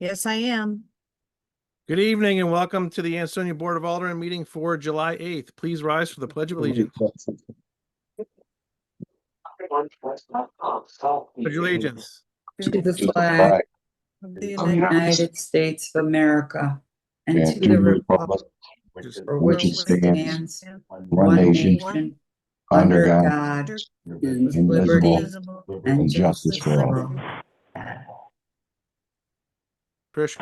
Yes, I am. Good evening and welcome to the Ansonia Board of Aldermen meeting for July 8th. Please rise for the Pledge of Allegiance. Pledge allegiance. To the flag Of the of the United States of America and to the republic for which it stands, one nation, under God, indivisible, indivisible, and justice for all. Trish,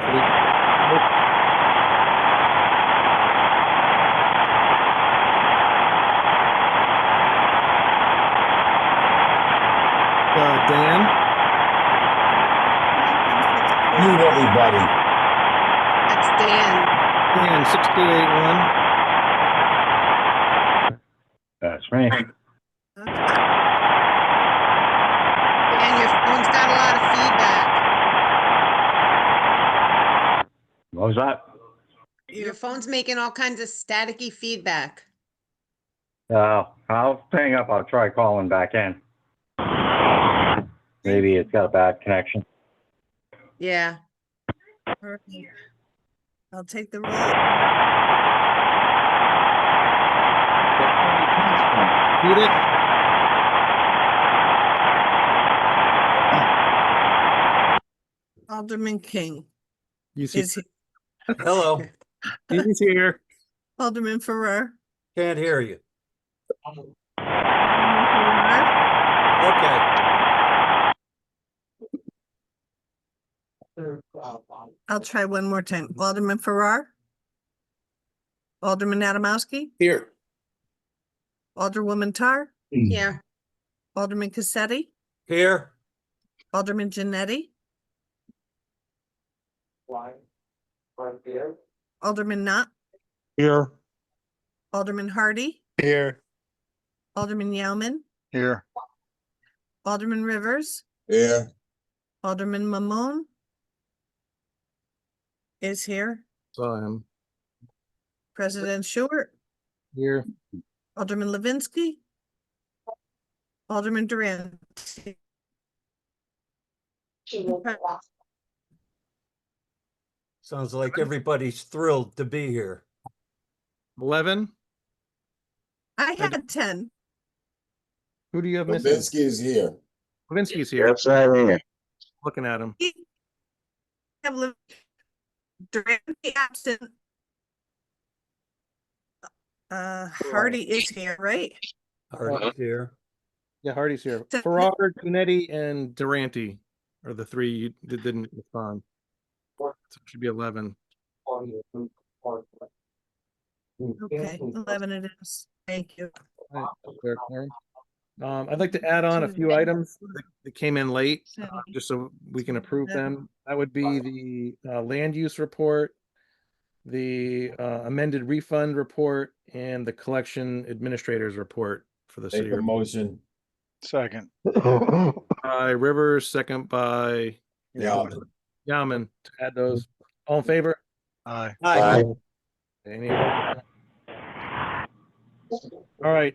Dan, Mute everybody. That's Dan. 6281. That's me. Okay. Dan, your phone's got a lot of feedback. What was that? Your phone's making all kinds of staticky feedback. I'll hang up. I'll try calling back in. Maybe it's got a bad connection. Yeah. Perfect. I'll take the roll. Judith, Alderman King you see, is here. Hello, he's here. Alderman Farrar. can't hear you. Alderman Farrar. Okay, I'll try one more time. Alderman Farrar. Alderman Adamowski. here. Alderwoman Tar. Yeah. Alderman Cassetti. Here. Alderman Janetti. Alderman Knott. Here. Alderman Hardy. Here. Alderman Yauman. Here. Alderman Rivers. Here. Alderman Mamone is here. Saw him President Stewart. here. Alderman Levinsky. Alderman Durant. Sounds like everybody's thrilled to be here. 11. I had 10. Who do you have missing? Levinsky is here. Levinsky's here. Yes, I'm here. Looking at him. Have Durant absent. Hardy is here, right? Hardy's here. Yeah, Hardy's here. So- Farrar, Janetti, and Durante are the three that didn't respond. So it should be 11. Okay, 11 it is. Thank you. Right, clear quorum. I'd like to add on a few items that came in late, just so we can approve them. That would be the land use report, the amended refund report, and the collection administrator's report for the Make city. a motion. Second. By Rivers, second by Yauman. Yauman, to add those. All in favor? Aye. Hi. Any opposed? All right,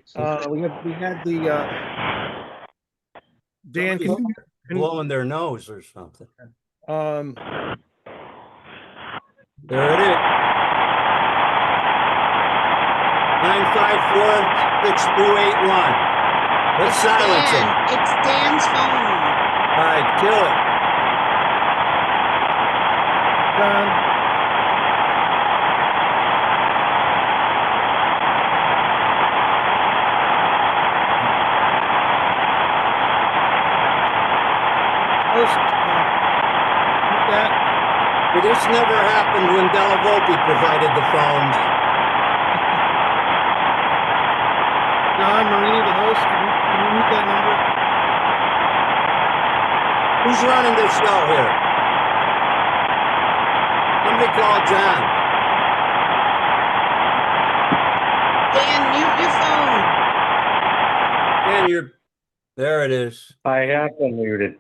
we had the Dan, can you, Blowing their nose or something. um, There it is. 954-6281. Let's silence him. It's Dan's phone. All right, kill it. John, first, that, Well, this never happened when Della Volpe provided the phones. John Marini, the host, can you mute that number? Who's running this show here? Somebody call John. Dan, mute your phone. And there it is. I have been muted.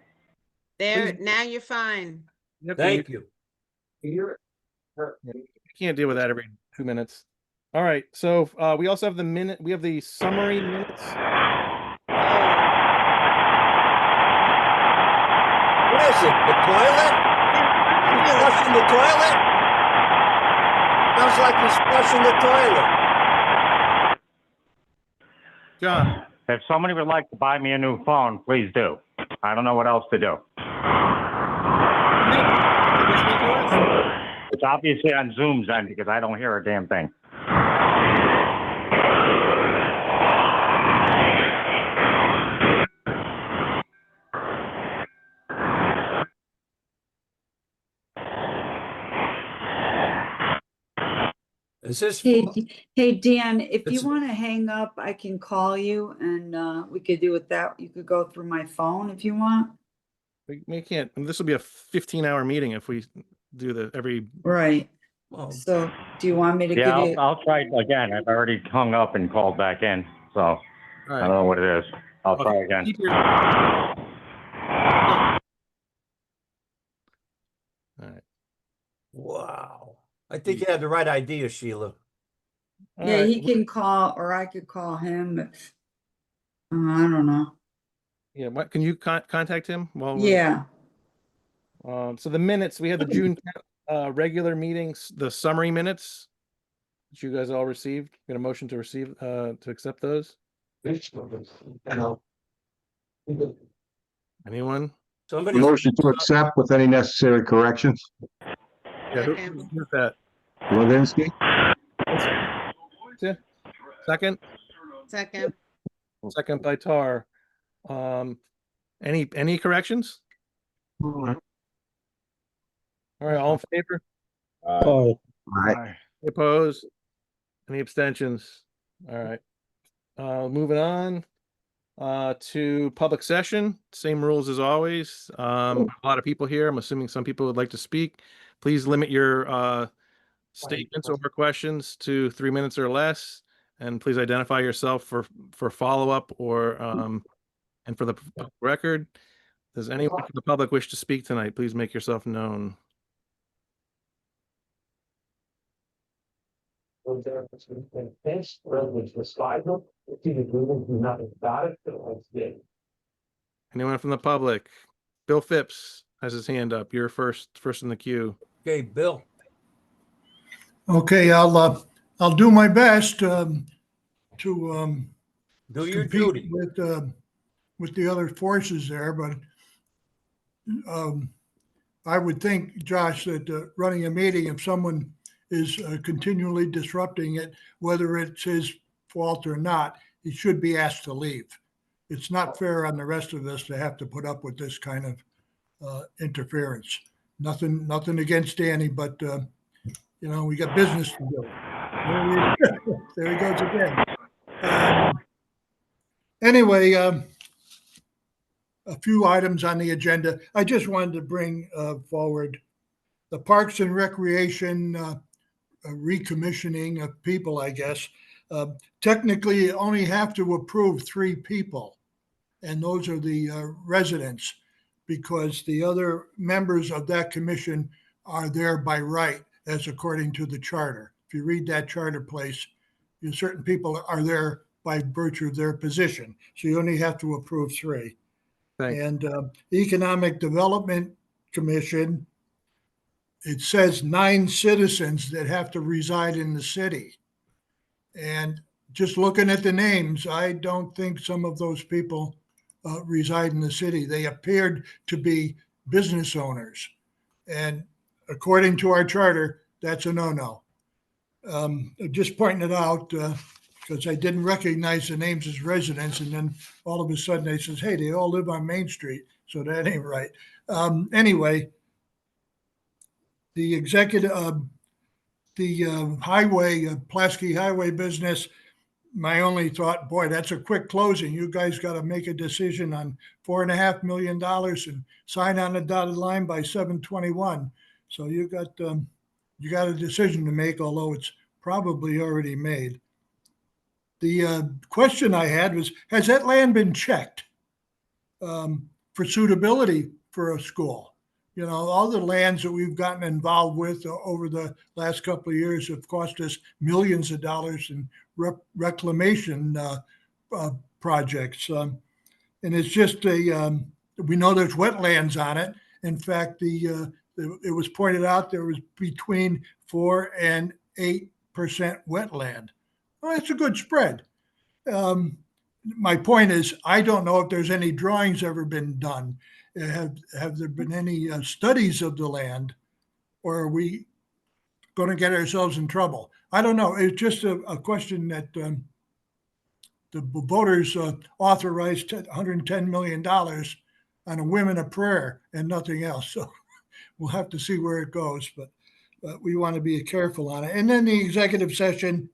There, now you're fine. You have to Thank mute- you. You can't deal with that every 2 minutes. All right, so we also have we have the summary minutes. What is it, the toilet? Flushing the toilet? Sounds like he's flushing the toilet. John, If somebody would like to buy me a new phone, please do. I don't know what else to do. It's obviously on Zoom's end because I don't hear a damn thing. Is this? Hey, Dan, if you It's- want to hang up, I can call you and we could do it that, you could go through my phone if you want. we can't, this will be a 15-hour meeting if we do the every, Right. Well, So do you want me to give Yeah, you? I'll try it again. I've already hung up and called back in, so all I don't right. know what it is. I'll try Okay, again. keep your- All right. wow. I think you had the right idea, Sheila. All Yeah, right. he can call, or I could call him. I don't know. Yeah, what, can you contact him? Well, Yeah, so the minutes, we had the June regular meetings, the summary minutes that you guys all received. Get a motion to receive, to accept those? Anyone? Somebody. Motion to accept with any necessary corrections. Yeah, Second. who's that? Levinsky? Yeah. Second? Second. Second by Tar. Any corrections? All right, all in favor? Aye. Aye. Aye. Opposed? Any abstentions? All right. Moving on to public session. Same rules as always. A lot of people here. I'm assuming some people would like to speak. Please limit your statements or questions to 3 minutes or less. And please identify yourself for follow-up or and for the public record. Does anyone from the public wish to speak tonight? Please make yourself known. Anyone from the public? Bill Phipps has his hand up. You're first in the queue. Okay, Bill. Okay, I'll do my best to Do your compete duty. with the other forces there, but I would think, Josh, that running a meeting, if someone is continually disrupting it, whether it's his fault or not, he should be asked to leave. It's not fair on the rest of us to have to put up with this kind of interference. Nothing against Danny, but we got business to do. There he goes again. Anyway, a few items on the agenda. I just wanted to bring forward the Parks and Recreation recommissioning of people, I guess. Technically, you only have to approve 3 people, and those are the residents, because the other members of that commission are there by right, as according to the charter. If you read that charter place, certain people are there by virtue of their position. So you only have to approve 3. Thanks. And Economic Development Commission, it says 9 citizens that have to reside in the city. And just looking at the names, I don't think some of those people reside in the city. They appeared to be business owners. And according to our charter, that's a no-no. Just pointing it out because I didn't recognize the names as residents. And then all of a sudden they says, hey, they all live on Main Street. So that ain't right. Anyway, the executive, the highway, Pulaski Highway business, my only thought, boy, that's a quick closing. You guys got to make a decision on $4.5 million and sign on the dotted line by 7/21. So you got a decision to make, although it's probably already made. The question I had was, has that land been checked for suitability for a school? All the lands that we've gotten involved with over the last couple of years have cost us millions of dollars in reclamation projects. And it's just we know there's wetlands on it. In fact, the It was pointed out there was between 4 and 8% wetland. Well, that's a good spread. My point is, I don't know if there's any drawings ever been done. Have there been any studies of the land, or are we going to get ourselves in trouble? I don't know. It's just a question that the voters authorized $110 million on a whim and a prayer and nothing else. So we'll have to see where it goes, but we want to be careful on it. And then the executive session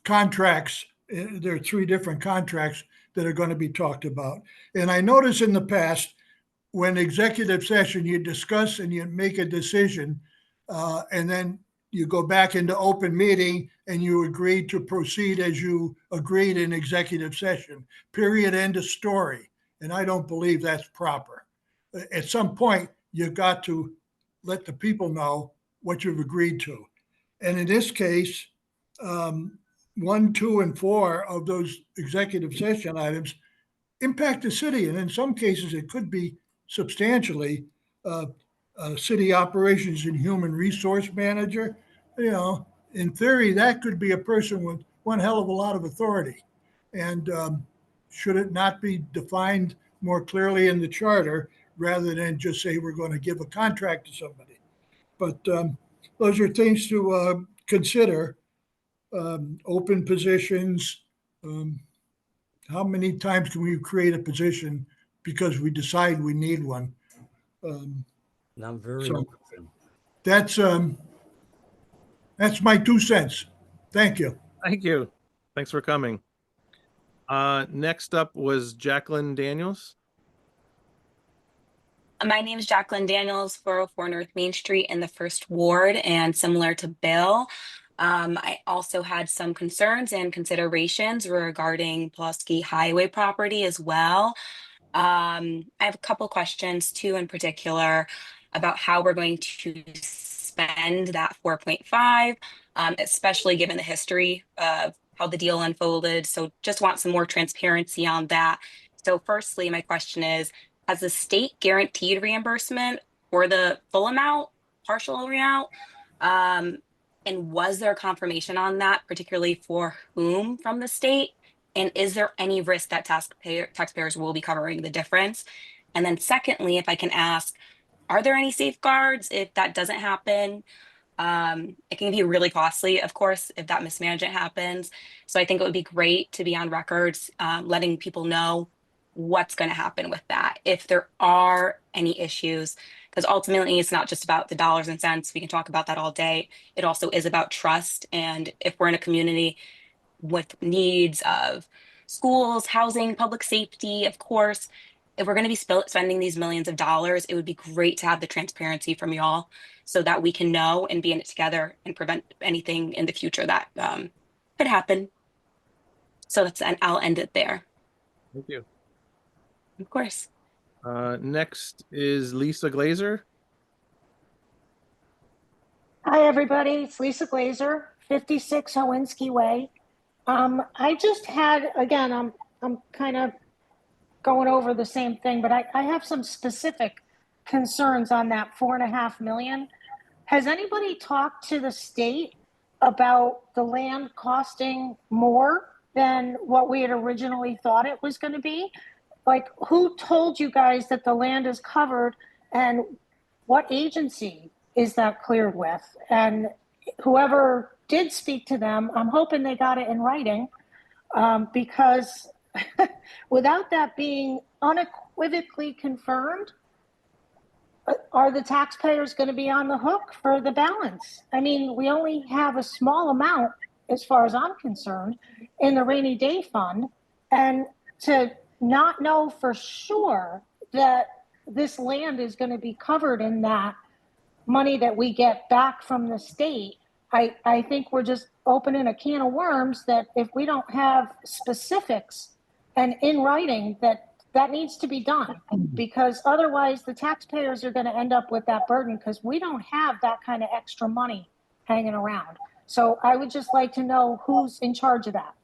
contracts. There are 3 different contracts that are going to be talked about. And I notice in the past, when executive session, you discuss and you make a decision, and then you go back into open meeting and you agree to proceed as you agreed in executive session, period, end of story. And I don't believe that's proper. At some point, you've got to let the people know what you've agreed to. And in this case, 1, 2, and 4 of those executive session items impact the city. And in some cases, it could be substantially. City operations and human resource manager, in theory, that could be a person with one hell of a lot of authority. And should it not be defined more clearly in the charter rather than just say we're going to give a contract to somebody? But those are things to consider. Open positions. How many times can we create a position because we decide we need one? Not very So often. that's my 2 cents. Thank you. Thank you. Thanks for coming. Next up was Jacqueline Daniels. My name is Jacqueline Daniels, 404 North Main Street in the First Ward, and similar to Bill, I also had some concerns and considerations regarding Pulaski Highway property as well. I have a couple questions, 2 in particular, about how we're going to spend that 4.5, especially given the history of how the deal unfolded. So just want some more transparency on that. So firstly, my question is, has the state guaranteed reimbursement for the full amount, partial amount? And was there confirmation on that, particularly for whom from the state? And is there any risk that taxpayers will be covering the difference? And then secondly, if I can ask, are there any safeguards if that doesn't happen? It can be really costly, of course, if that mismanagement happens. So I think it would be great to be on records, letting people know what's going to happen with that if there are any issues, because ultimately it's not just about the dollars and cents. We can talk about that all day. It also is about trust. And if we're in a community with needs of schools, housing, public safety, of course, if we're going to be spending these millions of dollars, it would be great to have the transparency from y'all so that we can know and be in it together and prevent anything in the future that could happen. So and I'll end it there. Thank you. Of course. Next is Lisa Glazer. Hi, everybody. It's Lisa Glazer, 56 Howinski Way. I just had, again, I'm kind of going over the same thing, but I have some specific concerns on that $4.5 million. Has anybody talked to the state about the land costing more than what we had originally thought it was going to be? Like, who told you guys that the land is covered, and what agency is that cleared with? And whoever did speak to them, I'm hoping they got it in writing, because without that being unequivocally confirmed, are the taxpayers going to be on the hook for the balance? I mean, we only have a small amount, as far as I'm concerned, in the rainy day fund, and to not know for sure that this land is going to be covered in that money that we get back from the state, I think we're just opening a can of worms that if we don't have specifics and in writing that needs to be done, because otherwise the taxpayers are going to end up with that burden, because we don't have that kind of extra money hanging around. So I would just like to know who's in charge of that.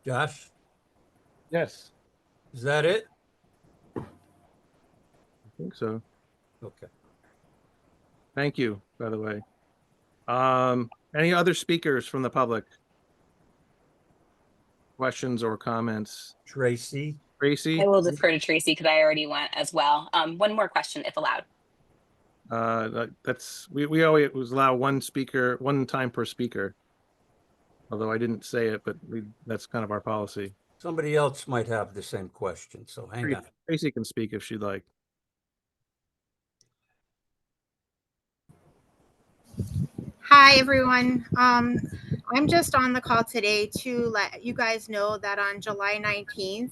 Josh, Yes, is that it? I think so. Okay. Thank you, by the way. Any other speakers from the public? Questions or comments? Tracy, Tracy? I will defer to Tracy because I already went as well. One more question, if allowed. We always allow one speaker, one time per speaker. Although I didn't say it, but that's kind of our policy. somebody else might have the same question, so hang on. Tracy can speak if she'd like. Hi, everyone. I'm just on the call today to let you guys know that on July 19th,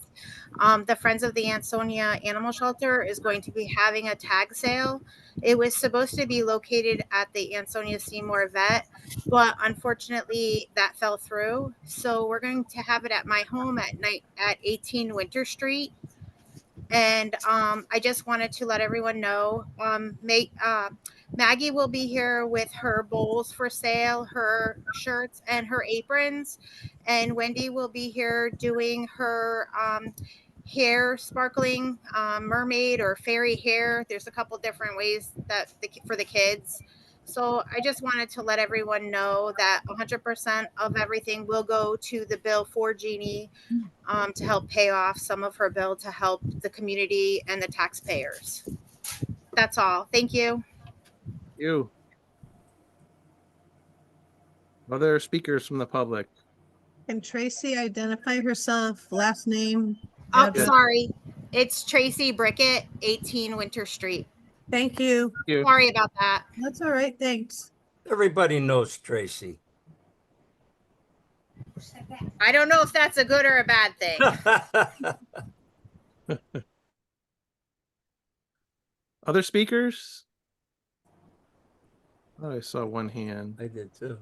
the Friends of the Ansonia Animal Shelter is going to be having a tag sale. It was supposed to be located at the Ansonia Seymour Vet, but unfortunately that fell through. So we're going to have it at my home at night at 18 Winter Street. And I just wanted to let everyone know, Maggie will be here with her bowls for sale, her shirts, and her aprons. And Wendy will be here doing her hair sparkling mermaid or fairy hair. There's a couple different ways that for the kids. So I just wanted to let everyone know that 100% of everything will go to the bill for Jeannie to help pay off some of her bill to help the community and the taxpayers. That's all. Thank you. You. Other speakers from the public? Can Tracy identify herself, last name? Oh, address? sorry. It's Tracy Brickett, 18 Winter Street. Thank you. Thank you. Sorry about that. That's all right. Thanks. Everybody knows Tracy. I don't know if that's a good or a bad thing. Other speakers? Oh, I saw one hand. I did too.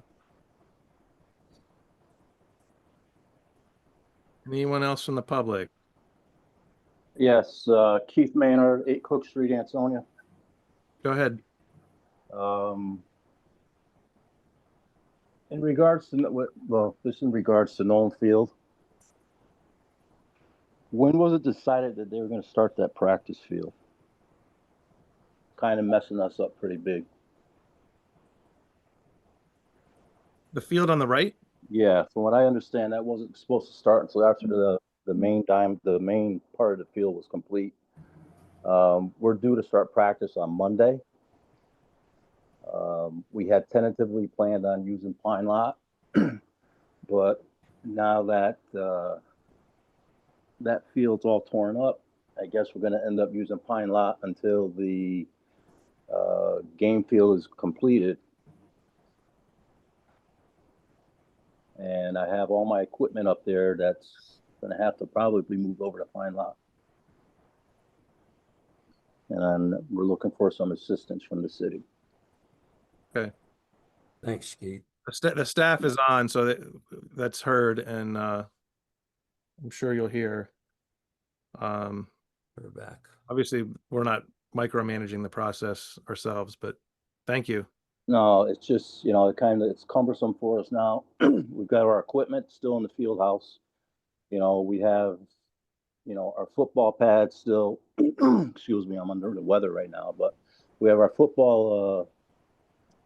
Anyone else from the public? Yes, Keith Maynard, 8 Cook Street, Ansonia. Go ahead. In regards to, well, this in regards to Nolan Field. When was it decided that they were going to start that practice field? Kind of messing us up pretty big. The field on the right? Yeah, from what I understand, that wasn't supposed to start until after the main part of the field was complete. We're due to start practice on Monday. We had tentatively planned on using Pine Lot, but now that that field's all torn up, I guess we're going to end up using Pine Lot until the game field is completed. And I have all my equipment up there that's going to have to probably move over to Pine Lot. And we're looking for some assistance from the city. Okay. Thanks, Keith. The staff is on, so that's heard, and I'm sure you'll hear. We're back. Obviously, we're not micromanaging the process ourselves, but thank you. No, it's just, you know, it's cumbersome for us now. We've got our equipment still in the field house. You know, we have, you know, our football pads still, excuse me, I'm under the weather right now, but we have our football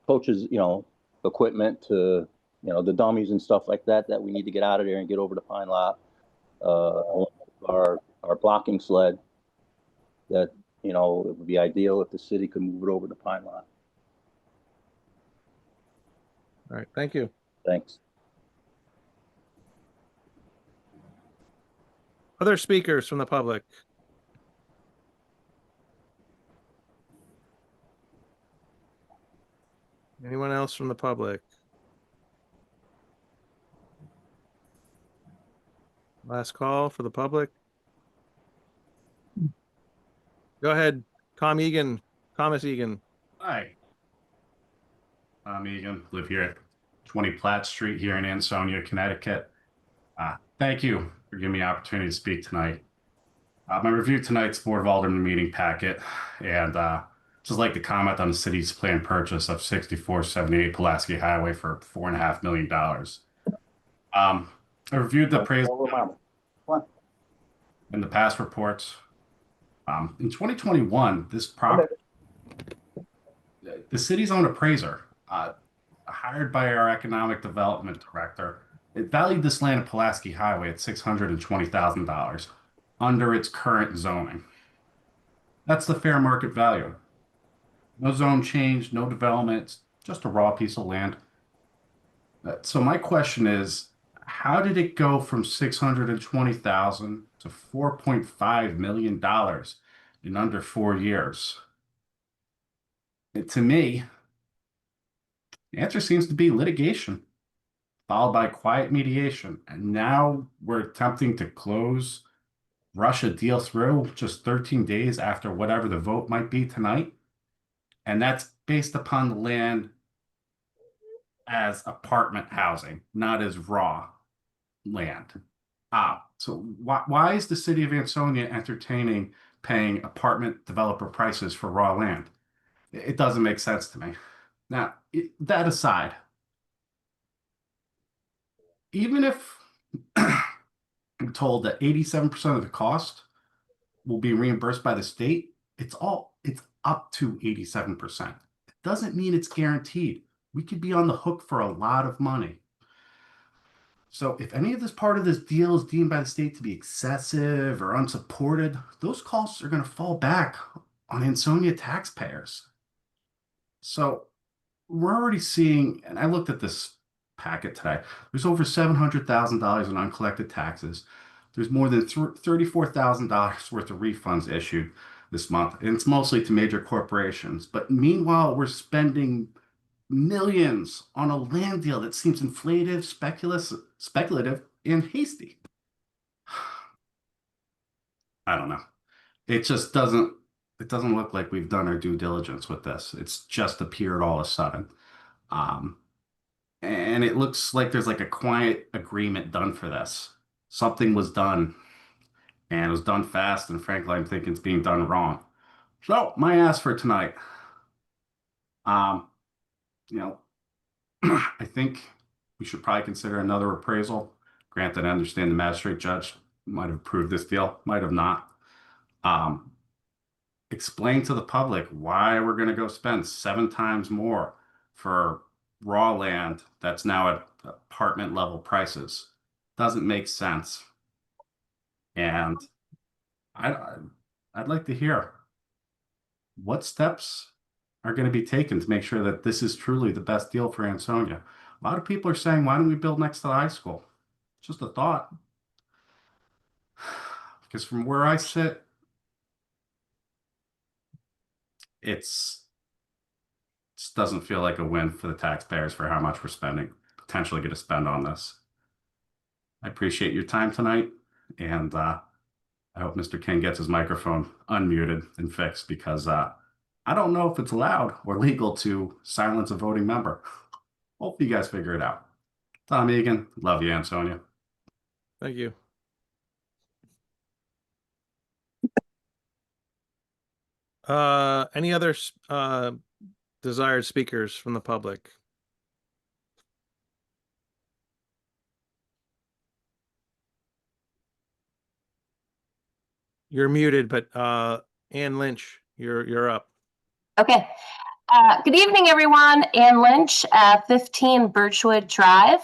coaches, you know, equipment to, you know, the dummies and stuff like that we need to get out of there and get over to Pine Lot. Our blocking sled that, you know, it would be ideal if the city could move it over to Pine Lot. All right, thank you. Thanks. Other speakers from the public? Anyone else from the public? Last call for the public. Go ahead, Thomas Egan. Hi. I'm Egan, live here at 20 Platt Street here in Ansonia, Connecticut. Thank you for giving me the opportunity to speak tonight. My review tonight's Board of Aldermen meeting packet, and just like to comment on the city's planned purchase of 6478 Pulaski Highway for $4.5 million. I reviewed the appraisal Over, Mama. Come on. in the past reports. In 2021, this property, the city's own appraiser, hired by our economic development director, it valued this land at Pulaski Highway at $620,000 under its current zoning. That's the fair market value. No zone change, no development, just a raw piece of land. So my question is, how did it go from 620,000 to $4.5 million in under 4 years? To me, the answer seems to be litigation, followed by quiet mediation. And now we're attempting to rush a deal through just 13 days after whatever the vote might be tonight. And that's based upon the land as apartment housing, not as raw land. So why is the city of Ansonia entertaining paying apartment developer prices for raw land? It doesn't make sense to me. Now, that aside, even if I'm told that 87% of the cost will be reimbursed by the state, it's up to 87%. It doesn't mean it's guaranteed. We could be on the hook for a lot of money. So if any of this part of this deal is deemed by the state to be excessive or unsupported, those costs are going to fall back on Ansonia taxpayers. So we're already seeing, and I looked at this packet today, there's over $700,000 in uncollected taxes. There's more than $34,000 worth of refunds issued this month, and it's mostly to major corporations. But meanwhile, we're spending millions on a land deal that seems inflated, speculative, and hasty. I don't know. It just doesn't look like we've done our due diligence with this. It's just appeared all of a sudden. And it looks like there's like a quiet agreement done for this. Something was done, and it was done fast, and frankly, I'm thinking it's being done wrong. So my ask for tonight, I think we should probably consider another appraisal. Granted, I understand the magistrate judge might have approved this deal, might have not. Explain to the public why we're going to go spend 7 times more for raw land that's now at apartment level prices. Doesn't make sense. And I'd like to hear what steps are going to be taken to make sure that this is truly the best deal for Ansonia. A lot of people are saying, why don't we build next to the high school? Just a thought. Because from where I sit, it just doesn't feel like a win for the taxpayers for how much we're potentially going to spend on this. I appreciate your time tonight, and I hope Mr. King gets his microphone unmuted and fixed, because I don't know if it's allowed or legal to silence a voting member. Hope you guys figure it out. Tom Egan, love you, Ansonia. Thank you. Any other desired speakers from the public? You're muted, but Ann Lynch, you're up. Okay. Good evening, everyone. Ann Lynch, 15 Birchwood Drive.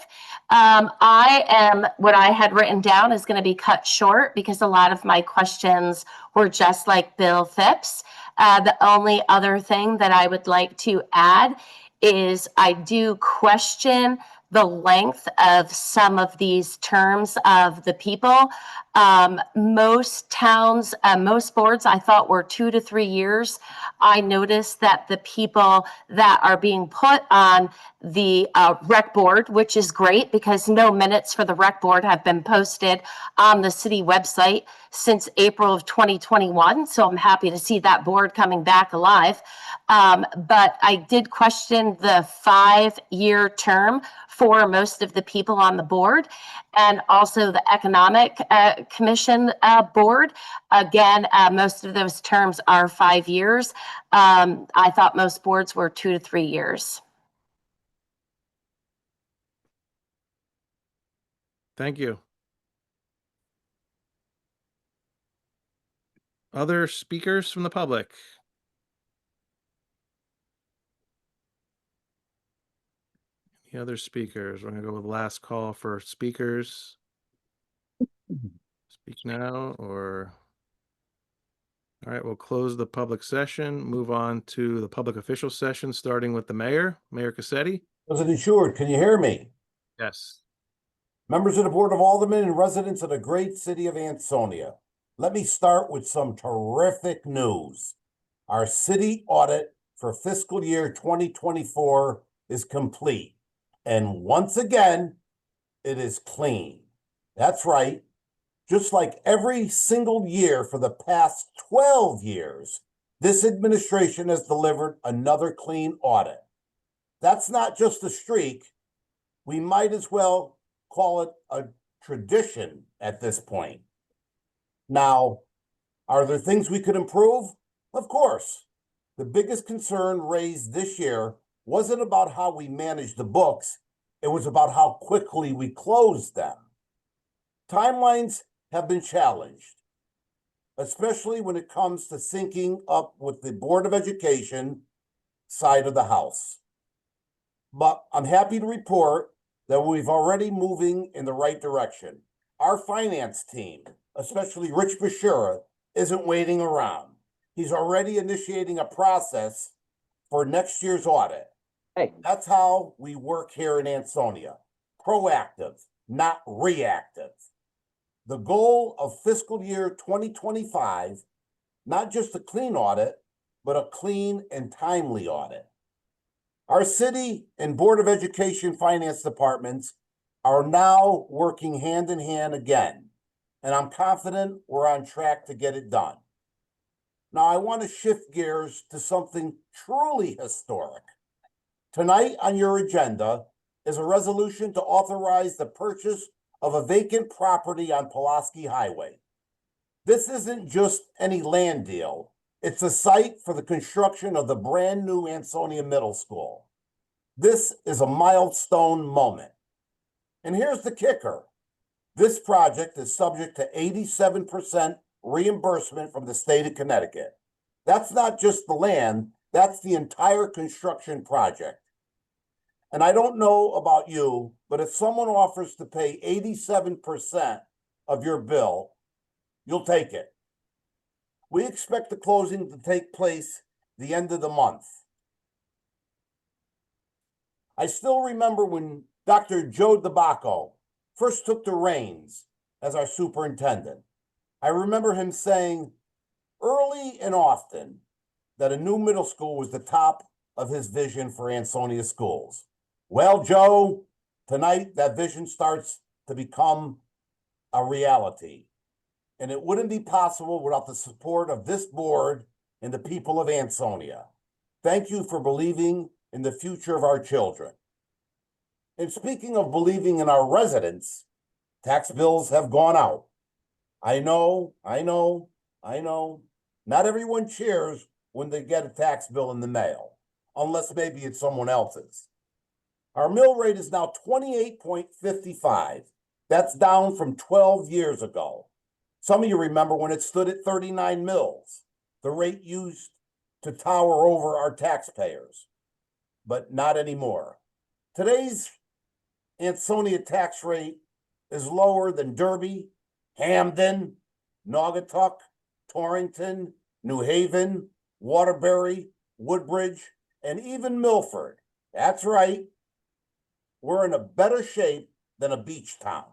What I had written down is going to be cut short because a lot of my questions were just like Bill Phipps. The only other thing that I would like to add is I do question the length of some of these terms of the people. Most towns, most boards I thought were 2 to 3 years. I noticed that the people that are being put on the rec board, which is great because no minutes for the rec board have been posted on the city website since April of 2021. So I'm happy to see that board coming back alive. But I did question the 5-year term for most of the people on the board, and also the Economic Commission board. Again, most of those terms are 5 years. I thought most boards were 2 to 3 years. Thank you. Other speakers from the public? Any other speakers? We're gonna go with last call for speakers. Speak now or? All right, we'll close the public session, move on to the public official session, starting with the mayor, Mayor Cassetti. President Sheward, can you hear me? Yes. Members of the Board of Aldermen and residents of the great city of Ansonia, let me start with some terrific news. Our city audit for fiscal year 2024 is complete. And once again, it is clean. That's right. Just like every single year for the past 12 years, this administration has delivered another clean audit. That's not just a streak. We might as well call it a tradition at this point. Now, are there things we could improve? Of course. The biggest concern raised this year wasn't about how we managed the books. It was about how quickly we closed them. Timelines have been challenged, especially when it comes to syncing up with the Board of Education side of the house. But I'm happy to report that we've already moving in the right direction. Our finance team, especially Rich Bashira, isn't waiting around. He's already initiating a process for next year's audit. Hey. That's how we work here in Ansonia. Proactive, not reactive. The goal of fiscal year 2025, not just a clean audit, but a clean and timely audit. Our city and Board of Education finance departments are now working hand in hand again, and I'm confident we're on track to get it done. Now, I want to shift gears to something truly historic. Tonight on your agenda is a resolution to authorize the purchase of a vacant property on Pulaski Highway. This isn't just any land deal. It's a site for the construction of the brand new Ansonia Middle School. This is a milestone moment. And here's the kicker. This project is subject to 87% reimbursement from the state of Connecticut. That's not just the land, that's the entire construction project. And I don't know about you, but if someone offers to pay 87% of your bill, you'll take it. We expect the closing to take place the end of the month. I still remember when Dr. Joe DeBacco first took the reins as our superintendent. I remember him saying early and often that a new middle school was the top of his vision for Ansonia schools. Well, Joe, tonight that vision starts to become a reality. And it wouldn't be possible without the support of this board and the people of Ansonia. Thank you for believing in the future of our children. And speaking of believing in our residents, tax bills have gone out. I know. Not everyone cheers when they get a tax bill in the mail, unless maybe it's someone else's. Our mill rate is now 28.55. That's down from 12 years ago. Some of you remember when it stood at 39 mils, the rate used to tower over our taxpayers, but not anymore. Today's Ansonia tax rate is lower than Derby, Hamden, Naugatuck, Torrington, New Haven, Waterbury, Woodbridge, and even Milford. That's right. We're in a better shape than a beach town.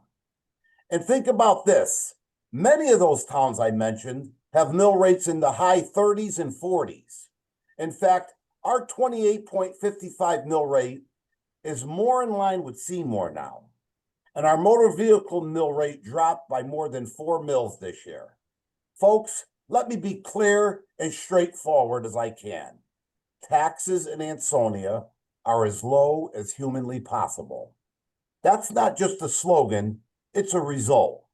And think about this. Many of those towns I mentioned have mill rates in the high 30s and 40s. In fact, our 28.55 mill rate is more in line with Seymour now. And our motor vehicle mill rate dropped by more than 4 mils this year. Folks, let me be clear and straightforward as I can. Taxes in Ansonia are as low as humanly possible. That's not just a slogan, it's a result.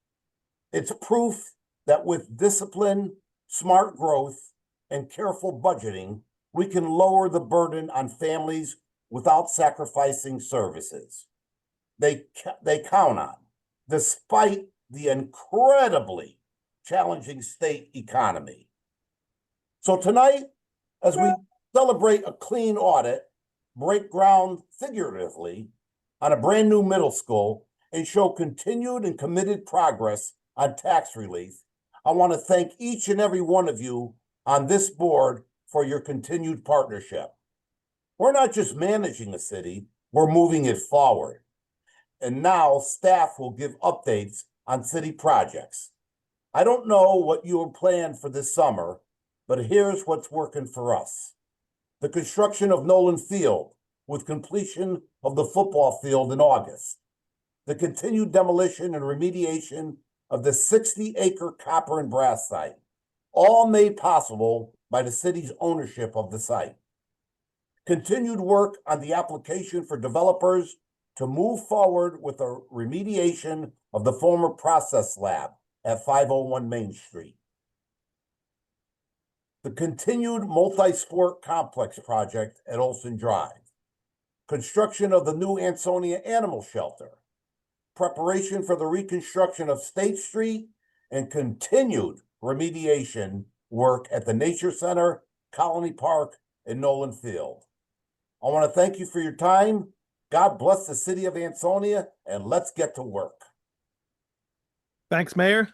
It's proof that with discipline, smart growth, and careful budgeting, we can lower the burden on families without sacrificing services they count on. despite the incredibly challenging state economy. So tonight, as we celebrate a clean audit, break ground figuratively on a brand new middle school, and show continued and committed progress on tax relief, I want to thank each and every one of you on this board for your continued partnership. We're not just managing the city, we're moving it forward. And now staff will give updates on city projects. I don't know what you have planned for this summer, but here's what's working for us. The construction of Nolan Field with completion of the football field in August. The continued demolition and remediation of the 60-acre copper and brass site, all made possible by the city's ownership of the site. Continued work on the application for developers to move forward with the remediation of the former process lab at 501 Main Street. The continued multi-sport complex project at Olson Drive. Construction of the new Ansonia Animal Shelter. Preparation for the reconstruction of State Street and continued remediation work at the Nature Center, Colony Park, and Nolan Field. I want to thank you for your time. God bless the city of Ansonia, and let's get to work. Thanks, Mayor.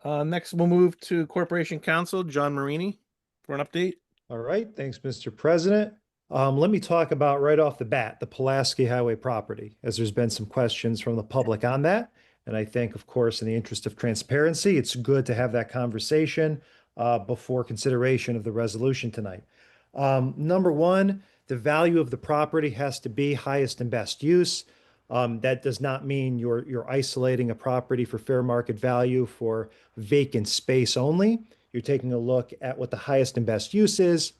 Next, we'll move to Corporation Counsel, John Marini, for an update. All right, thanks, Mr. President. Let me talk about right off the bat, the Pulaski Highway property, as there's been some questions from the public on that. And I think, of course, in the interest of transparency, it's good to have that conversation before consideration of the resolution tonight. Number one, the value of the property has to be highest and best use. That does not mean you're isolating a property for fair market value for vacant space only. You're taking a look at what the highest and best use is.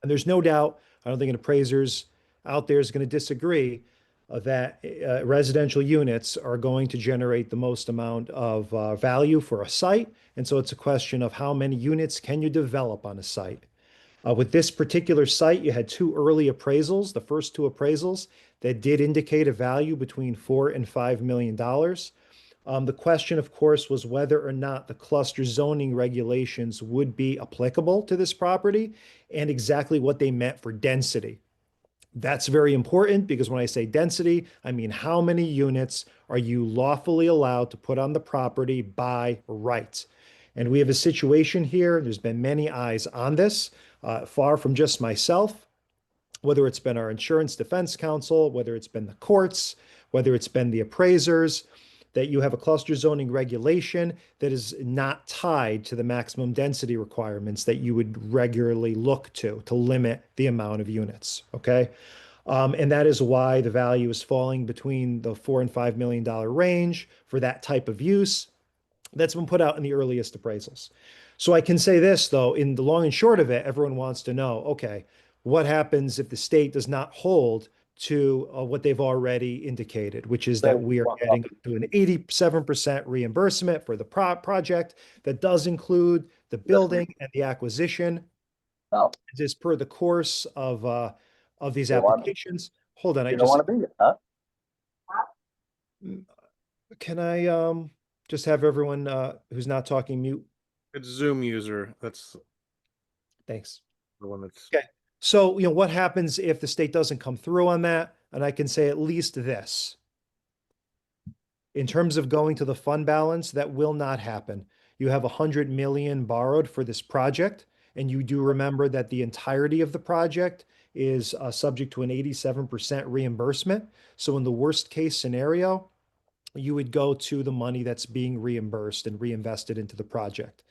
And there's no doubt, I don't think an appraisers out there is going to disagree that residential units are going to generate the most amount of value for a site. And so it's a question of how many units can you develop on a site. With this particular site, you had two early appraisals, the first two appraisals that did indicate a value between $4 and $5 million. The question, of course, was whether or not the cluster zoning regulations would be applicable to this property and exactly what they meant for density. That's very important because when I say density, I mean how many units are you lawfully allowed to put on the property by right? And we have a situation here, there's been many eyes on this, far from just myself, whether it's been our insurance defense counsel, whether it's been the courts, whether it's been the appraisers, that you have a cluster zoning regulation that is not tied to the maximum density requirements that you would regularly look to limit the amount of units, okay? And that is why the value is falling between the $4 and $5 million range for that type of use that's been put out in the earliest appraisals. So I can say this, though, in the long and short of it, everyone wants to know, okay, what happens if the state does not hold to what they've already indicated, which is that we are getting to an 87% reimbursement for the project that does include the building and the acquisition. It is per the course of these applications. Hold on, I just want to be, huh? Can I just have everyone who's not talking mute? It's Zoom user. That's thanks. The one that's okay. So, what happens if the state doesn't come through on that? And I can say at least this. In terms of going to the fund balance, that will not happen. You have $100 million borrowed for this project, and you do remember that the entirety of the project is subject to an 87% reimbursement. So in the worst case scenario, you would go to the money that's being reimbursed and reinvested into the project.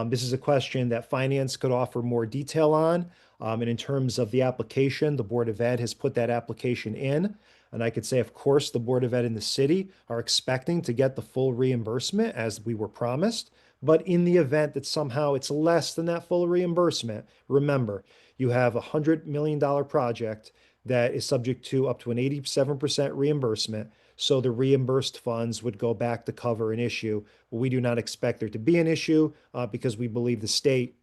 This is a question that finance could offer more detail on. And in terms of the application, the Board of Ed has put that application in. And I could say, of course, the Board of Ed in the city are expecting to get the full reimbursement as we were promised. But in the event that somehow it's less than that full reimbursement, remember, you have a $100 million project that is subject to up to an 87% reimbursement. So the reimbursed funds would go back to cover an issue. We do not expect there to be an issue because we believe the state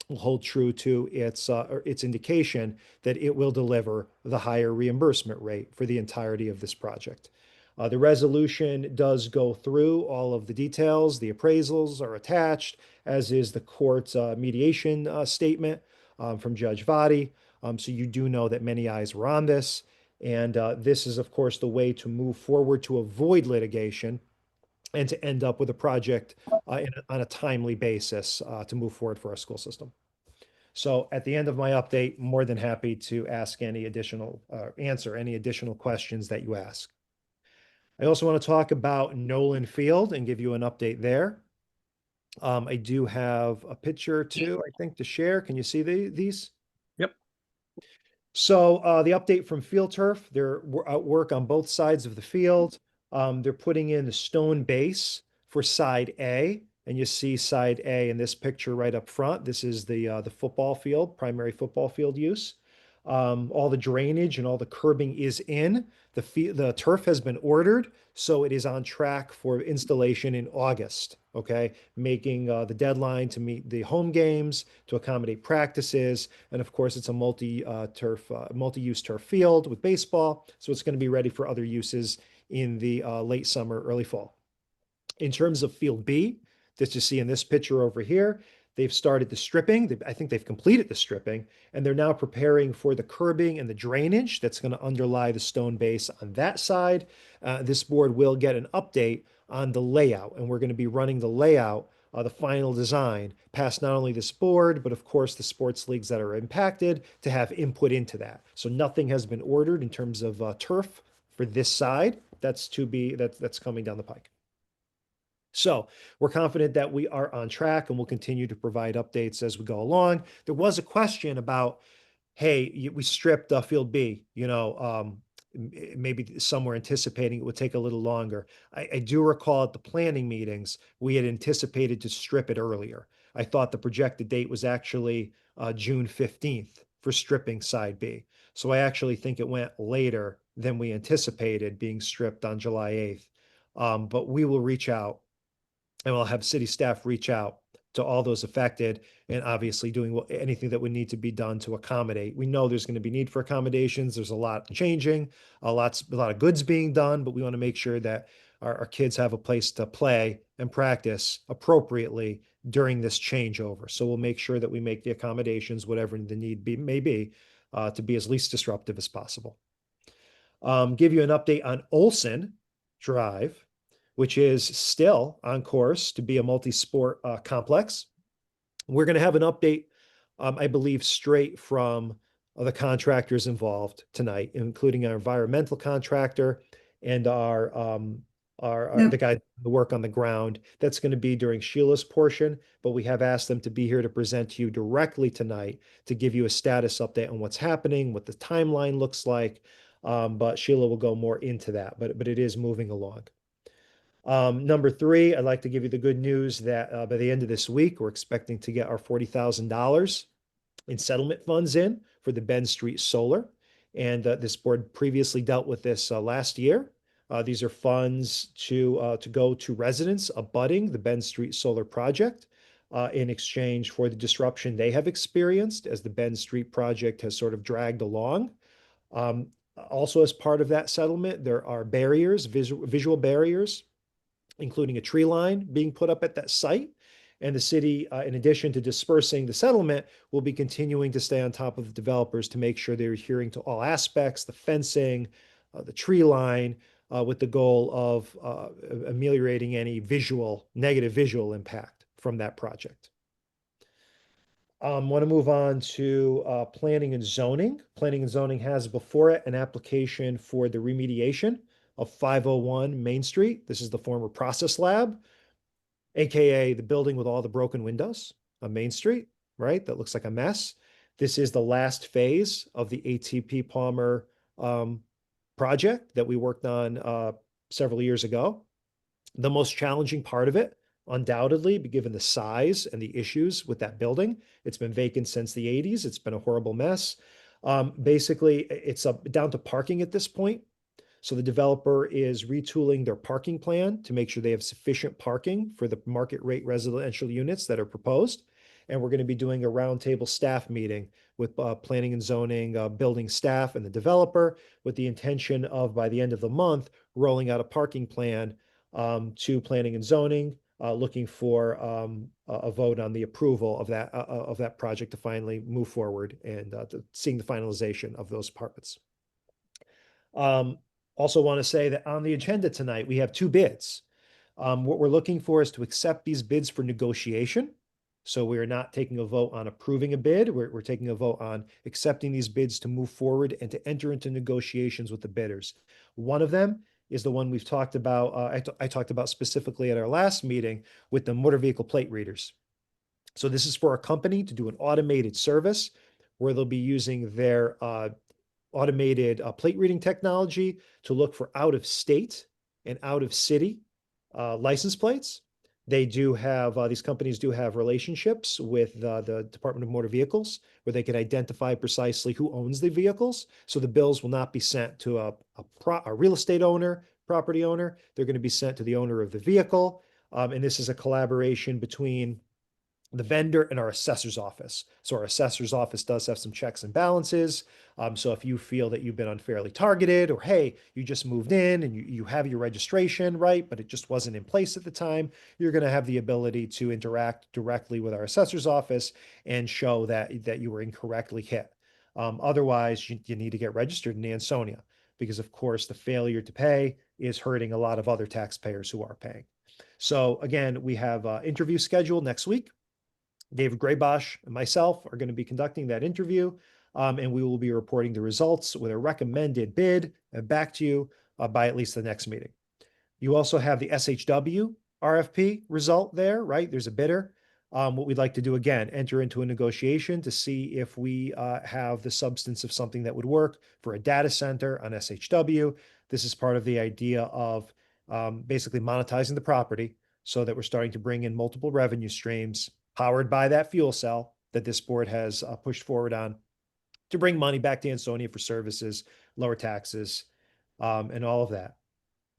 will hold true to its indication that it will deliver the higher reimbursement rate for the entirety of this project. The resolution does go through all of the details. The appraisals are attached, as is the court's mediation statement from Judge Vadi. So you do know that many eyes were on this. And this is, of course, the way to move forward to avoid litigation and to end up with a project on a timely basis to move forward for our school system. So at the end of my update, more than happy to ask any additional, answer any additional questions that you ask. I also want to talk about Nolan Field and give you an update there. I do have a picture too, I think, to share. Can you see these? Yep. So the update from Field Turf, they're at work on both sides of the field. They're putting in the stone base for side A, and you see side A in this picture right up front. This is the football field, primary football field use. All the drainage and all the curbing is in. The turf has been ordered, so it is on track for installation in August. Okay, making the deadline to meet the home games, to accommodate practices, and of course, it's a multi-use turf field with baseball, so it's going to be ready for other uses in the late summer, early fall. In terms of Field B, that you see in this picture over here, they've started the stripping. I think they've completed the stripping, and they're now preparing for the curbing and the drainage that's going to underlie the stone base on that side. This board will get an update on the layout, and we're going to be running the layout, the final design, past not only this board, but of course the sports leagues that are impacted to have input into that. So nothing has been ordered in terms of turf for this side. That's coming down the pike. So we're confident that we are on track, and we'll continue to provide updates as we go along. There was a question about, hey, we stripped Field B, maybe some were anticipating it would take a little longer. I do recall at the planning meetings, we had anticipated to strip it earlier. I thought the projected date was actually June 15th for stripping side B. So I actually think it went later than we anticipated, being stripped on July 8th. But we will reach out, and we'll have city staff reach out to all those affected, and obviously doing anything that would need to be done to accommodate. We know there's going to be need for accommodations. There's a lot changing, a lot of goods being done, but we want to make sure that our kids have a place to play and practice appropriately during this changeover. So we'll make sure that we make the accommodations, whatever the need may be, to be as least disruptive as possible. Give you an update on Olson Drive, which is still on course to be a multi-sport complex. We're going to have an update, I believe, straight from the contractors involved tonight, including our environmental contractor and the guy who work on the ground. That's going to be during Sheila's portion, but we have asked them to be here to present to you directly tonight to give you a status update on what's happening, what the timeline looks like. But Sheila will go more into that, but it is moving along. Number 3, I'd like to give you the good news that by the end of this week, we're expecting to get our $40,000 in settlement funds in for the Bend Street Solar. And this board previously dealt with this last year. These are funds to go to residents abutting the Bend Street Solar project in exchange for the disruption they have experienced as the Bend Street project has sort of dragged along. Also, as part of that settlement, there are barriers, visual barriers, including a tree line being put up at that site. And the city, in addition to dispersing the settlement, will be continuing to stay on top of the developers to make sure they're adhering to all aspects, the fencing, the tree line, with the goal of ameliorating any negative visual impact from that project. Want to move on to planning and zoning. Planning and zoning has before it an application for the remediation of 501 Main Street. This is the former process lab, AKA the building with all the broken windows on Main Street, right? That looks like a mess. This is the last phase of the ATP Palmer project that we worked on several years ago. The most challenging part of it, undoubtedly, given the size and the issues with that building. It's been vacant since the 80s. It's been a horrible mess. Basically, it's down to parking at this point. So the developer is retooling their parking plan to make sure they have sufficient parking for the market rate residential units that are proposed. And we're going to be doing a roundtable staff meeting with planning and zoning, building staff and the developer, with the intention of, by the end of the month, rolling out a parking plan to planning and zoning, looking for a vote on the approval of that project to finally move forward and seeing the finalization of those apartments. Also want to say that on the agenda tonight, we have 2 bids. What we're looking for is to accept these bids for negotiation. So we are not taking a vote on approving a bid. We're taking a vote on accepting these bids to move forward and to enter into negotiations with the bidders. One of them is the one we've talked about. I talked about specifically at our last meeting with the motor vehicle plate readers. So this is for a company to do an automated service where they'll be using their automated plate reading technology to look for out of state and out of city license plates. They do have, these companies do have relationships with the Department of Motor Vehicles where they can identify precisely who owns the vehicles. So the bills will not be sent to a real estate owner, property owner. They're going to be sent to the owner of the vehicle. And this is a collaboration between the vendor and our assessor's office. So our assessor's office does have some checks and balances. So if you feel that you've been unfairly targeted, or hey, you just moved in and you have your registration, right, but it just wasn't in place at the time, you're going to have the ability to interact directly with our assessor's office and show that you were incorrectly hit. Otherwise, you need to get registered in Ansonia because, of course, the failure to pay is hurting a lot of other taxpayers who are paying. So again, we have an interview scheduled next week. David Graybosch and myself are going to be conducting that interview, and we will be reporting the results with a recommended bid back to you by at least the next meeting. You also have the SHW RFP result there, right? There's a bidder. What we'd like to do again, enter into a negotiation to see if we have the substance of something that would work for a data center on SHW. This is part of the idea of basically monetizing the property so that we're starting to bring in multiple revenue streams powered by that fuel cell that this board has pushed forward on to bring money back to Ansonia for services, lower taxes, and all of that.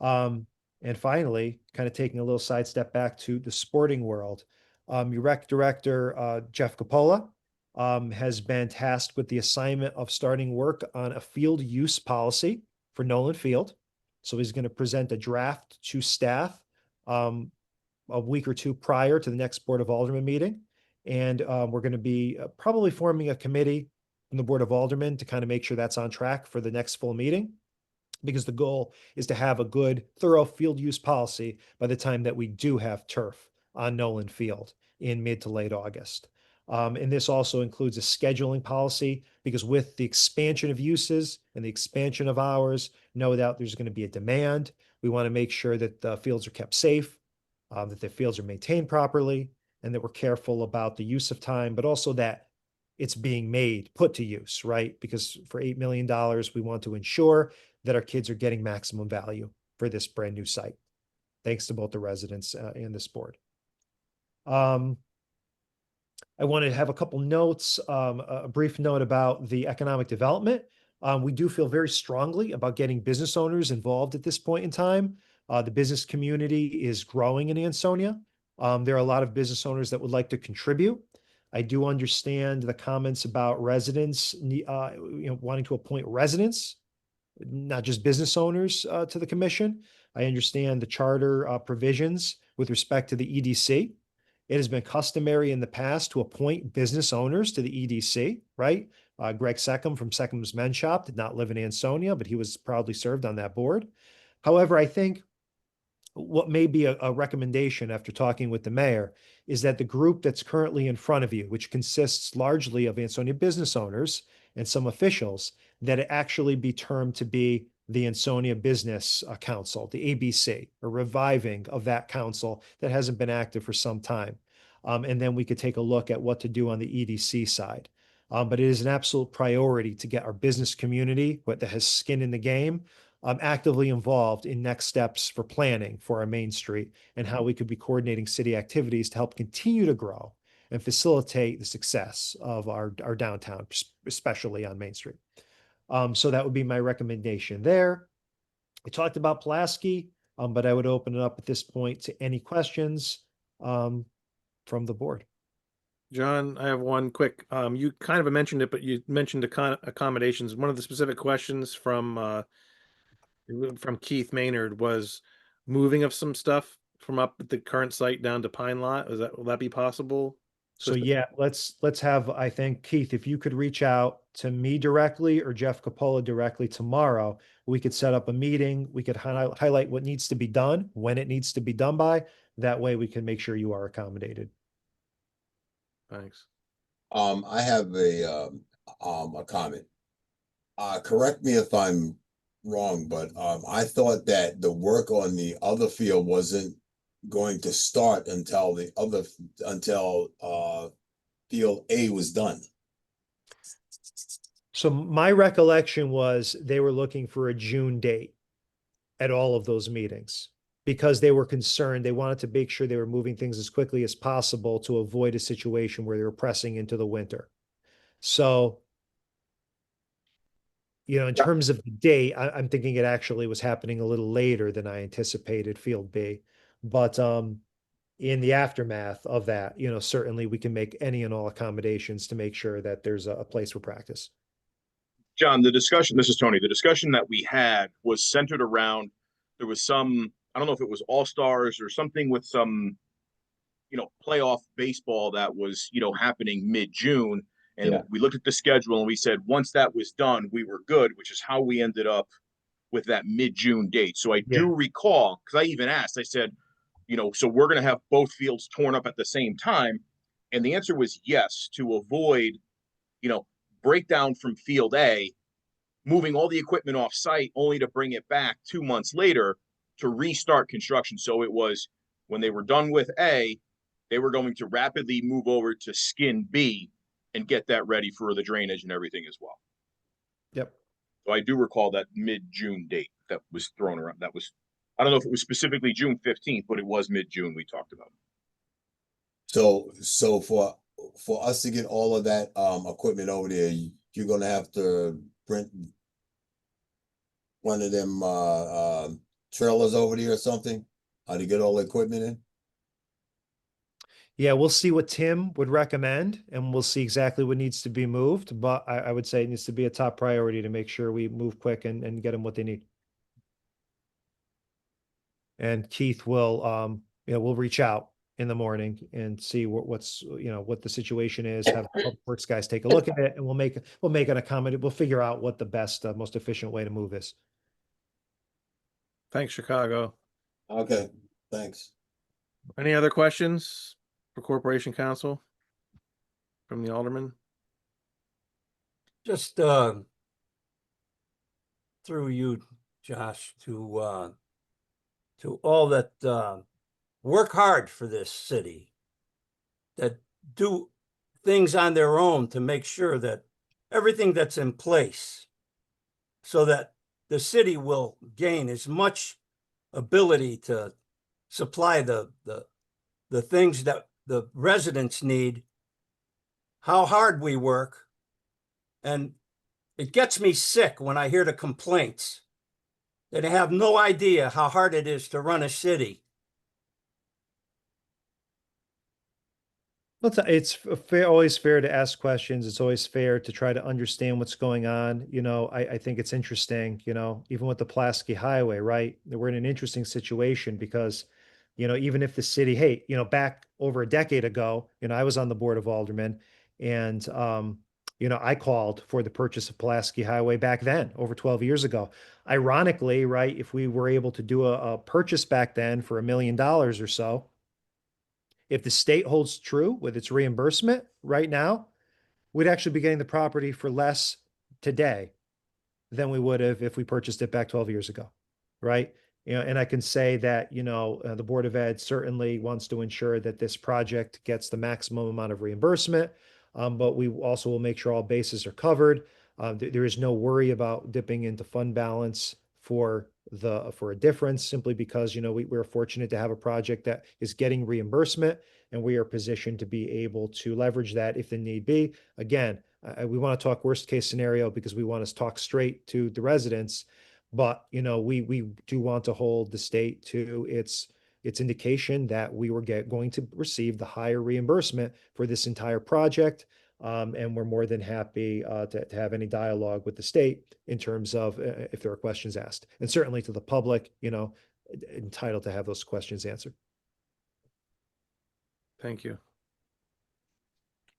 And finally, kind of taking a little sidestep back to the sporting world, your rec director, Jeff Capola, has been tasked with the assignment of starting work on a field use policy for Nolan Field. So he's going to present a draft to staff a week or 2 prior to the next Board of Aldermen meeting. And we're going to be probably forming a committee from the Board of Aldermen to kind of make sure that's on track for the next full meeting, because the goal is to have a good, thorough field use policy by the time that we do have turf on Nolan Field in mid to late August. And this also includes a scheduling policy, because with the expansion of uses and the expansion of hours, no doubt there's going to be a demand. We want to make sure that the fields are kept safe, that the fields are maintained properly, and that we're careful about the use of time, but also that it's being put to use, right? Because for $8 million, we want to ensure that our kids are getting maximum value for this brand new site. Thanks to both the residents and this board. I want to have a couple notes, a brief note about the economic development. We do feel very strongly about getting business owners involved at this point in time. The business community is growing in Ansonia. There are a lot of business owners that would like to contribute. I do understand the comments about residents, wanting to appoint residents, not just business owners, to the commission. I understand the charter provisions with respect to the EDC. It has been customary in the past to appoint business owners to the EDC, right? Greg Seckham from Seckham's Men's Shop did not live in Ansonia, but he was proudly served on that board. However, I think what may be a recommendation after talking with the mayor is that the group that's currently in front of you, which consists largely of Ansonia business owners and some officials, that it actually be termed to be the Ansonia Business Council, the ABC, a reviving of that council that hasn't been active for some time. And then we could take a look at what to do on the EDC side. But it is an absolute priority to get our business community, that has skin in the game, actively involved in next steps for planning for our Main Street and how we could be coordinating city activities to help continue to grow and facilitate the success of our downtown, especially on Main Street. So that would be my recommendation there. I talked about Pulaski, but I would open it up at this point to any questions from the board. John, I have one quick, you kind of mentioned it, but you mentioned accommodations. One of the specific questions from Keith Maynard was moving of some stuff from up at the current site down to Pine Lot. Will that be possible? So yeah, let's have, I think, Keith, if you could reach out to me directly or Jeff Capola directly tomorrow, we could set up a meeting. We could highlight what needs to be done, when it needs to be done by. That way we can make sure you are accommodated. Thanks. I have a comment. Correct me if I'm wrong, but I thought that the work on the other field wasn't going to start until field A was done. So my recollection was they were looking for a June date at all of those meetings because they were concerned. They wanted to make sure they were moving things as quickly as possible to avoid a situation where they were pressing into the winter. So, you know, in terms of the date, I'm thinking it actually was happening a little later than I anticipated, Field B. But in the aftermath of that, you know, certainly we can make any and all accommodations to make sure that there's a place for practice. John, this is Tony. The discussion that we had was centered around, there was some, I don't know if it was All-Stars or something with some, playoff baseball that was, happening mid-June. And we looked at the schedule and we said, once that was done, we were good, which is how we ended up with that mid-June date. So I do recall, because I even asked, I said, so we're going to have both fields torn up at the same time. And the answer was yes, to avoid, breakdown from field A, moving all the equipment off site only to bring it back 2 months later to restart construction. So it was when they were done with A, they were going to rapidly move over to skin B and get that ready for the drainage and everything as well. Yep. So I do recall that mid-June date that was thrown around. That was, I don't know if it was specifically June 15th, but it was mid-June we talked about. So for us to get all of that equipment over there, you're gonna have to rent one of them trailers over there or something to get all the equipment in. Yeah, we'll see what Tim would recommend and we'll see exactly what needs to be moved. But I would say it needs to be a top priority to make sure we move quick and get them what they need. And Keith will, we'll reach out in the morning and see what the situation is. Have Public Works guys take a look at it, and we'll make an accommodation. We'll figure out what the best, most efficient way to move is. Thanks, Chicago. Okay, thanks. Any other questions for Corporation Counsel from the Alderman? Just through you, Josh, to all that work hard for this city, that do things on their own to make sure that everything that's in place so that the city will gain as much ability to supply the things that the residents need, how hard we work. And it gets me sick when I hear the complaints that I have no idea how hard it is to run a city. It's always fair to ask questions. It's always fair to try to understand what's going on. I think it's interesting, even with the Pulaski Highway, right? We're in an interesting situation because, even if the city, hey, back over a decade ago, I was on the board of Aldermen and, I called for the purchase of Pulaski Highway back then, over 12 years ago. Ironically, right, if we were able to do a purchase back then for $1 million or so, if the state holds true with its reimbursement right now, we'd actually be getting the property for less today than we would have if we purchased it back 12 years ago, right? And I can say that, the Board of Ed certainly wants to ensure that this project gets the maximum amount of reimbursement, but we also will make sure all bases are covered. There is no worry about dipping into fund balance for a difference, simply because we're fortunate to have a project that is getting reimbursement, and we are positioned to be able to leverage that if the need be. Again, we want to talk worst case scenario because we want to talk straight to the residents, but we do want to hold the state to its it's indication that we were going to receive the higher reimbursement for this entire project. And we're more than happy to have any dialogue with the state in terms of if there are questions asked, and certainly to the public, entitled to have those questions answered. Thank you.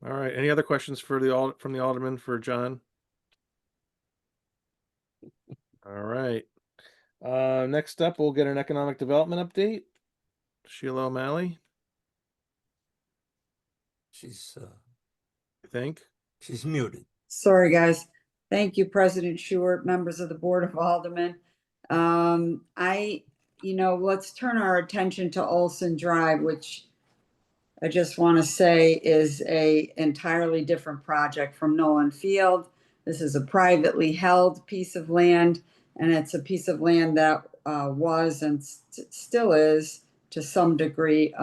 All right. Any other questions from the Alderman for John? All right. Next up, we'll get an economic development update. Sheila O'Malley. She's, I think she's muted. Sorry, guys. Thank you, President Shewart, members of the Board of Aldermen. Let's turn our attention to Olson Drive, which I just want to say is a entirely different project from Nolan Field. This is a privately held piece of land, and it's a piece of land that was and still is to some degree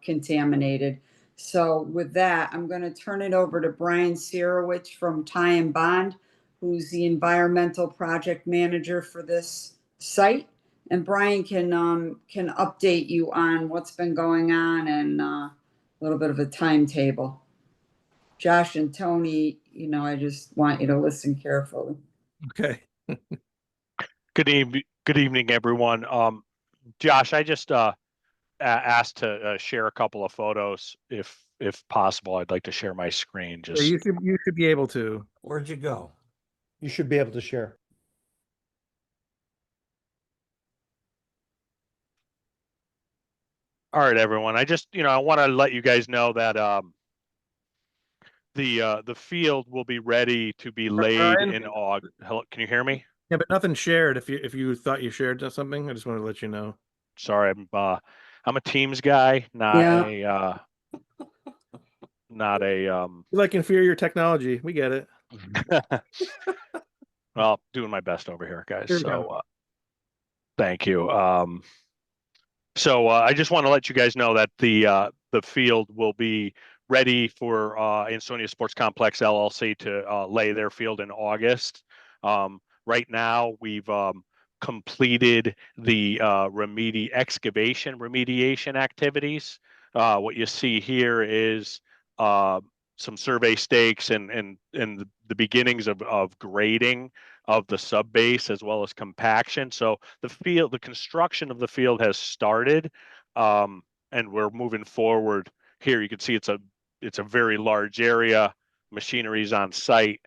contaminated. So with that, I'm going to turn it over to Brian Sirowich from Ty and Bond, who's the environmental project manager for this site. And Brian can update you on what's been going on and a little bit of a timetable. Josh and Tony, I just want you to listen carefully. okay. Good evening, everyone. Josh, I just asked to share a couple of photos, if possible. I'd like to share my screen. Just you should be able to. Where'd you go? You should be able to share. all right, everyone. I just I want to let you guys know that the field will be ready to be laid Brian? in August. Hello, can you hear me? Yeah, but nothing shared. If you thought you shared something, I just wanted to let you know. Sorry, I'm a Teams guy, not a You like inferior technology. We get it. well, doing my best over here, guys. Here we So thank you. So I just want to let you guys know that the field will be ready for Ansonia Sports Complex LLC to lay their field in August. Right now, we've completed the excavation remediation activities. What you see here is some survey stakes and the beginnings of grading of the sub base as well as compaction. So the construction of the field has started, and we're moving forward. Here you can see it's a very large area. Machinery's on site.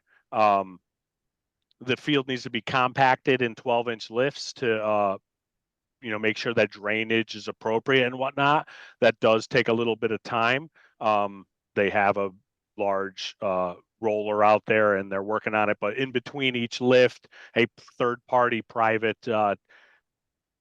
The field needs to be compacted in 12-inch lifts to make sure that drainage is appropriate and whatnot. That does take a little bit of time. They have a large roller out there and they're working on it, but in between each lift, a third-party private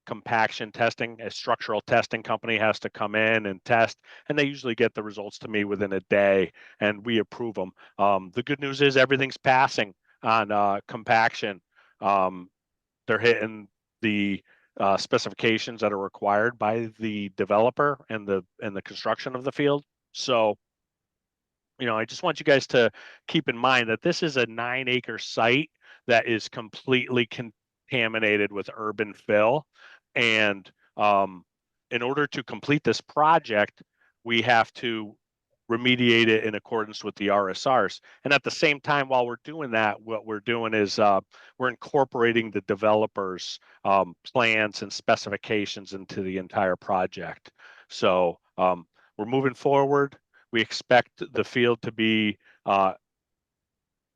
compaction testing, a structural testing company has to come in and test, and they usually get the results to me within a day, and we approve them. The good news is everything's passing on compaction. They're hitting the specifications that are required by the developer and the construction of the field. So I just want you guys to keep in mind that this is a 9-acre site that is completely contaminated with urban fill. And in order to complete this project, we have to remediate it in accordance with the RSRs. And at the same time, while we're doing that, what we're doing is we're incorporating the developer's plans and specifications into the entire project. So we're moving forward. We expect the field to be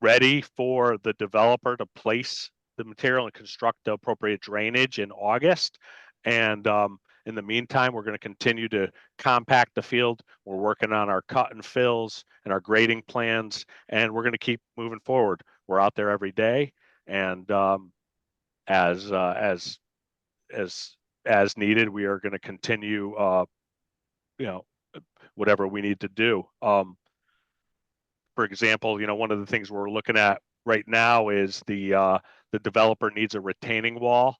ready for the developer to place the material and construct the appropriate drainage in August. And in the meantime, we're going to continue to compact the field. We're working on our cut and fills and our grading plans, and we're going to keep moving forward. We're out there every day, and as needed, we are going to continue, whatever we need to do. For example, one of the things we're looking at right now is the developer needs a retaining wall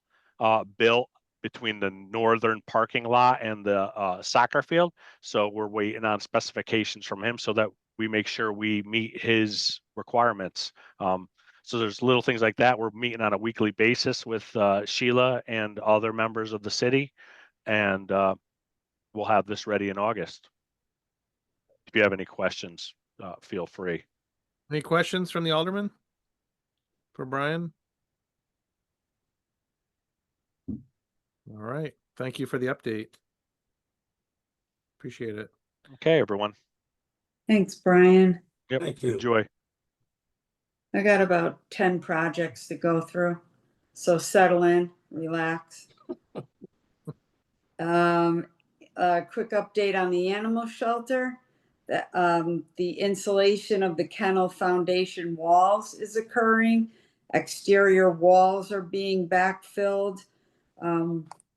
built between the northern parking lot and the soccer field. So we're waiting on specifications from him so that we make sure we meet his requirements. So there's little things like that. We're meeting on a weekly basis with Sheila and other members of the city. And we'll have this ready in August. If you have any questions, feel free. Any questions from the Alderman for Brian? All right. Thank you for the update. Appreciate it. Okay, everyone. Thanks, Brian. Yep. Thank you. Enjoy. I got about 10 projects to go through. So settle in, relax. A quick update on the animal shelter. The insulation of the kennel foundation walls is occurring. Exterior walls are being backfilled.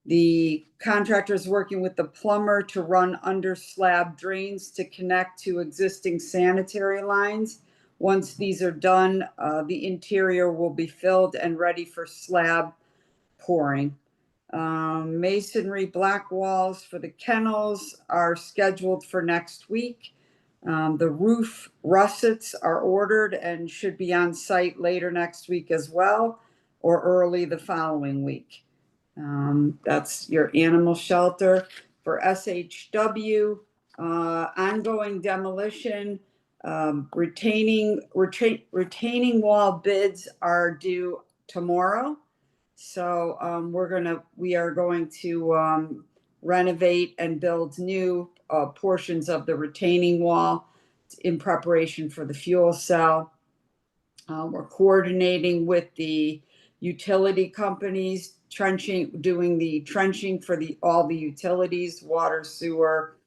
The contractor is working with the plumber to run under slab drains to connect to existing sanitary lines. Once these are done, the interior will be filled and ready for slab pouring. Masonry black walls for the kennels are scheduled for next week. The roof russets are ordered and should be on site later next week as well, or early the following week. That's your animal shelter. For SHW, ongoing demolition, retaining wall bids are due tomorrow. So we are going to renovate and build new portions of the retaining wall in preparation for the fuel cell. We're coordinating with the utility companies, doing the trenching for all the utilities, water, sewer,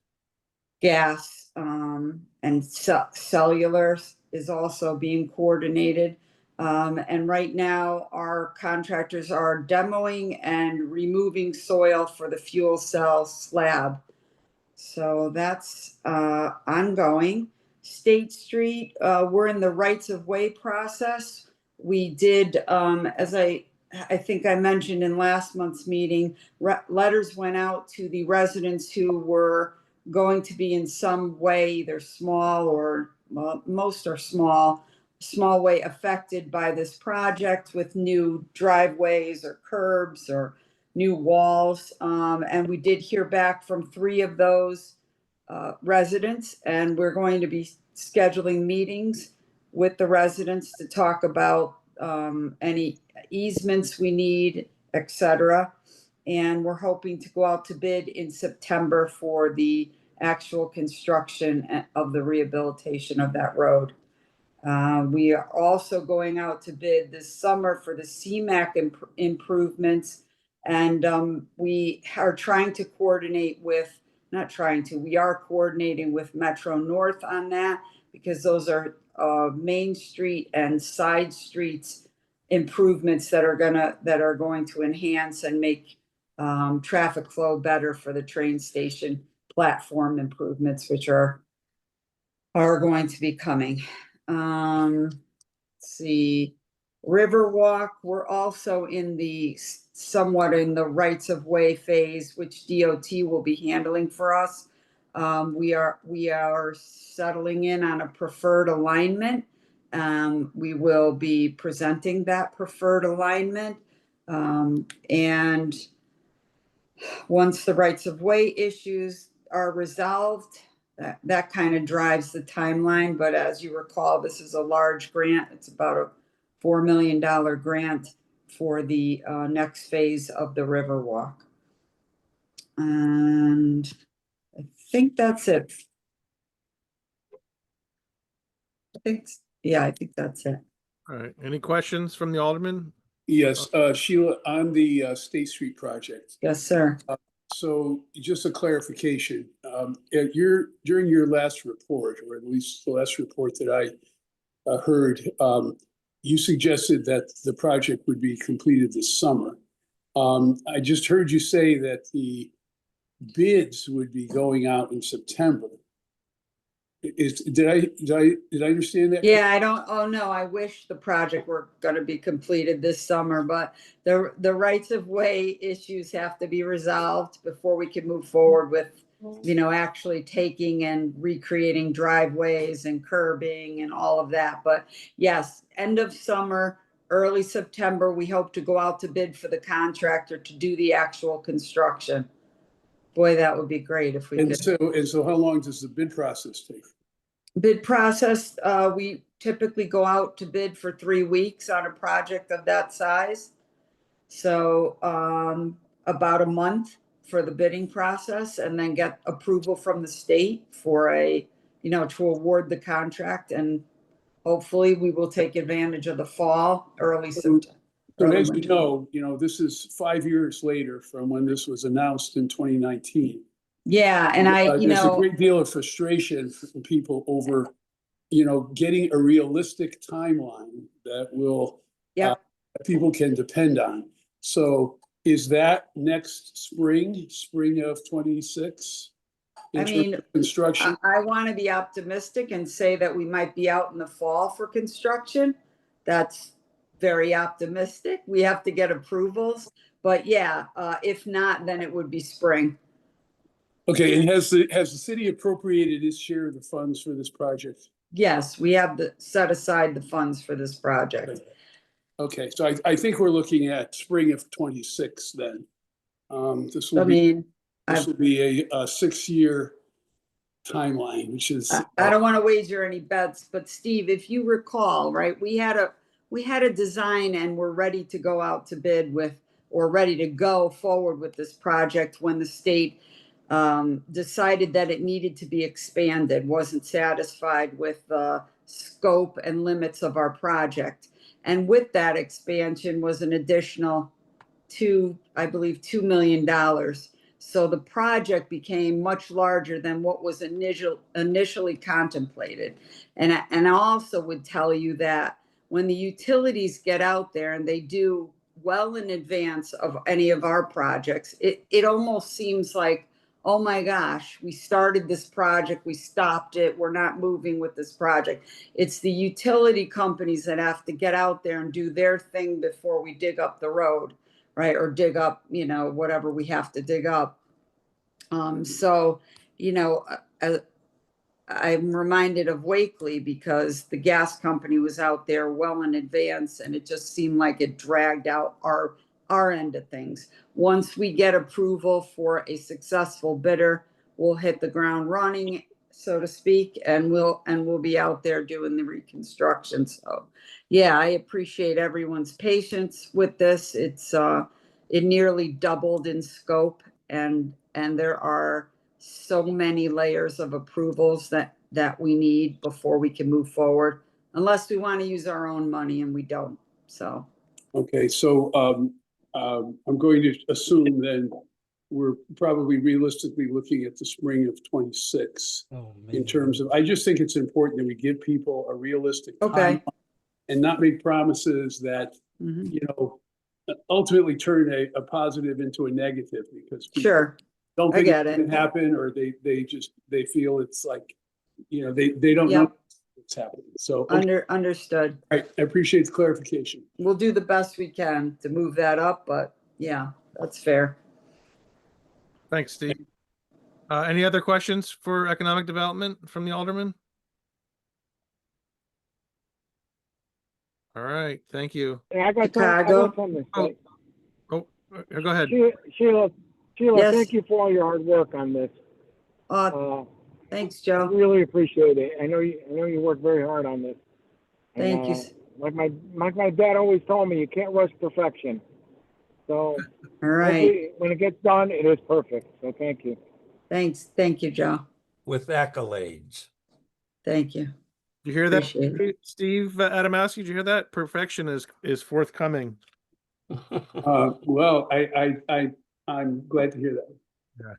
gas, and cellular is also being coordinated. And right now, our contractors are demoing and removing soil for the fuel cell slab. So that's ongoing. State Street, we're in the rights of way process. We did, as I think I mentioned in last month's meeting, letters went out to the residents who were going to be in some way either small or most are small way affected by this project with new driveways or curbs or new walls. And we did hear back from 3 of those residents, and we're going to be scheduling meetings with the residents to talk about any easements we need, etc. And we're hoping to go out to bid in September for the actual construction of the rehabilitation of that road. We are also going out to bid this summer for the CMAC improvements. And we are trying to coordinate with, we are coordinating with Metro North on that, because those are Main Street and side streets improvements that are going to enhance and make traffic flow better for the train station platform improvements, which are going to be coming. Let's see, Riverwalk, we're also somewhat in the rights of way phase, which DOT will be handling for us. We are settling in on a preferred alignment. We will be presenting that preferred alignment. And once the rights of way issues are resolved, that kind of drives the timeline. But as you recall, this is a large grant. It's about a $4 million grant for the next phase of the Riverwalk. And I think that's it. I think that's it. All right. Any questions from the Alderman? Yes, Sheila, on the State Street project. Yes, sir. So just a clarification, during your last report, or at least the last report that I heard, you suggested that the project would be completed this summer. I just heard you say that the bids would be going out in September. Did I understand that? Yeah, I wish the project were going to be completed this summer, but the rights of way issues have to be resolved before we can move forward with, actually taking and recreating driveways and curbing and all of that. But yes, end of summer, early September, we hope to go out to bid for the contractor to do the actual construction. Boy, that would be great if we And could. so how long does the bid process take? Bid process, we typically go out to bid for 3 weeks on a project of that size. So, about a month for the bidding process, and then get approval from the state for to award the contract, and hopefully we will take advantage of the fall, early September. So as you know, this is 5 years later from when this was announced in 2019. Yeah, and There's a great deal of frustration from people over, getting a realistic timeline that will, people can depend on. So is that next spring of 26? I mean, Construction? I want to be optimistic and say that we might be out in the fall for construction. That's very optimistic. We have to get approvals, but yeah, if not, then it would be spring. Okay, and has the city appropriated its share of the funds for this project? Yes, we have set aside the funds for this project. Okay, so I think we're looking at spring of 26 then. This will be a 6-year timeline, which is. I don't want to wager any bets, but Steve, if you recall, right, we had a design and we're ready to go out to bid or ready to go forward with this project when the state decided that it needed to be expanded, wasn't satisfied with the scope and limits of our project. And with that expansion was an additional $2 million. So the project became much larger than what was initially contemplated. And I also would tell you that when the utilities get out there and they do well in advance of any of our projects, it almost seems like, oh my gosh, we started this project, we stopped it, we're not moving with this project. It's the utility companies that have to get out there and do their thing before we dig up the road, right? Or dig up, whatever we have to dig up. I'm reminded of Wakely because the gas company was out there well in advance, and it just seemed like it dragged out our end of things. Once we get approval for a successful bidder, we'll hit the ground running, so to speak, and we'll be out there doing the reconstruction. So yeah, I appreciate everyone's patience with this. It nearly doubled in scope, and there are so many layers of approvals that we need before we can move forward, unless we want to use our own money, and we don't. So okay, so I'm going to assume then we're probably realistically looking at the spring of 26 in terms of. I just think it's important that we give people a realistic timeline and not make promises that ultimately turn a positive into a negative, because people don't think it can happen, or they feel it's like, they don't know what's happening. So understood. All right, I appreciate the clarification. We'll do the best we can to move that up, but yeah, that's fair. Thanks, Steve. Any other questions for economic development from the Alderman? All right, thank you. Hey, I got something to say. Go ahead. Sheila, Yes. thank you for all your hard work on this. Thanks, Joe. I really appreciate it. I know you work very hard on this. Thank you. Like my dad always told me, you can't rush perfection. So all right, when it gets done, it is perfect. So thank you. Thanks. Thank you, Joe. With accolades. Thank you. Did you hear that, Steve Adamowski? Did you hear that? Perfection is forthcoming. Well, I'm glad to hear that. Yeah.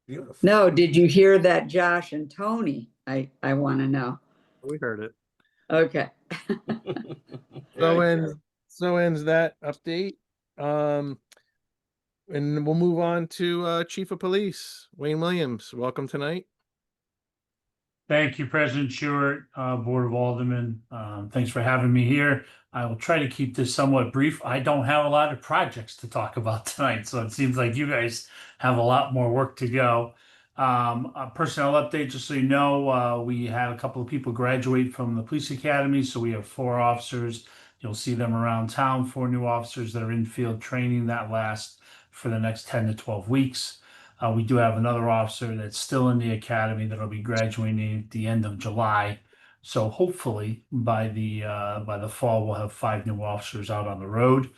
Beautiful. No, did you hear that, Josh and Tony? I want to know. We heard it. Okay. So ends that update. And we'll move on to Chief of Police, Wayne Williams. Welcome tonight. Thank you, President Stewart, Board of Aldermen. Thanks for having me here. I will try to keep this somewhat brief. I don't have a lot of projects to talk about tonight, so it seems like you guys have a lot more work to go. A personnel update, just so you know, we had a couple of people graduate from the police academy, so we have 4 officers. You'll see them around town, 4 new officers that are in field training that lasts for the next 10 to 12 weeks. We do have another officer that's still in the academy that'll be graduating at the end of July. So hopefully by the fall, we'll have 5 new officers out on the road.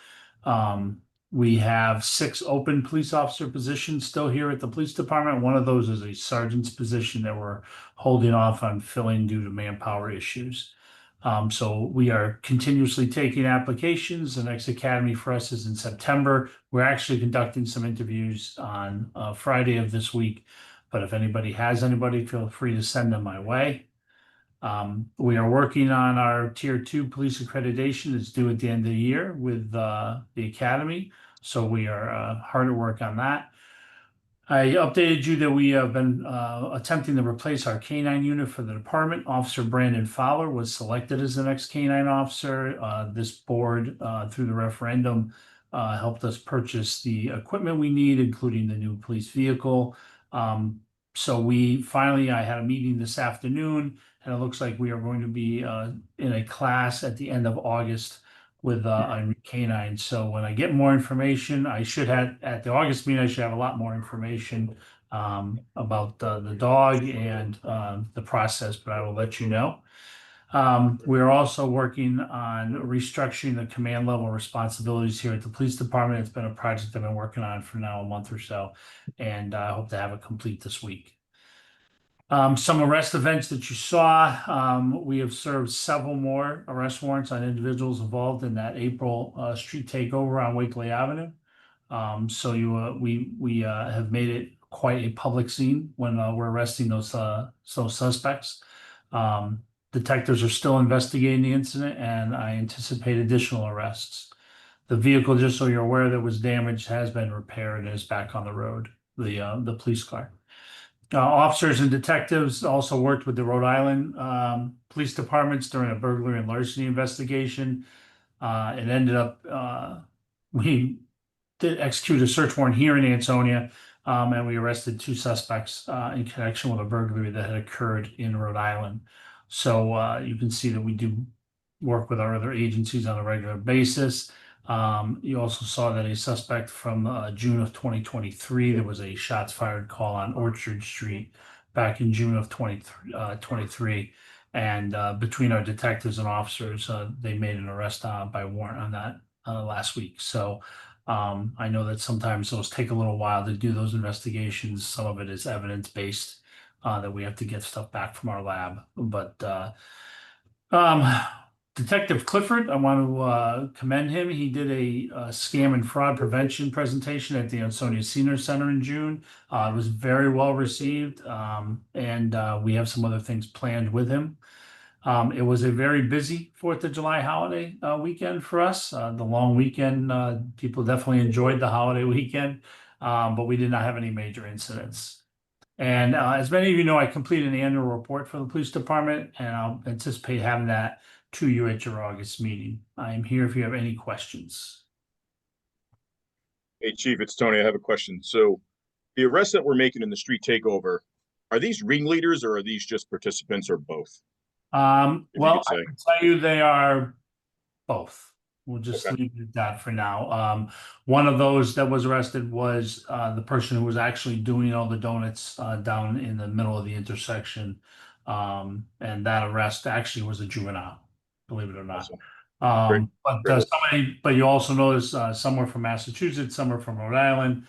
We have 6 open police officer positions still here at the police department. One of those is a sergeant's position that we're holding off on filling due to manpower issues. So we are continuously taking applications. The next academy for us is in September. We're actually conducting some interviews on Friday of this week. But if anybody has anybody, feel free to send them my way. We are working on our Tier 2 police accreditation. It's due at the end of the year with the academy. So we are hard at work on that. I updated you that we have been attempting to replace our K-9 unit for the department. Officer Brandon Fowler was selected as the next K-9 officer. This board, through the referendum, helped us purchase the equipment we need, including the new police vehicle. So I had a meeting this afternoon, and it looks like we are going to be in a class at the end of August with a K-9. So when I get more information, at the August meeting, I should have a lot more information about the dog and the process, but I will let you know. We're also working on restructuring the command level responsibilities here at the police department. It's been a project I've been working on for now a month or so, and I hope to have it complete this week. Some arrest events that you saw, we have served several more arrest warrants on individuals involved in that April street takeover on Wakely Avenue. We have made it quite a public scene when we're arresting those suspects. Detectives are still investigating the incident, and I anticipate additional arrests. The vehicle, just so you're aware, that was damaged has been repaired and is back on the road, the police car. Officers and detectives also worked with the Rhode Island police departments during a burglary and larceny investigation. It ended up, we did execute a search warrant here in Ansonia, and we arrested 2 suspects in connection with a burglary that had occurred in Rhode Island. So you can see that we do work with our other agencies on a regular basis. You also saw that a suspect from June of 2023, there was a shots fired call on Orchard Street back in June of 2023. And between our detectives and officers, they made an arrest by warrant on that last week. So I know that sometimes those take a little while to do those investigations. Some of it is evidence-based that we have to get stuff back from our lab. But Detective Clifford, I want to commend him. He did a scam and fraud prevention presentation at the Ansonia Senior Center in June. It was very well received, and we have some other things planned with him. It was a very busy 4th of July holiday weekend for us. The long weekend, people definitely enjoyed the holiday weekend, but we did not have any major incidents. And as many of you know, I completed an annual report for the police department, and I'll anticipate having that to you at your August meeting. I am here if you have any questions. Hey, Chief, it's Tony. I have a question. So the arrests that we're making in the street takeover, are these ringleaders or are these just participants or both? Well, I can tell you they are both. We'll just leave it at that for now. One of those that was arrested was the person who was actually doing all the donuts down in the middle of the intersection. And that arrest actually was a juvenile, believe it or not. But you also notice some were from Massachusetts, some are from Rhode Island.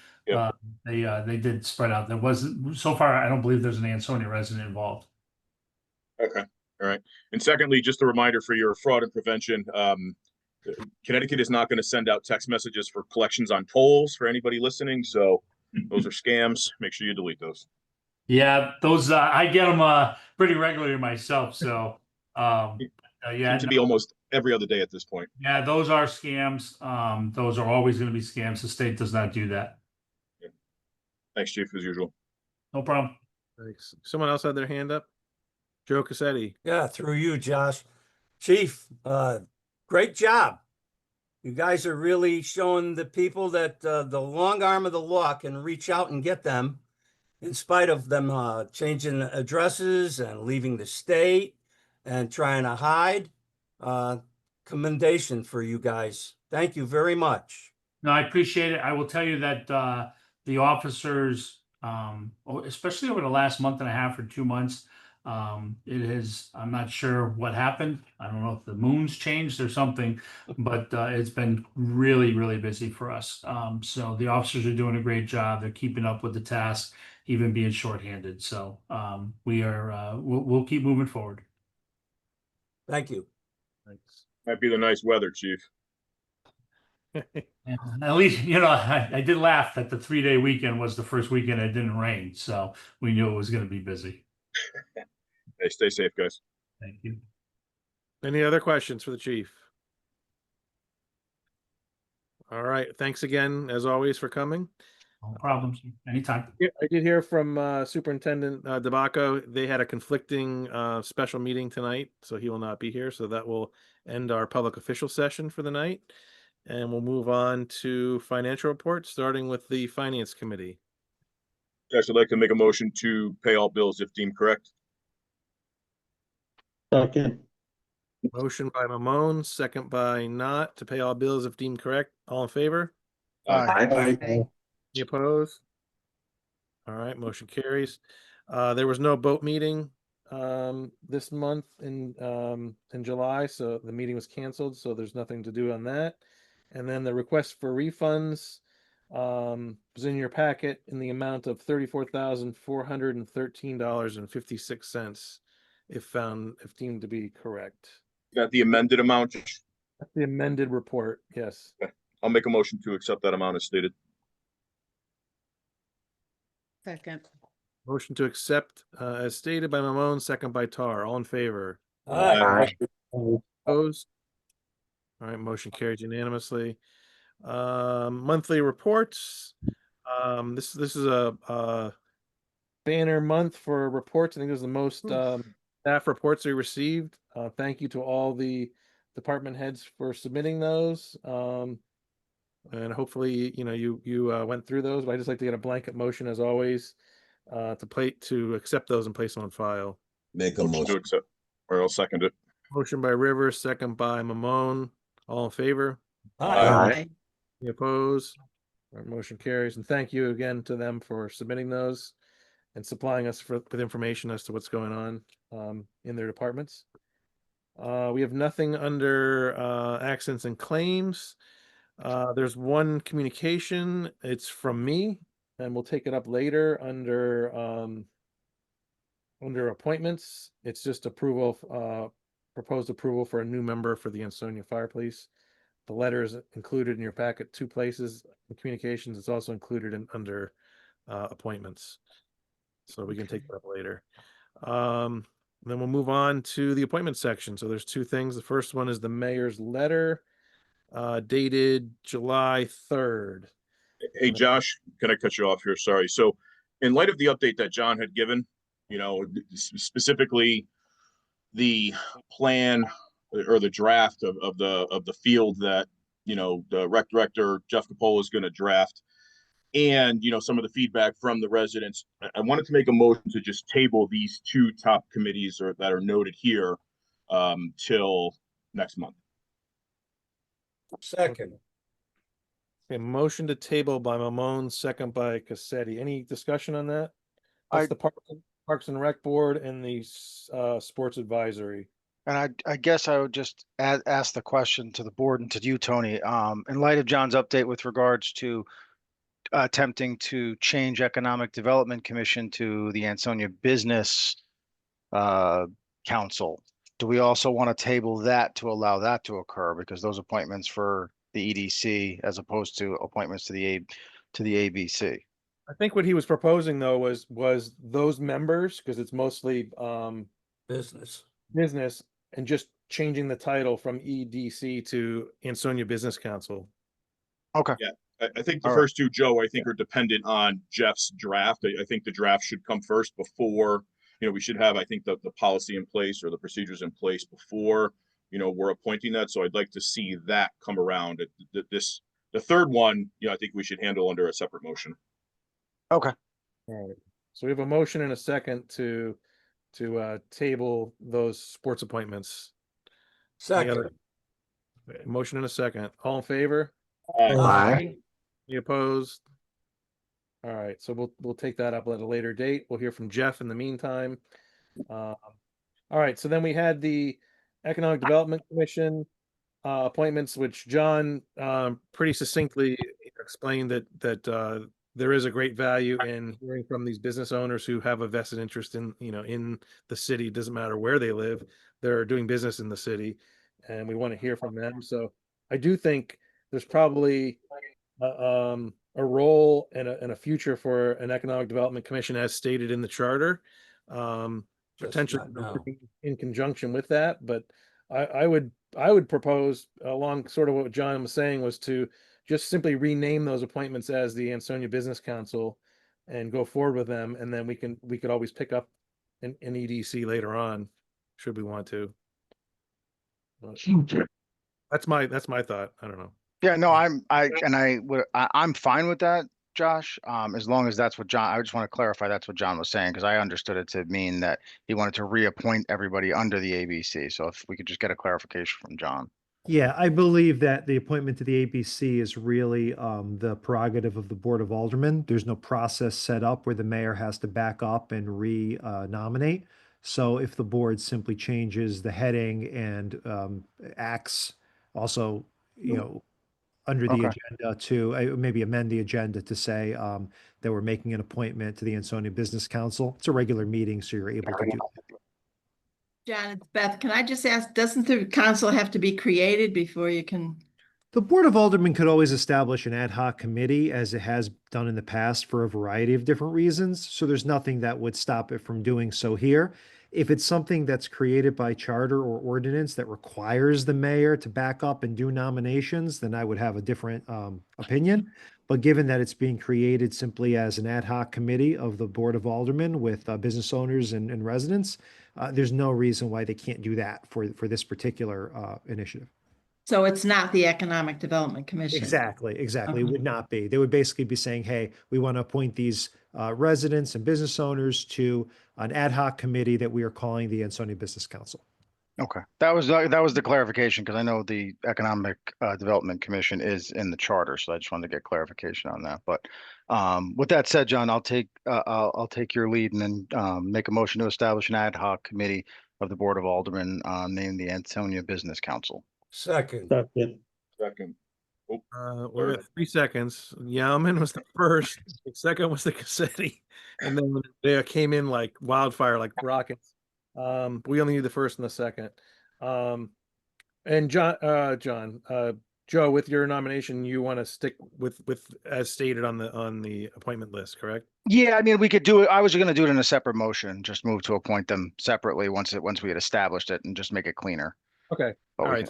They did spread out. There wasn't, so far, I don't believe there's an Ansonia resident involved. Okay. All right. And secondly, just a reminder for your fraud and prevention, Connecticut is not going to send out text messages for collections on tolls for anybody listening. So those are scams. Make sure you delete those. Yeah, those I get them pretty regularly myself. So Seem to be almost every other day at this point. Yeah, those are scams. Those are always going to be scams. The state does not do that. Yeah. Thanks, Chief, as usual. No problem. Thanks. Someone else had their hand up? Joe Cassetti. Yeah, through you, Josh. Chief, great job. You guys are really showing the people that the long arm of the law can reach out and get them in spite of them changing addresses and leaving the state and trying to hide. Commendation for you guys. Thank you very much. No, I appreciate it. I will tell you that the officers especially over the last month and a half or 2 months. It has, I'm not sure what happened. I don't know if the moon's changed or something, but it's been really, really busy for us. So the officers are doing a great job. They're keeping up with the task, even being shorthanded. So we'll keep moving forward. Thank you. Thanks. Might be the nice weather, Chief. Yeah, at least, I did laugh that the 3-day weekend was the first weekend it didn't rain. So we knew it was going to be busy. Hey, stay safe, guys. Thank you. Any other questions for the chief? All right. Thanks again, as always, for coming. No problems. Anytime. Yeah, I did hear from Superintendent DeBacco. They had a conflicting special meeting tonight, so he will not be here. So that will end our public official session for the night. And we'll move on to financial reports, starting with the Finance Committee. Josh, I'd like to make a motion to pay all bills if deemed correct. Second. Motion by Mamone, second by Not, to pay all bills if deemed correct. All in favor? Aye. Any opposed? All right, motion carries. There was no boat meeting this month in July, so the meeting was canceled, so there's nothing to do on that. And then the request for refunds was in your packet in the amount of $34,413.56, if deemed to be correct. Got the amended amount. That's the amended report, yes. I'll make a motion to accept that amount as stated. Second. Motion to accept as stated by Mamone, second by Tar. All in favor? Aye. Opposed? All right, motion carried unanimously. Monthly reports. This is a banner month for reports. I think it was the most staff reports we received. Thank you to all the department heads for submitting those. And hopefully, you went through those, but I just like to get a blanket motion as always to accept those and place them on file. Make a motion. To accept, or I'll second it. Motion by Rivers, second by Mamone. All in favor? Aye. Any opposed? All right, motion carries. And thank you again to them for submitting those and supplying us with information as to what's going on in their departments. We have nothing under accidents and claims. There's one communication. It's from me, and we'll take it up later under appointments. It's just proposed approval for a new member for the Ansonia Fire Police. The letter is included in your packet 2 places. In communications, it's also included under appointments. So we can take that up later. Then we'll move on to the appointment section. So there's 2 things. The first one is the mayor's letter dated July 3rd. Hey, Josh, can I cut you off here? Sorry. So in light of the update that John had given, specifically the plan or the draft of the field that, the rec director, Jeff Capola, is going to draft, and, some of the feedback from the residents, I wanted to make a motion to just table these 2 top committees that are noted here till next month. Second. Okay, motion to table by Mamone, second by Cassetti. Any discussion on that? That's the Parks and Rec Board and the Sports Advisory. And I guess I would just ask the question to the board and to you, Tony. In light of John's update with regards to attempting to change Economic Development Commission to the Ansonia Business Council, do we also want to table that to allow that to occur? Because those appointments for the EDC as opposed to appointments to the ABC. I think what he was proposing though was those members, because it's mostly business, and just changing the title from EDC to Ansonia Business Council. Okay. Yeah, I think the first 2, Joe, I think are dependent on Jeff's draft. I think the draft should come first before, we should have, I think, the policy in place or the procedures in place before, we're appointing that. So I'd like to see that come around. The third one, I think we should handle under a separate motion. Okay. All right. So we have a motion and a second to table those sports appointments. Second. Motion and a second. All in favor? Aye. Any opposed? All right, so we'll take that up at a later date. We'll hear from Jeff in the meantime. All right, so then we had the Economic Development Commission appointments, which John pretty succinctly explained that there is a great value in hearing from these business owners who have a vested interest in in the city. It doesn't matter where they live; they're doing business in the city, and we want to hear from them. So I do think there's probably a role and a future for an Economic Development Commission as stated in the charter. Potentially not now. in conjunction with that, but I would propose along sort of what John was saying was to just simply rename those appointments as the Ansonia Business Council and go forward with them, and then we could always pick up an EDC later on should we want to. But that's my thought. I don't know. Yeah, no, I'm fine with that, Josh. As long as that's what John, I just want to clarify that's what John was saying, because I understood it to mean that he wanted to reappoint everybody under the ABC. So if we could just get a clarification from John. Yeah, I believe that the appointment to the ABC is really the prerogative of the Board of Aldermen. There's no process set up where the mayor has to back up and re-nominate. So if the board simply changes the heading and acts also, under the Okay. agenda to maybe amend the agenda to say that we're making an appointment to the Ansonia Business Council. It's a regular meeting, so you're able to do that. John, it's Beth. Can I just ask, doesn't the council have to be created before you can? The Board of Aldermen could always establish an ad hoc committee, as it has done in the past for a variety of different reasons. So there's nothing that would stop it from doing so here. If it's something that's created by charter or ordinance that requires the mayor to back up and do nominations, then I would have a different opinion. But given that it's being created simply as an ad hoc committee of the Board of Aldermen with business owners and residents, there's no reason why they can't do that for this particular initiative. So it's not the Economic Development Commission? Exactly. It would not be. They would basically be saying, hey, we want to appoint these residents and business owners to an ad hoc committee that we are calling the Ansonia Business Council. Okay, that was the clarification, because I know the Economic Development Commission is in the charter, so I just wanted to get clarification on that. But with that said, John, I'll take your lead and then make a motion to establish an ad hoc committee of the Board of Aldermen named the Ansonia Business Council. Second. We're at 3 seconds. Yauman was the first. The second was the Cassetti, and then they came in like wildfire, like rockets. We only need the first and the second. And Joe, with your nomination, you want to stick with as stated on the appointment list, correct? Yeah, I mean, we could do it. I was going to do it in a separate motion, just move to appoint them separately once we had established it, and just make it cleaner. Okay. All right.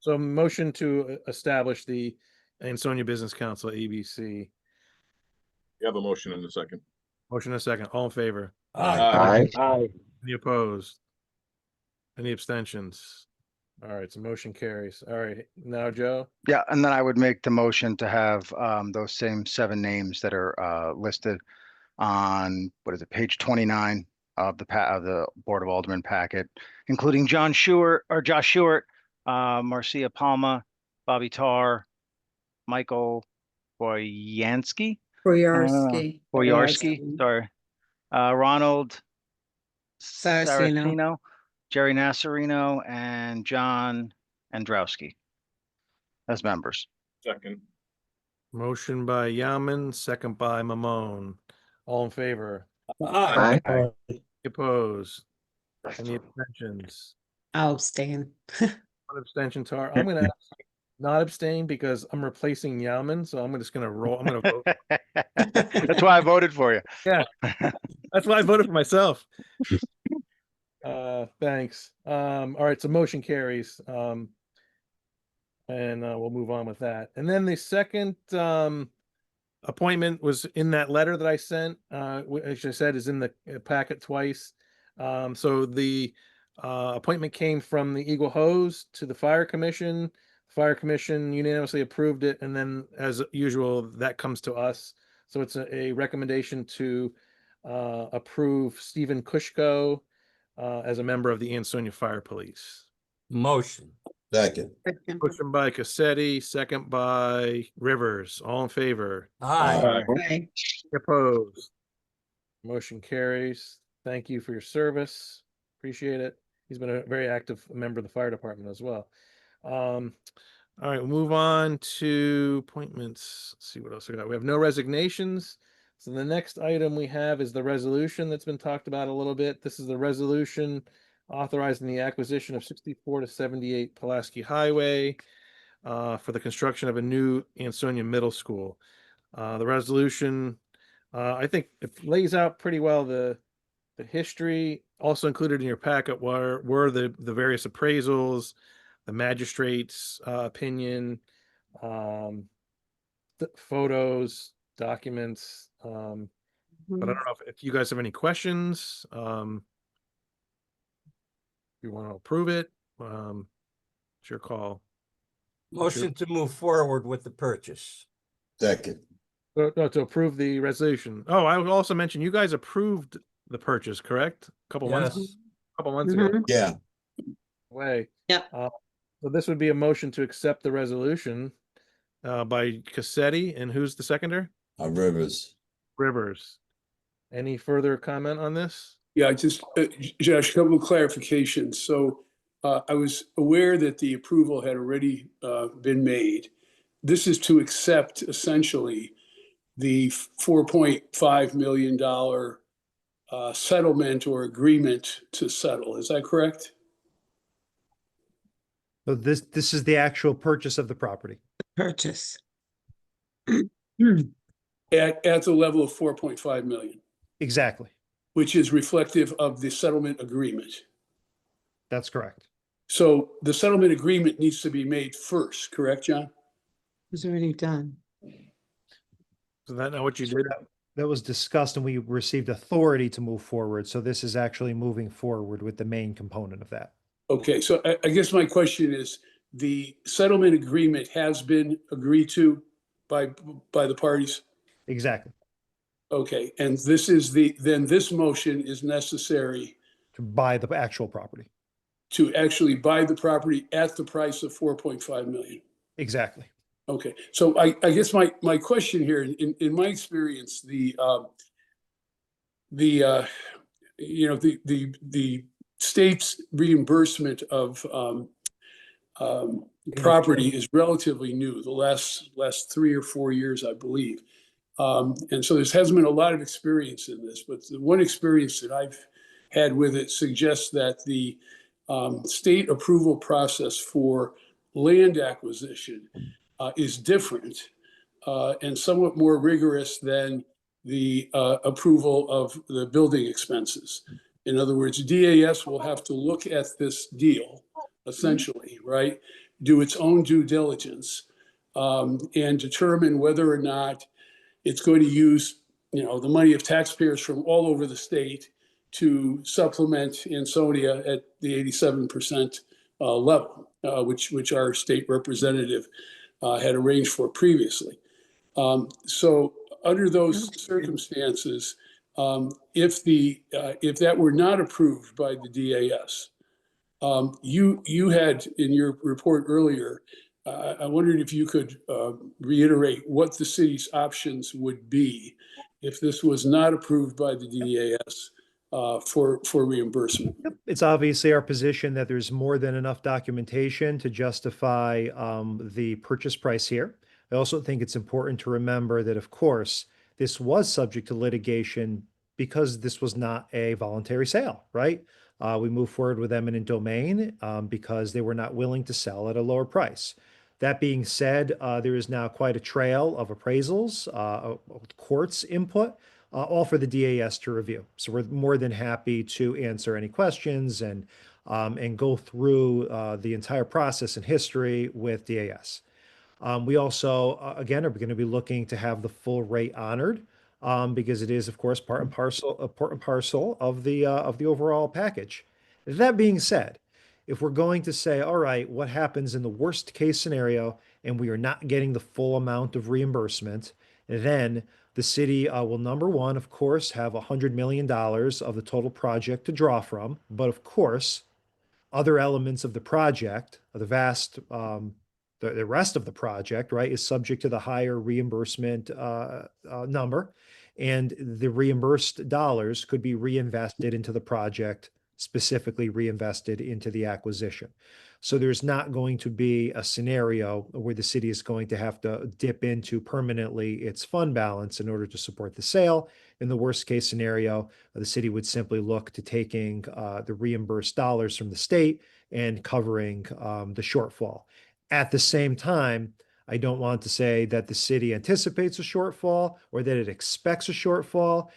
So motion to establish the Ansonia Business Council, ABC. You have a motion in a second. Motion and a second. All in favor? Aye. Any opposed? Any abstentions? All right, so motion carries. All right, now Joe? Yeah, and then I would make the motion to have those same 7 names that are listed on, page 29 of the Board of Aldermen packet, including Josh Shewart, Marcia Palma, Bobby Tarr, Michael Boyarsky, sorry, Ronald Saracino, Jerry Nassarino, and John Androwski as members. Second. Motion by Yauman, second by Mamone. All in favor? Aye. Opposed? Any abstentions? I'll abstain. One abstention, Tar. I'm going to not abstain because I'm replacing Yauman, so I'm just going to roll. I'm going to vote. That's why I voted for you. Yeah, that's why I voted for myself. Thanks. All right, so motion carries. And we'll move on with that. And then the second appointment was in that letter that I sent, which I said is in the packet twice. So the appointment came from the Eagle Hose to the Fire Commission. Fire Commission unanimously approved it, and then as usual, that comes to us. So it's a recommendation to approve Stephen Kushko as a member of the Ansonia Fire Police. Motion. Second. Motion by Cassetti, second by Rivers. All in favor? Aye. Opposed? Motion carries. Thank you for your service. Appreciate it. He's been a very active member of the fire department as well. All right, we'll move on to appointments. Let's see what else we got. We have no resignations. So the next item we have is the resolution that's been talked about a little bit. This is the resolution authorizing the acquisition of 64 to 78 Pulaski Highway for the construction of a new Ansonia Middle School. The resolution, I think it lays out pretty well the history. Also included in your packet were the various appraisals, the magistrate's opinion, the photos, documents. But I don't know if you guys have any questions. If you want to approve it, it's your call. Motion to move forward with the purchase. Second. No, to approve the resolution. Oh, I would also mention you guys approved the purchase, correct? A couple months ago. Yeah. Way. Yeah. So this would be a motion to accept the resolution by Cassetti, and who's the seconder? Rivers. Rivers. Any further comment on this? Yeah, just, Josh, a couple of clarifications. So I was aware that the approval had already been made. This is to accept essentially the $4.5 million settlement or agreement to settle. Is that correct? So this is the actual purchase of the property. Purchase. At the level of 4.5 million, Exactly. which is reflective of the settlement agreement. That's correct. So the settlement agreement needs to be made first, correct, John? Was already done. Is that not what you did? That was discussed and we received authority to move forward. So this is actually moving forward with the main component of that. Okay, so I guess my question is, the settlement agreement has been agreed to by the parties? Exactly. Okay, and this is then this motion is necessary To buy the actual property. to actually buy the property at the price of 4.5 million. Exactly. Okay, so I guess my question here, in my experience, the state's reimbursement of property is relatively new, the last 3 or 4 years, I believe. And so there hasn't been a lot of experience in this, but the one experience that I've had with it suggests that the state approval process for land acquisition is different and somewhat more rigorous than the approval of the building expenses. In other words, DAS will have to look at this deal, essentially, right? Do its own due diligence and determine whether or not it's going to use, the money of taxpayers from all over the state to supplement Ansonia at the 87% level, which our state representative had arranged for previously. So under those circumstances, if that were not approved by the DAS, you had in your report earlier, I wondered if you could reiterate what the city's options would be if this was not approved by the DAS for reimbursement. Yep. It's obviously our position that there's more than enough documentation to justify the purchase price here. I also think it's important to remember that, of course, this was subject to litigation because this was not a voluntary sale, right? We moved forward with eminent domain because they were not willing to sell at a lower price. That being said, there is now quite a trail of appraisals, courts input, all for the DAS to review. So we're more than happy to answer any questions and go through the entire process and history with DAS. We also, again, are going to be looking to have the full rate honored because it is, of course, part and parcel of the overall package. That being said, if we're going to say, all right, what happens in the worst case scenario and we are not getting the full amount of reimbursement, then the city will, number one, of course, have $100 million of the total project to draw from. But of course, other elements of the project, the rest of the project, right, is subject to the higher reimbursement number. And the reimbursed dollars could be reinvested into the project, specifically reinvested into the acquisition. So there's not going to be a scenario where the city is going to have to dip into permanently its fund balance in order to support the sale. In the worst case scenario, the city would simply look to taking the reimbursed dollars from the state and covering the shortfall. At the same time, I don't want to say that the city anticipates a shortfall or that it expects a shortfall.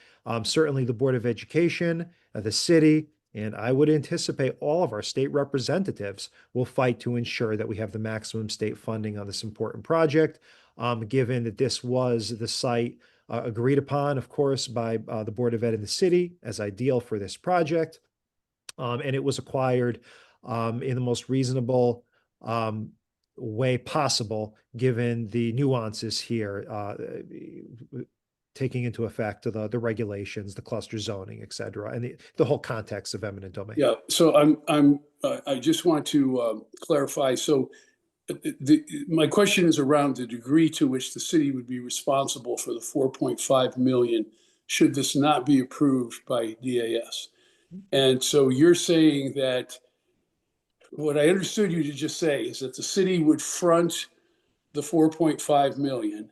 Certainly the Board of Education, the city, and I would anticipate all of our state representatives will fight to ensure that we have the maximum state funding on this important project, given that this was the site agreed upon, of course, by the Board of Ed in the city as ideal for this project. And it was acquired in the most reasonable way possible, given the nuances here, taking into effect the regulations, the cluster zoning, et cetera, and the whole context of eminent domain. Yeah, so I just want to clarify. So my question is around the degree to which the city would be responsible for the 4.5 million should this not be approved by DAS. And so you're saying that what I understood you to just say is that the city would front the 4.5 million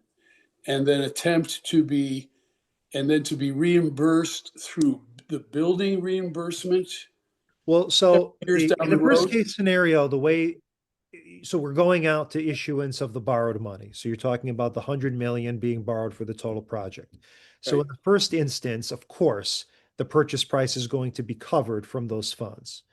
and then to be reimbursed through the building reimbursement. Well, so Years down in the the worst road? case scenario, so we're going out to issuance of the borrowed money. So you're talking about the 100 million being borrowed for the total project. So in the first instance, of course, the purchase price is going to be covered from those funds.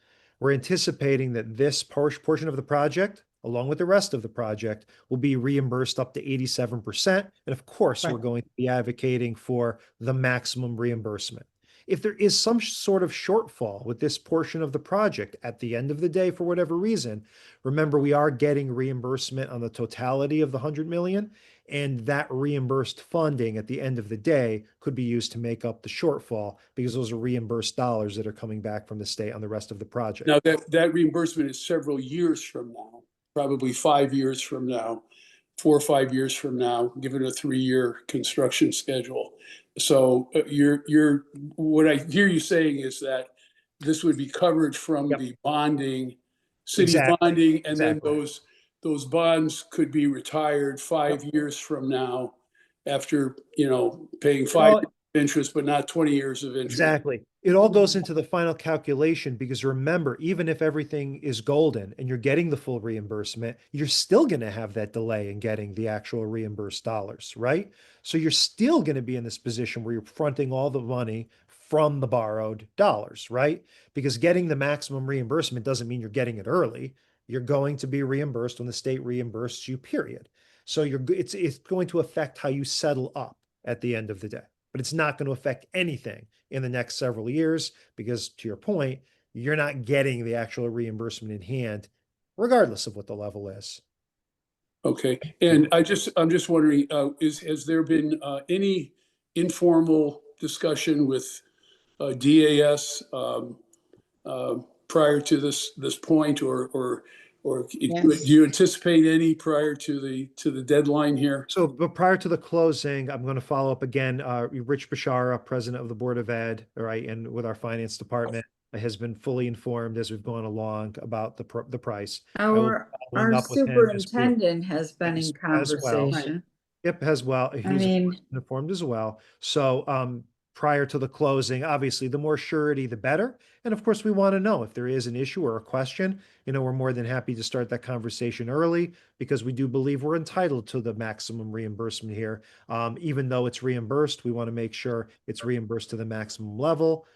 We're anticipating that this portion of the project, along with the rest of the project, will be reimbursed up to 87%. And of course, we're going to be advocating for the maximum reimbursement. If there is some sort of shortfall with this portion of the project at the end of the day, for whatever reason, remember, we are getting reimbursement on the totality of the 100 million, and that reimbursed funding at the end of the day could be used to make up the shortfall because those are reimbursed dollars that are coming back from the state on the rest of the project. Now that reimbursement is several years from now, probably 5 years from now, 4 or 5 years from now, given a 3-year construction schedule. So what I hear you saying is that this would be covered from the bonding, city bonding, and then those bonds could be retired 5 years from now after, paying 5 years of interest, but not 20 years of interest. Exactly. It all goes into the final calculation because remember, even if everything is golden and you're getting the full reimbursement, you're still going to have that delay in getting the actual reimbursed dollars, right? So you're still going to be in this position where you're fronting all the money from the borrowed dollars, right? Because getting the maximum reimbursement doesn't mean you're getting it early. You're going to be reimbursed when the state reimburses you, period. So it's going to affect how you settle up at the end of the day. But it's not going to affect anything in the next several years because, to your point, you're not getting the actual reimbursement in hand, regardless of what the level is. Okay, and I'm just wondering, has there been any informal discussion with DAS prior to this point, or do you anticipate any prior to the deadline here? So, but prior to the closing, I'm going to follow up again. Rich Bashara, president of the Board of Ed, right, and with our finance department, has been fully informed as we've gone along about the price. Our superintendent has been in conversation. Yep, as well. He's informed as well. So, prior to the closing, obviously, the more surety, the better. And of course, we want to know if there is an issue or a question. We're more than happy to start that conversation early because we do believe we're entitled to the maximum reimbursement here. Even though it's reimbursed, we want to make sure it's reimbursed to the maximum level.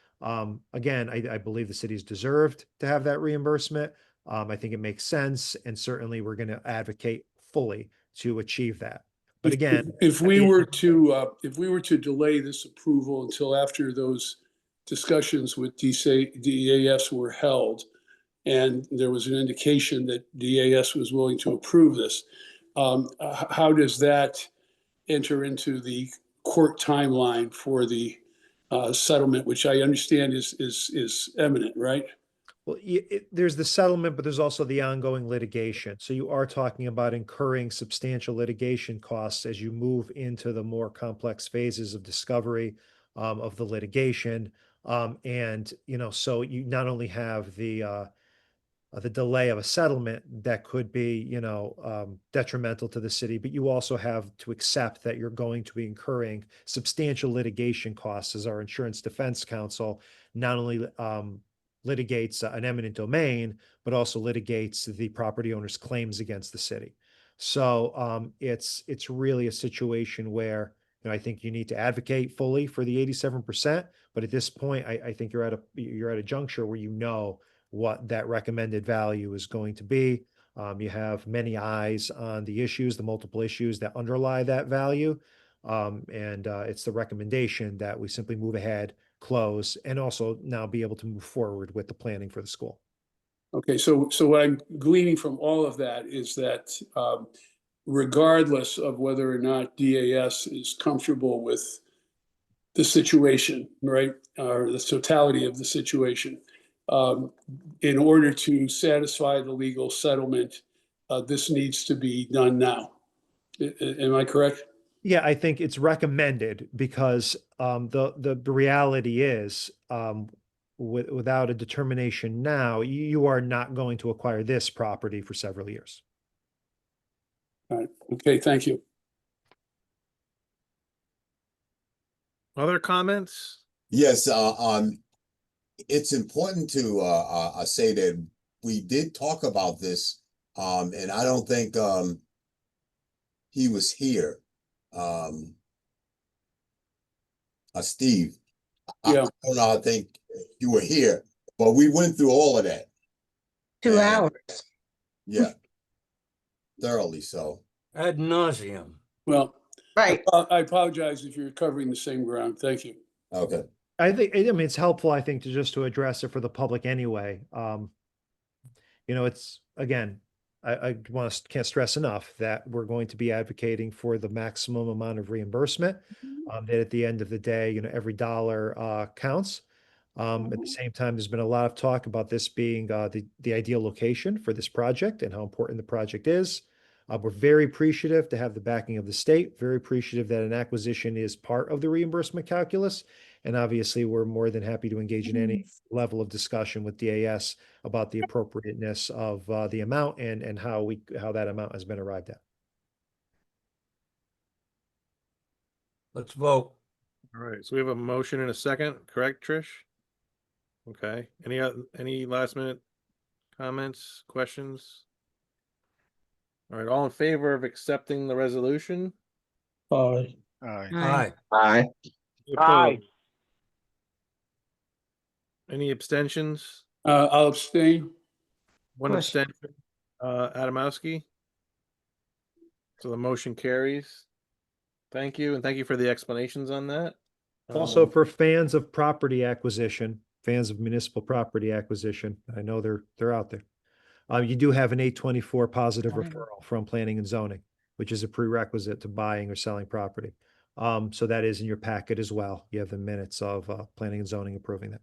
Again, I believe the city's deserved to have that reimbursement. I think it makes sense. And certainly we're going to advocate fully to achieve that. But again, if we were to delay this approval until after those discussions with DAS were held, and there was an indication that DAS was willing to approve this, how does that enter into the court timeline for the settlement, which I understand is imminent, right? Well, there's the settlement, but there's also the ongoing litigation. So you are talking about incurring substantial litigation costs as you move into the more complex phases of discovery of the litigation. And, you know, so you not only have the delay of a settlement that could be, you know, detrimental to the city, but you also have to accept that you're going to be incurring substantial litigation costs as our insurance defense counsel not only litigates an eminent domain, but also litigates the property owner's claims against the city. So it's really a situation where, you know, I think you need to advocate fully for the 87%. But at this point, I think you're at a juncture where you know what that recommended value is going to be. You have many eyes on the issues, the multiple issues that underlie that value. And it's the recommendation that we simply move ahead, close, and also now be able to move forward with the planning for the school. Okay, so what I'm gleaning from all of that is that regardless of whether or not DAS is comfortable with the situation, right, or the totality of the situation, in order to satisfy the legal settlement, this needs to be done now. Am I correct? Yeah, I think it's recommended because the reality is without a determination now, you are not going to acquire this property for several years. All right. Okay, thank you. Other comments? Yes, it's important to say that we did talk about this, and I don't think he was here. Steve, Yeah. I don't know, I think you were here, but we went through all of that. 2 And, hours. yeah, thoroughly so. Ad nauseum. Well, Right. I apologize if you're covering the same ground. Thank you. Okay. I mean, it's helpful, I think, to address it for the public anyway. You know, it's again, I can't stress enough that we're going to be advocating for the maximum amount of reimbursement. That at the end of the day, you know, every dollar counts. At the same time, there's been a lot of talk about this being the ideal location for this project and how important the project is. We're very appreciative to have the backing of the state, very appreciative that an acquisition is part of the reimbursement calculus. And obviously, we're more than happy to engage in any level of discussion with DAS about the appropriateness of the amount and how that amount has been arrived at. Let's vote. All right, so we have a motion and a second, correct, Trish? Okay, any last minute comments, questions? All right, all in favor of accepting the resolution? Aye. Aye. Aye. Opposed? Any abstentions? I'll abstain. One abstention, Adamowski. So the motion carries. Thank you, and thank you for the explanations on that. Also, for fans of property acquisition, fans of municipal property acquisition, I know they're out there. You do have an 824 positive referral from planning and zoning, which is a prerequisite to buying or selling property. So that is in your packet as well. You have the minutes of planning and zoning approving that.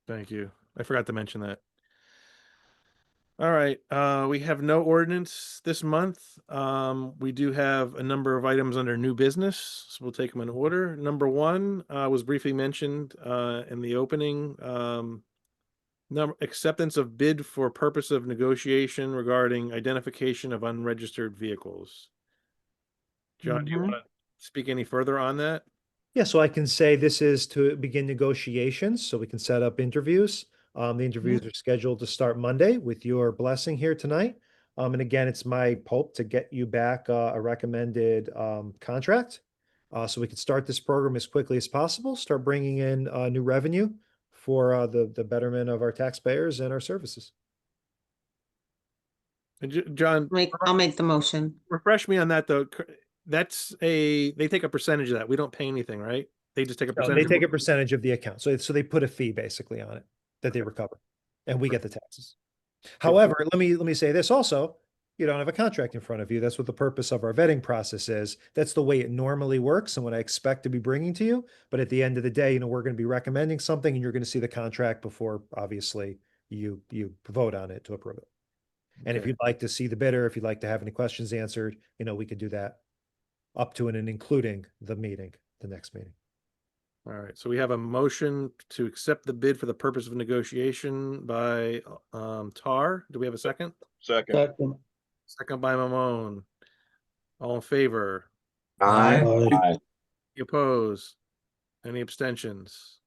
Thank you. I forgot to mention that. All right, we have no ordinance this month. We do have a number of items under new business, so we'll take them in order. Number one was briefly mentioned in the opening. Acceptance of bid for purpose of negotiation regarding identification of unregistered vehicles. John, do you want to speak any further on that? Yeah, so I can say this is to begin negotiations, so we can set up interviews. The interviews are scheduled to start Monday with your blessing here tonight. And again, it's my hope to get you back a recommended contract. So we can start this program as quickly as possible, start bringing in new revenue for the betterment of our taxpayers and our services. And John, I'll make the motion. refresh me on that though. They take a percentage of that. We don't pay anything, right? They just take a No, percentage. they take a percentage of the account. So they put a fee basically on it that they recover, and we get the taxes. However, let me say this also, you don't have a contract in front of you. That's what the purpose of our vetting process is. That's the way it normally works and what I expect to be bringing to you. But at the end of the day, we're going to be recommending something and you're going to see the contract before, obviously, you vote on it to approve it. And if Okay. you'd like to see the bidder, if you'd like to have any questions answered, we could do that up to and including the next meeting. All right, so we have a motion to accept the bid for the purpose of negotiation by Tar. Do we have a second? Second. Second. Second by Mamone. All in favor? Aye. Aye. Any opposed? Any abstentions?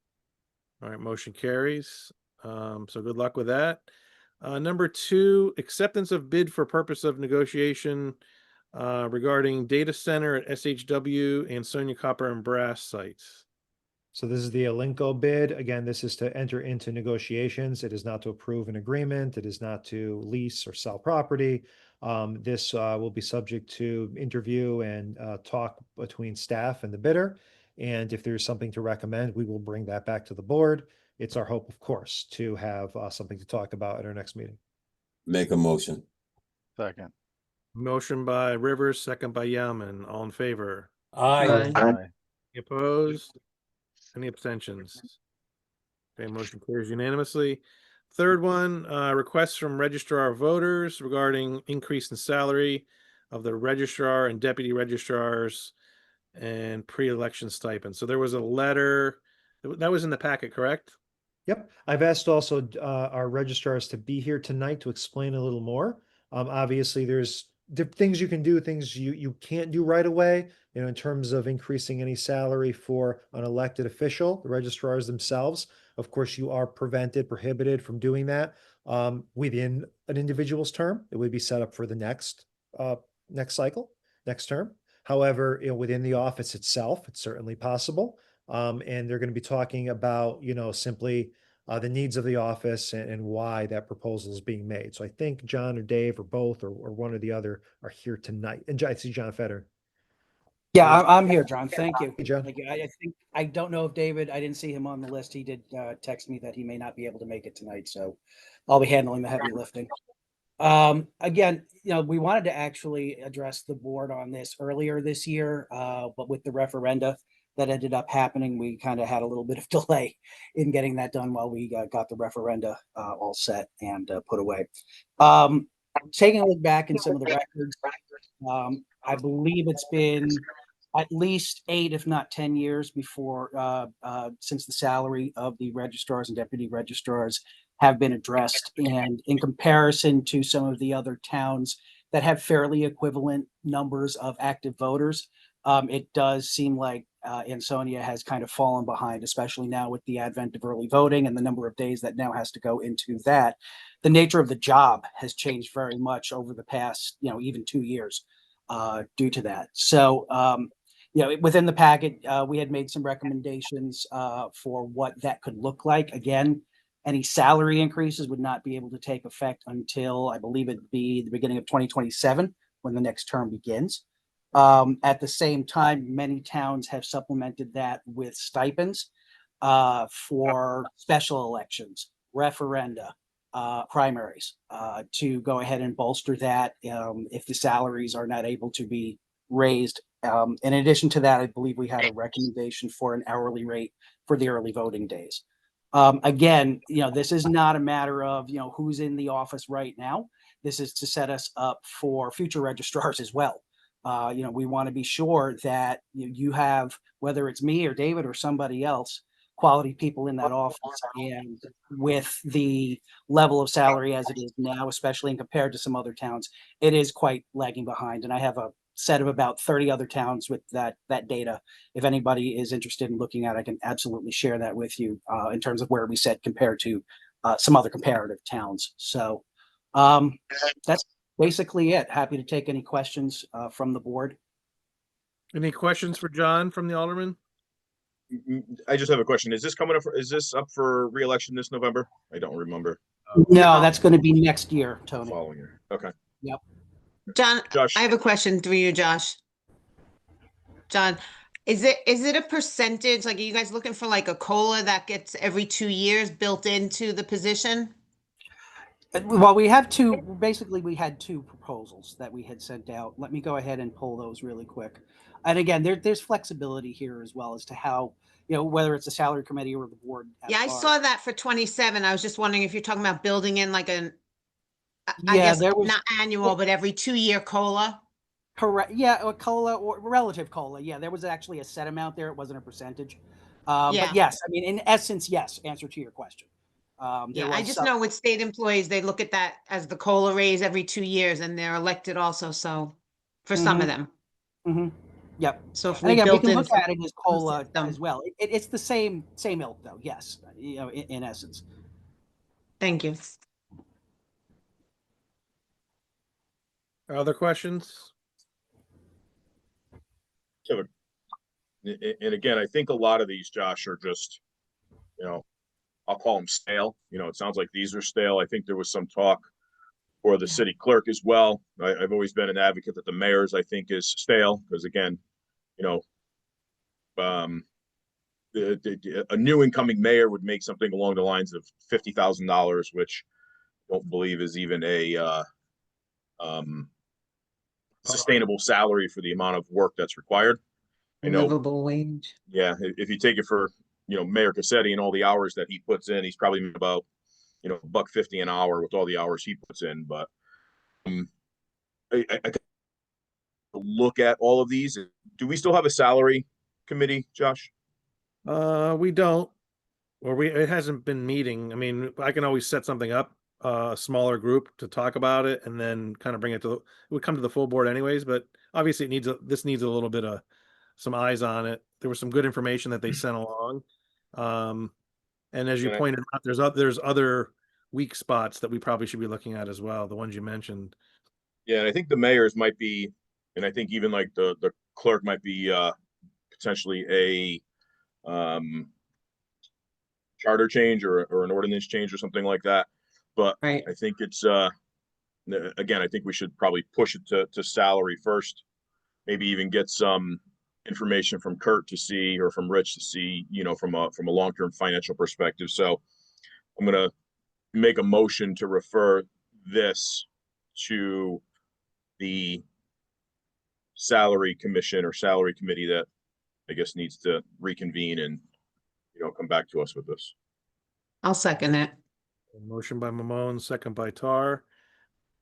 All right, motion carries. So good luck with that. Number 2, acceptance of bid for purpose of negotiation regarding data center at SHW, Ansonia Copper and Brass sites. So this is the Alinco bid. Again, this is to enter into negotiations. It is not to approve an agreement. It is not to lease or sell property. This will be subject to interview and talk between staff and the bidder. And if there's something to recommend, we will bring that back to the board. It's our hope, of course, to have something to talk about at our next meeting. Make a motion. Second. Motion by Rivers, second by Yaman. All in favor? Aye. Aye. Any opposed? Any abstentions? Okay, motion carries unanimously. Third one, requests from registrar of voters regarding increase in salary of the registrar and deputy registrars and pre-election stipend. So there was a letter that was in the packet, correct? Yep. I've asked also our registrars to be here tonight to explain a little more. Obviously, there's things you can do, things you can't do right away, in terms of increasing any salary for an elected official, the registrars themselves. Of course, you are prohibited from doing that within an individual's term. It would be set up for the next cycle, next term. However, within the office itself, it's certainly possible. And they're going to be talking about, simply the needs of the office and why that proposal is being made. So I think John or Dave or both or one or the other are here tonight. And I see John Fetter. Yeah, I'm here, John. Thank you. Hey, John. Thank you. I think, I don't know if David, I didn't see him on the list. He did text me that he may not be able to make it tonight, so I'll be handling the heavy lifting. Again, we wanted to actually address the board on this earlier this year, but with the referenda that ended up happening, we kind of had a little bit of delay in getting that done while we got the referenda all set and put away. Taking a look back in some of the records, I believe it's been at least 8, if not 10 years before, since the salary of the registrars and deputy registrars have been addressed. And in comparison to some of the other towns that have fairly equivalent numbers of active voters, it does seem like Ansonia has kind of fallen behind, especially now with the advent of early voting and the number of days that now has to go into that. The nature of the job has changed very much over the past, even 2 years due to that. So, within the packet, we had made some recommendations for what that could look like. Again, any salary increases would not be able to take effect until, I believe it'd be the beginning of 2027 when the next term begins. At the same time, many towns have supplemented that with stipends for special elections, referenda, primaries, to go ahead and bolster that if the salaries are not able to be raised. In addition to that, I believe we had a recommendation for an hourly rate for the early voting days. Again, this is not a matter of, who's in the office right now. This is to set us up for future registrars as well. We want to be sure that you have, whether it's me or David or somebody else, quality people in that office. And with the level of salary as it is now, especially compared to some other towns, it is quite lagging behind. And I have a set of about 30 other towns with that data. If anybody is interested in looking at it, I can absolutely share that with you in terms of where we sit compared to some other comparative towns. So that's basically it. Happy to take any questions from the board. Any questions for John from the Alderman? I just have a question. Is this up for re-election this November? I don't remember. No, that's going to be next year, Tony. Following year. Okay. Yep. John, Josh. I have a question for you, Josh. John, is it a percentage? Like, are you guys looking for like a COLA that gets every 2 years built into the position? Well, we have two, basically we had two proposals that we had sent out. Let me go ahead and pull those really quick. And again, there's flexibility here as well as to how, whether it's a salary committee or the board. at Yeah, I large. saw that for 27. I was just wondering if you're talking about building in like I Yeah, guess there was not annual, but every 2-year COLA. correct. Yeah, a COLA or relative COLA. Yeah, there was actually a set amount there. It wasn't a percentage. Yeah. But yes, I mean, in essence, yes, answer to your question. There Yeah, I was just some, know with state employees, they look at that as the COLA raise every 2 years and they're elected also, so for some of them. Yep. So if And we again, we built can in look some at it as COLA system. as well. It's the same ilk though. Yes, in essence. Thank you. Other questions? So, and again, I think a lot of these, Josh, are just, I'll call them stale. It sounds like these are stale. I think there was some talk for the city clerk as well. I've always been an advocate that the mayor's, I think, is stale because again, a new incoming mayor would make something along the lines of $50,000, which I don't believe is even a sustainable salary for the amount of work that's required. I know, Livable wage. yeah, if you take it for, Mayor Cassetti and all the hours that he puts in, he's probably about, $150 an hour with all the hours he puts in. But I look at all of these. Do we still have a salary committee, Josh? We don't, or it hasn't been meeting. I mean, I can always set something up, a smaller group to talk about it and then kind of bring it it would come to the full board anyways, but obviously this needs a little bit of some eyes on it. There was some good information that they sent along. And as you pointed out, there's other weak spots that we probably should be looking at as well, the ones you mentioned. Yeah, and I think the mayors might be, and I think even like the clerk might be potentially a charter change or an ordinance change or something like that. But I think it's again, I think we should probably push it to salary first. Maybe even get some information from Kurt to see, or from Rich to see, from a long-term financial perspective. So I'm gonna make a motion to refer this to the salary commission or salary committee that I guess needs to reconvene and come back to us with this. I'll second it. Motion by Mamone, second by Tar.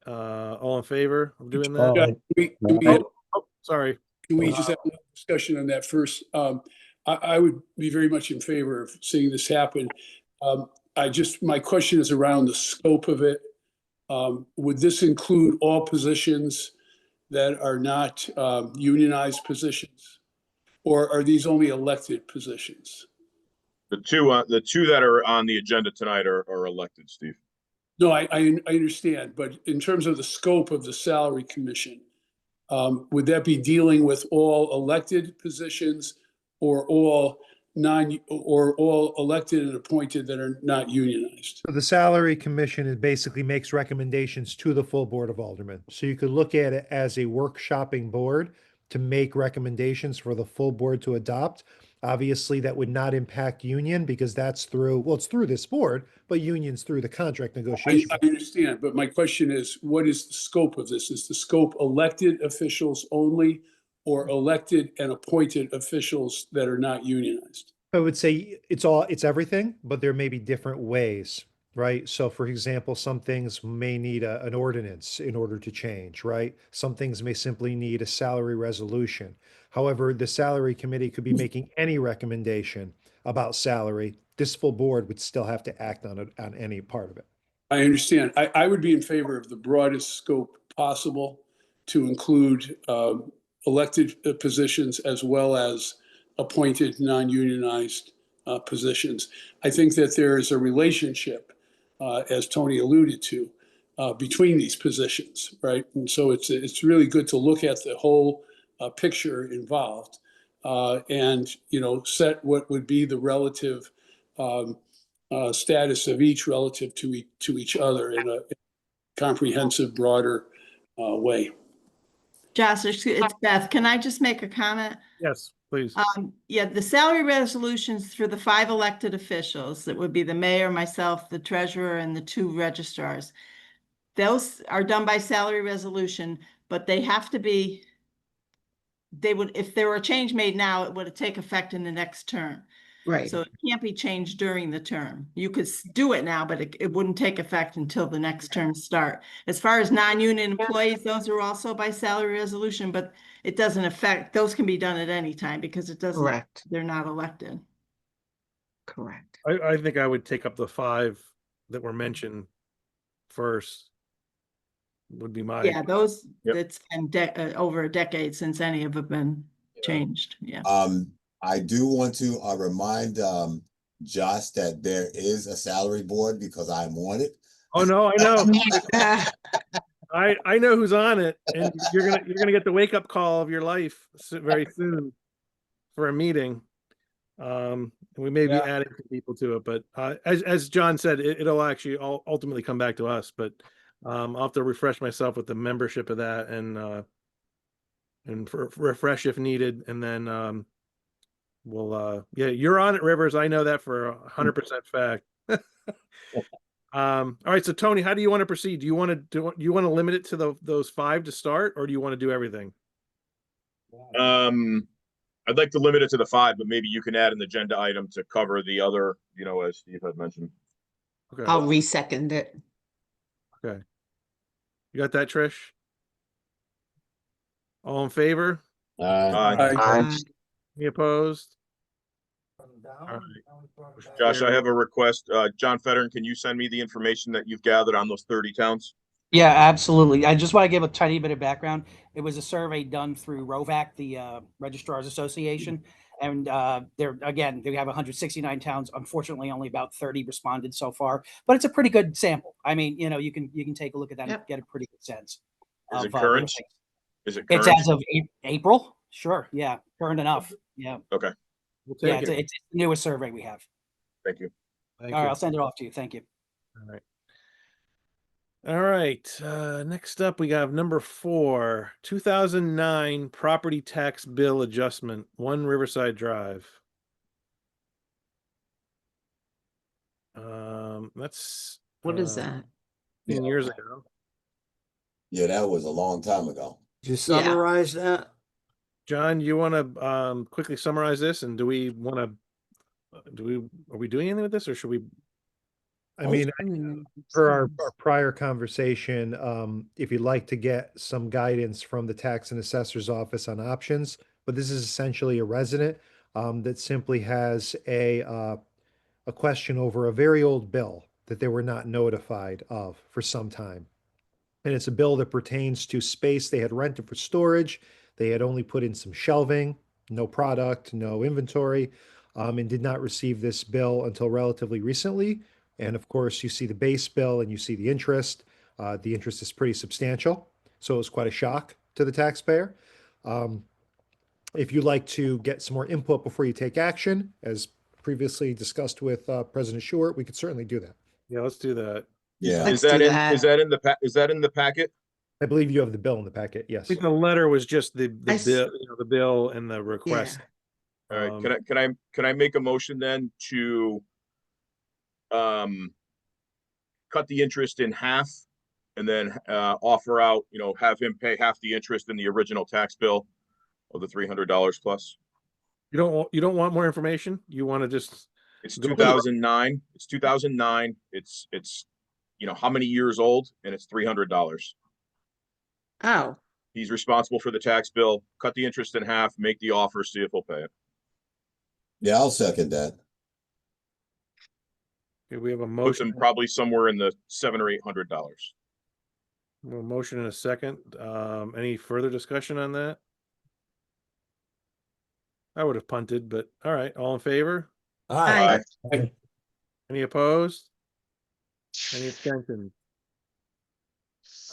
All in favor of doing that? Sorry. Can we just have a discussion on that first? I would be very much in favor of seeing this happen. My question is around the scope of it. Would this include all positions that are not unionized positions? Or are these only elected positions? The two that are on the agenda tonight are elected, Steve. No, I understand, but in terms of the scope of the salary commission, would that be dealing with all elected positions or all elected and appointed that are not unionized? So the salary commission basically makes recommendations to the full board of aldermen. So you could look at it as a workshopping board to make recommendations for the full board to adopt. Obviously, that would not impact union because it's through this board, but unions through the contract negotiation. I understand, but my question is, what is the scope of this? Is the scope elected officials only, or elected and appointed officials that are not unionized? I would say it's everything, but there may be different ways, right? So for example, some things may need an ordinance in order to change, right? Some things may simply need a salary resolution. However, the salary committee could be making any recommendation about salary. This full board would still have to act on any part of it. I understand. I would be in favor of the broadest scope possible to include elected positions as well as appointed non-unionized positions. I think that there is a relationship, as Tony alluded to, between these positions, right? And so it's really good to look at the whole picture involved and set what would be the relative status of each relative to each other in a comprehensive, broader way. Josh, it's Beth. Can I just make a comment? Yes, please. Yeah, the salary resolutions for the 5 elected officials, that would be the mayor, myself, the treasurer, and the 2 registrars. those are done by salary resolution, but they have to be, if there were a change made now, it would take effect in the next term. Right. So it can't be changed during the term. You could do it now, but it wouldn't take effect until the next term start. As far as non-union employees, those are also by salary resolution, but it doesn't affect, those can be done at any time because it doesn't, Correct. they're not elected. Correct. I think I would take up the 5 that were mentioned first. Would be my. Yeah, those, Yep. it's been over a decade since any of them have been changed. Yeah. I do want to remind Josh that there is a salary board because I'm on it. Oh no, I know. I know who's on it, and you're gonna get the wake up call of your life very soon for a meeting. We may be adding people to it, but as John said, it'll actually ultimately come back to us. But I'll have to refresh myself with the membership of that and refresh if needed, and then we'll yeah, you're on it, Rivers. I know that for 100% fact. All right, so Tony, how do you want to proceed? Do you want to limit it to those 5 to start, or do you want to do everything? I'd like to limit it to the 5, but maybe you can add an agenda item to cover the other, as Steve had mentioned. Okay. I'll resecond it. Okay. You got that, Trish? All in favor? Aye. Any opposed? Josh, I have a request. John Federn, can you send me the information that you've gathered on those 30 towns? Yeah, absolutely. I just want to give a tiny bit of background. It was a survey done through ROVAC, the Registrars Association. And they have 169 towns. Unfortunately, only about 30 responded so far, but it's a pretty good sample. I mean, you can take a look at that and get a pretty good sense. Is it current? Is it current? It's as of April. Sure. Yeah. Current enough. Yeah. Okay. We'll Yeah. take it. It's the newest survey we have. Thank you. All right. I'll send it off to you. Thank you. All right. All right. Next up, we have number 4, 2009 property tax bill adjustment, 1 Riverside Drive. That's What is that? 15 years ago. Yeah, that was a long time ago. Did you summarize that? John, you want to quickly summarize this, and are we doing anything with this, or should we? I mean, per our prior conversation, if you'd like to get some guidance from the tax and assessor's office on options, but this is essentially a resident that simply has a question over a very old bill that they were not notified of for some time. And it's a bill that pertains to space they had rented for storage. They had only put in some shelving, no product, no inventory, and did not receive this bill until relatively recently. And of course, you see the base bill and you see the interest. The interest is pretty substantial. So it was quite a shock to the taxpayer. If you'd like to get some more input before you take action, as previously discussed with President Short, we could certainly do that. Yeah, let's do that. Yeah. Is that in the packet? I believe you have the bill in the packet. Yes. I think the letter was just the bill, the bill and the request. All right. Can I make a motion then to cut the interest in half and then offer out, have him pay half the interest in the original tax bill of the $300 plus? You don't want more information? You want to just? It's 2009. It's 2009. It's how many years old, and it's $300. Oh. He's responsible for the tax bill. Cut the interest in half, make the offer, see if he'll pay it. Yeah, I'll second that. Okay, we have a Puts motion. him probably somewhere in the $700 or $800. A motion in a second. Any further discussion on that? I would have punted, but all right. All in favor? Aye. Any opposed? Any abstentions?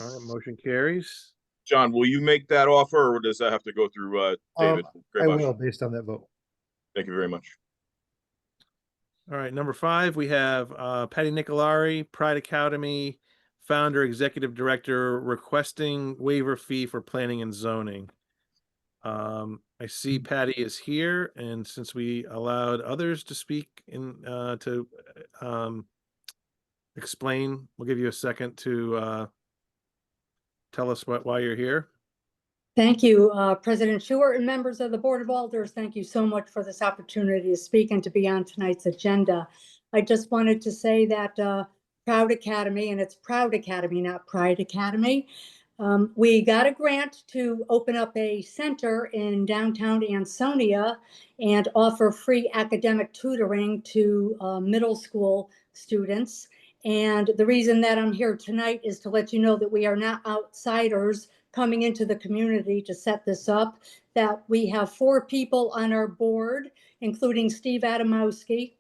All right, motion carries. John, will you make that offer, or does that have to go through David? I will, based on that vote. Thank you very much. All right, number 5, we have Patty Nicolari, Pride Academy founder, executive director, requesting waiver fee for planning and zoning. I see Patty is here, and since we allowed others to speak to explain, we'll give you a second to tell us why you're here. Thank you, President Stewart and members of the Board of Alders. Thank you so much for this opportunity to speak and to be on tonight's agenda. I just wanted to say that Proud Academy, and it's Proud Academy, not Pride Academy. We got a grant to open up a center in downtown Ansonia and offer free academic tutoring to middle school students. And the reason that I'm here tonight is to let you know that we are not outsiders coming into the community to set this up, that we have 4 people on our board, including Steve Adamowski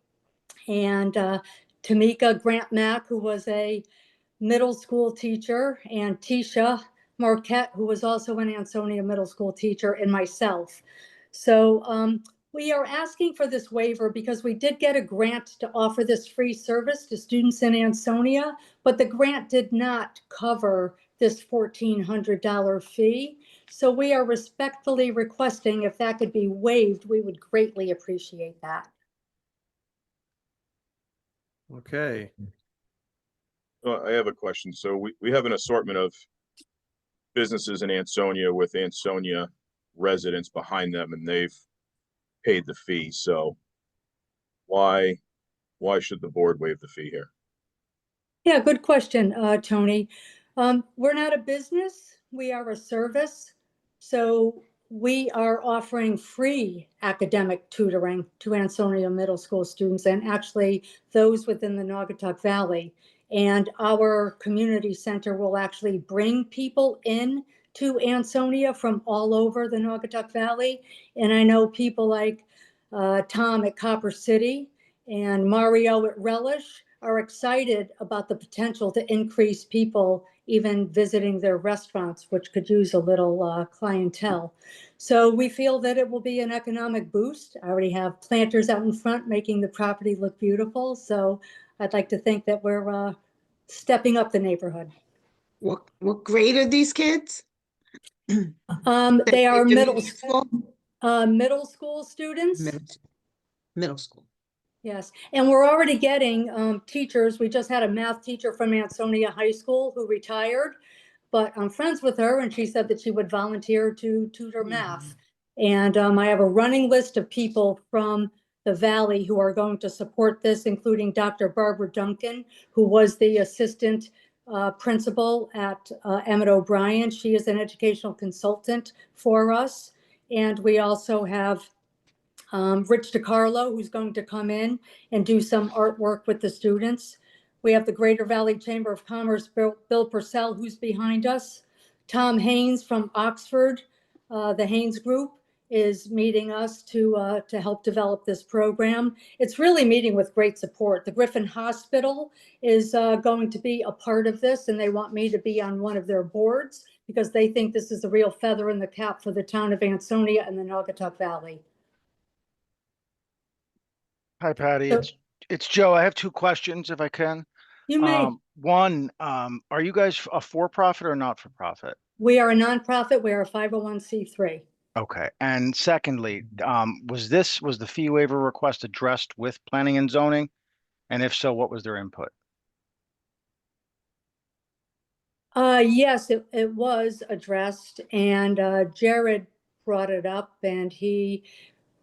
and Tamika Grant-Mack, who was a middle school teacher, and Tisha Marquette, who was also an Ansonia middle school teacher, and myself. So we are asking for this waiver because we did get a grant to offer this free service to students in Ansonia, but the grant did not cover this $1,400 fee. So we are respectfully requesting if that could be waived, we would greatly appreciate that. Okay. I have a question. So we have an assortment of businesses in Ansonia with Ansonia residents behind them, and they've paid the fee. So why should the board waive the fee here? Yeah, good question, Tony. We're not a business, we are a service. So we are offering free academic tutoring to Ansonia middle school students and actually those within the Naugatuck Valley. And our community center will actually bring people in to Ansonia from all over the Naugatuck Valley. And I know people like Tom at Copper City and Mario at Relish are excited about the potential to increase people even visiting their restaurants, which could use a little clientele. So we feel that it will be an economic boost. I already have planters out in front making the property look beautiful. So I'd like to think that we're stepping up the neighborhood. What grade are these kids? They are middle school. Middle school students. Middle school. Yes, and we're already getting teachers. We just had a math teacher from Ansonia High School who retired, but I'm friends with her and she said that she would volunteer to tutor math. And I have a running list of people from the Valley who are going to support this, including Dr. Barbara Duncan, who was the assistant principal at Emmett O'Brien. She is an educational consultant for us. And we also have Rich DiCarlo, who's going to come in and do some artwork with the students. We have the Greater Valley Chamber of Commerce, Bill Purcell, who's behind us. Tom Haynes from Oxford, the Haynes Group, is meeting us to help develop this program. It's really meeting with great support. The Griffin Hospital is going to be a part of this, and they want me to be on one of their boards because they think this is a real feather in the cap for the town of Ansonia and the Naugatuck Valley. Hi, Patty. So- It's Joe. I have 2 questions if I can. You may. One, are you guys a for-profit or not for profit? We are a nonprofit. We are a 501c3. Okay. And secondly, was the fee waiver request addressed with planning and zoning? And if so, what was their input? Yes, it was addressed, and Jared brought it up, and he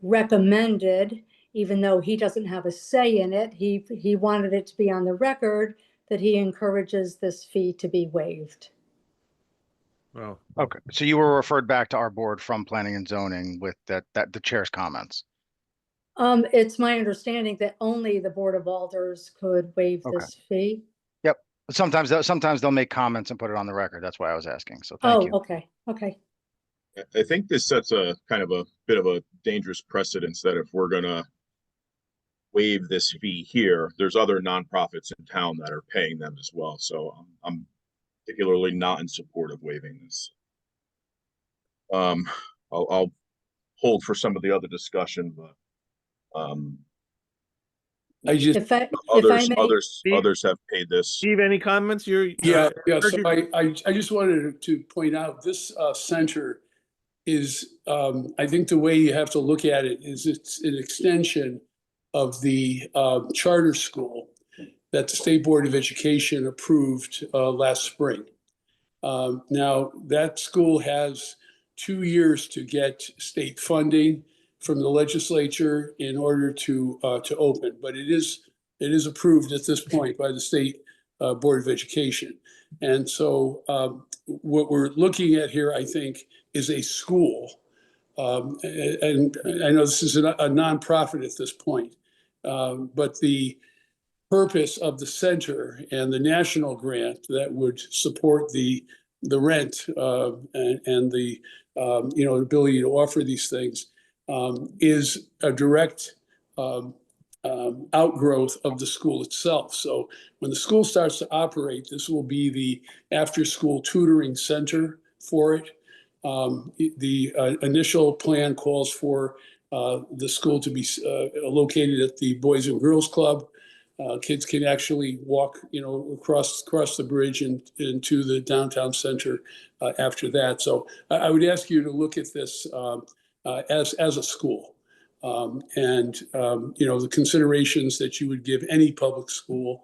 recommended, even though he doesn't have a say in it, he wanted it to be on the record that he encourages this fee to be waived. Well, Okay. So you were referred back to our board from planning and zoning with that the chair's comments. It's my understanding that only the Board of Alders could waive this fee. Yep. Sometimes they'll make comments and put it on the record. That's why I was asking. So thank you. Okay. I think this sets a kind of a bit of a dangerous precedence that if we're gonna waive this fee here, there's other nonprofits in town that are paying them as well. So I'm particularly not in support of waiving this. I'll hold for some of the other discussion, but I just If I may, others have paid this. Steve, any comments? Yeah. So I just wanted to point out this center is, I think the way you have to look at it is it's an extension of the charter school that the State Board of Education approved last spring. Now, that school has 2 years to get state funding from the legislature in order to open, but it is approved at this point by the state Board of Education. And so what we're looking at here, I think, is a school. And I know this is a nonprofit at this point, but the purpose of the center and the national grant that would support the rent and the ability to offer these things is a direct outgrowth of the school itself. So when the school starts to operate, this will be the after-school tutoring center for it. The initial plan calls for the school to be located at the Boys and Girls Club. Kids can actually walk, across the bridge and into the downtown center after that. So I would ask you to look at this as a school. The considerations that you would give any public school,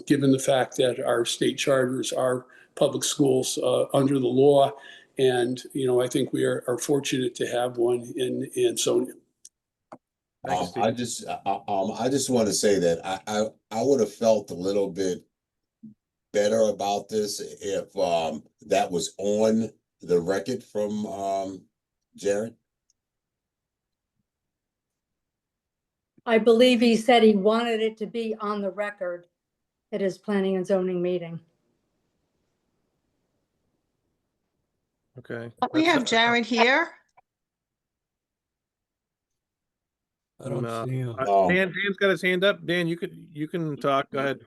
given the fact that our state charters are public schools under the law. And, I think we are fortunate to have one in Ansonia. I just want to say that I would have felt a little bit better about this if that was on the record from Jared. I believe he said he wanted it to be on the record at his planning and zoning meeting. Okay. We have Jared here. I don't see him. Dan's got his hand up. Dan, you can talk. Go ahead.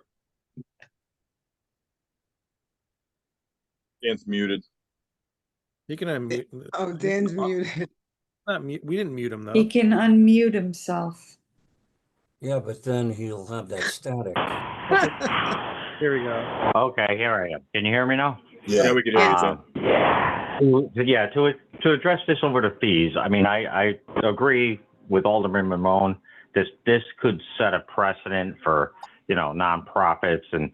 Dan's muted. He can unmute. Oh, Dan's muted. Not mute. We didn't mute him though. He can unmute himself. Yeah, but then he'll have that static. Here we go. Okay, here I am. Can you hear me now? Yeah, we can hear you, Tim. To address this over the fees, I mean, I agree with Alderman Mamone. This could set a precedent for, nonprofits and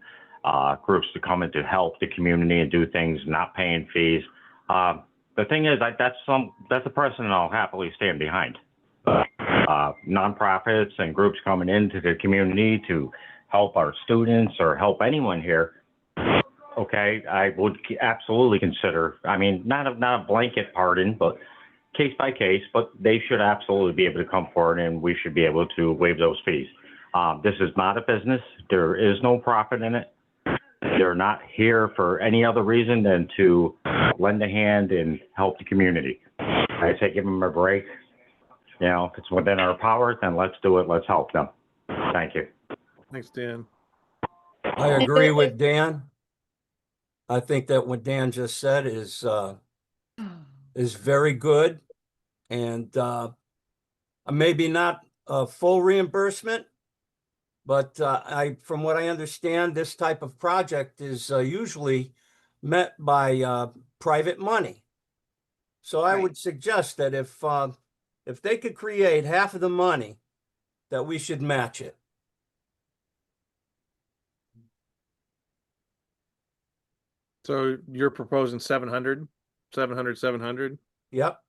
groups to come in to help the community and do things, not paying fees. The thing is, that's a precedent I'll happily stand behind. Nonprofits and groups coming into the community to help our students or help anyone here. Okay, I would absolutely consider, I mean, not a blanket pardon, but case by case, but they should absolutely be able to come forward and we should be able to waive those fees. This is not a business. There is no profit in it. They're not here for any other reason than to lend a hand and help the community. I say give them a break. If it's within our power, then let's do it. Let's help them. Thank you. Thanks, Dan. I agree with Dan. I think that what Dan just said is very good, and maybe not a full reimbursement, but from what I understand, this type of project is usually met by private money. So I would suggest that if they could create half of the money, that we should match it. So you're proposing 700? 700? Yep.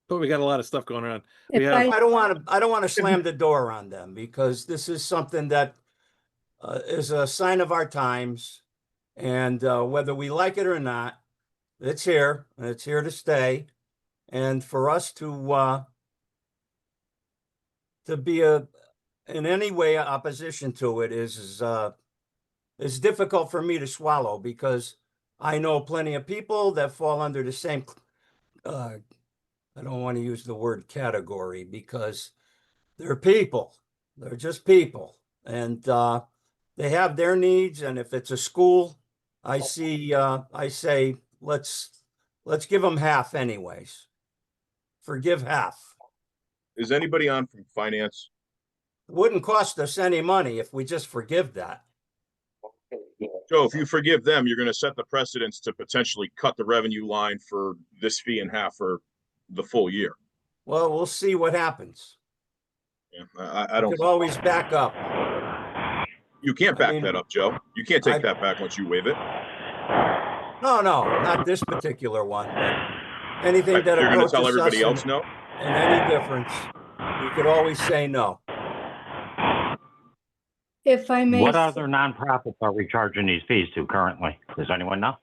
But we got a lot of stuff going on. I don't want to slam the door on them, because this is something that is a sign of our times, and whether we like it or not, it's here and it's here to stay. And for us to be in any way opposition to it is difficult for me to swallow, because I know plenty of people that fall under the same, I don't want to use the word category, because they're people. They're just people. And they have their needs. And if it's a school, I say, let's give them half anyways. Forgive half. Is anybody on from finance? It wouldn't cost us any money if we just forgive that. Joe, if you forgive them, you're going to set the precedence to potentially cut the revenue line for this fee in half for the full year. Well, we'll see what happens. Yeah, I don't. You could always back up. You can't back mean, that up, Joe. You can't take that back once you waive it. No, not this particular one, but anything Right, that you're going to approaches tell us everybody else no? in any difference, we could always say no. If I may. What other nonprofits are we charging these fees to currently? Does anyone know?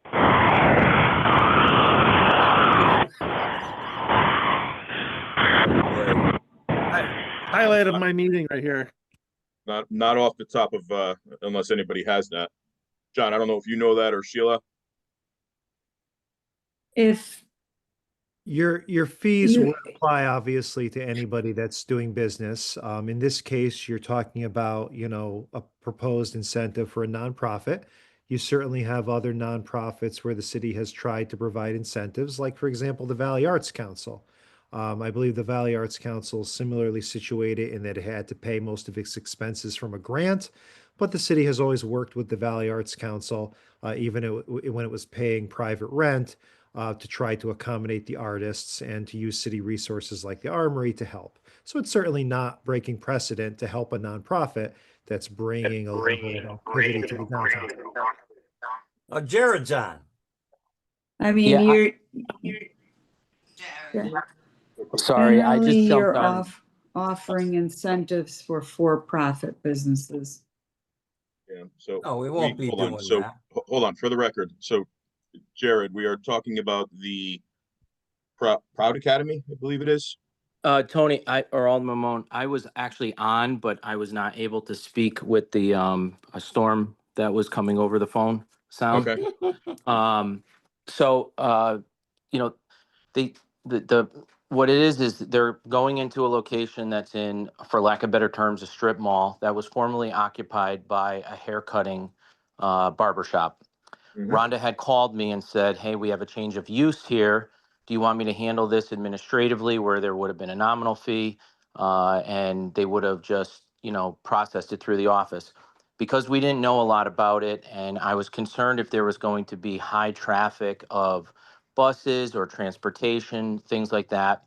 Highlight of my meeting right here. Not off the top of unless anybody has that. John, I don't know if you know that, or Sheila. If Your fees would apply obviously to anybody that's doing business. In this case, you're talking about, a proposed incentive for a nonprofit. You certainly have other nonprofits where the city has tried to provide incentives, like for example, the Valley Arts Council. I believe the Valley Arts Council is similarly situated in that it had to pay most of its expenses from a grant, but the city has always worked with the Valley Arts Council, even when it was paying private rent, to try to accommodate the artists and to use city resources like the Armory to help. So it's certainly not breaking precedent to help a nonprofit that's bringing a level of activity to the downtown. Jared's on. I mean, Yeah, sorry, I generally just you're jumped on. offering incentives for for-profit businesses. Yeah. So No, we won't be hold on. doing So that. hold on for the record. So, Jared, we are talking about the Proud Academy, I believe it is. Tony, or Alderman Mamone, I was actually on, but I was not able to speak with the a storm that was coming over the phone sound. Okay. So the what it is they're going into a location that's in, for lack of better terms, a strip mall that was formerly occupied by a haircutting barbershop. Rhonda had called me and said, hey, we have a change of use here. Do you want me to handle this administratively, where there would have been a nominal fee and they would have just, processed it through the office? Because we didn't know a lot about it, and I was concerned if there was going to be high traffic of buses or transportation, things like that.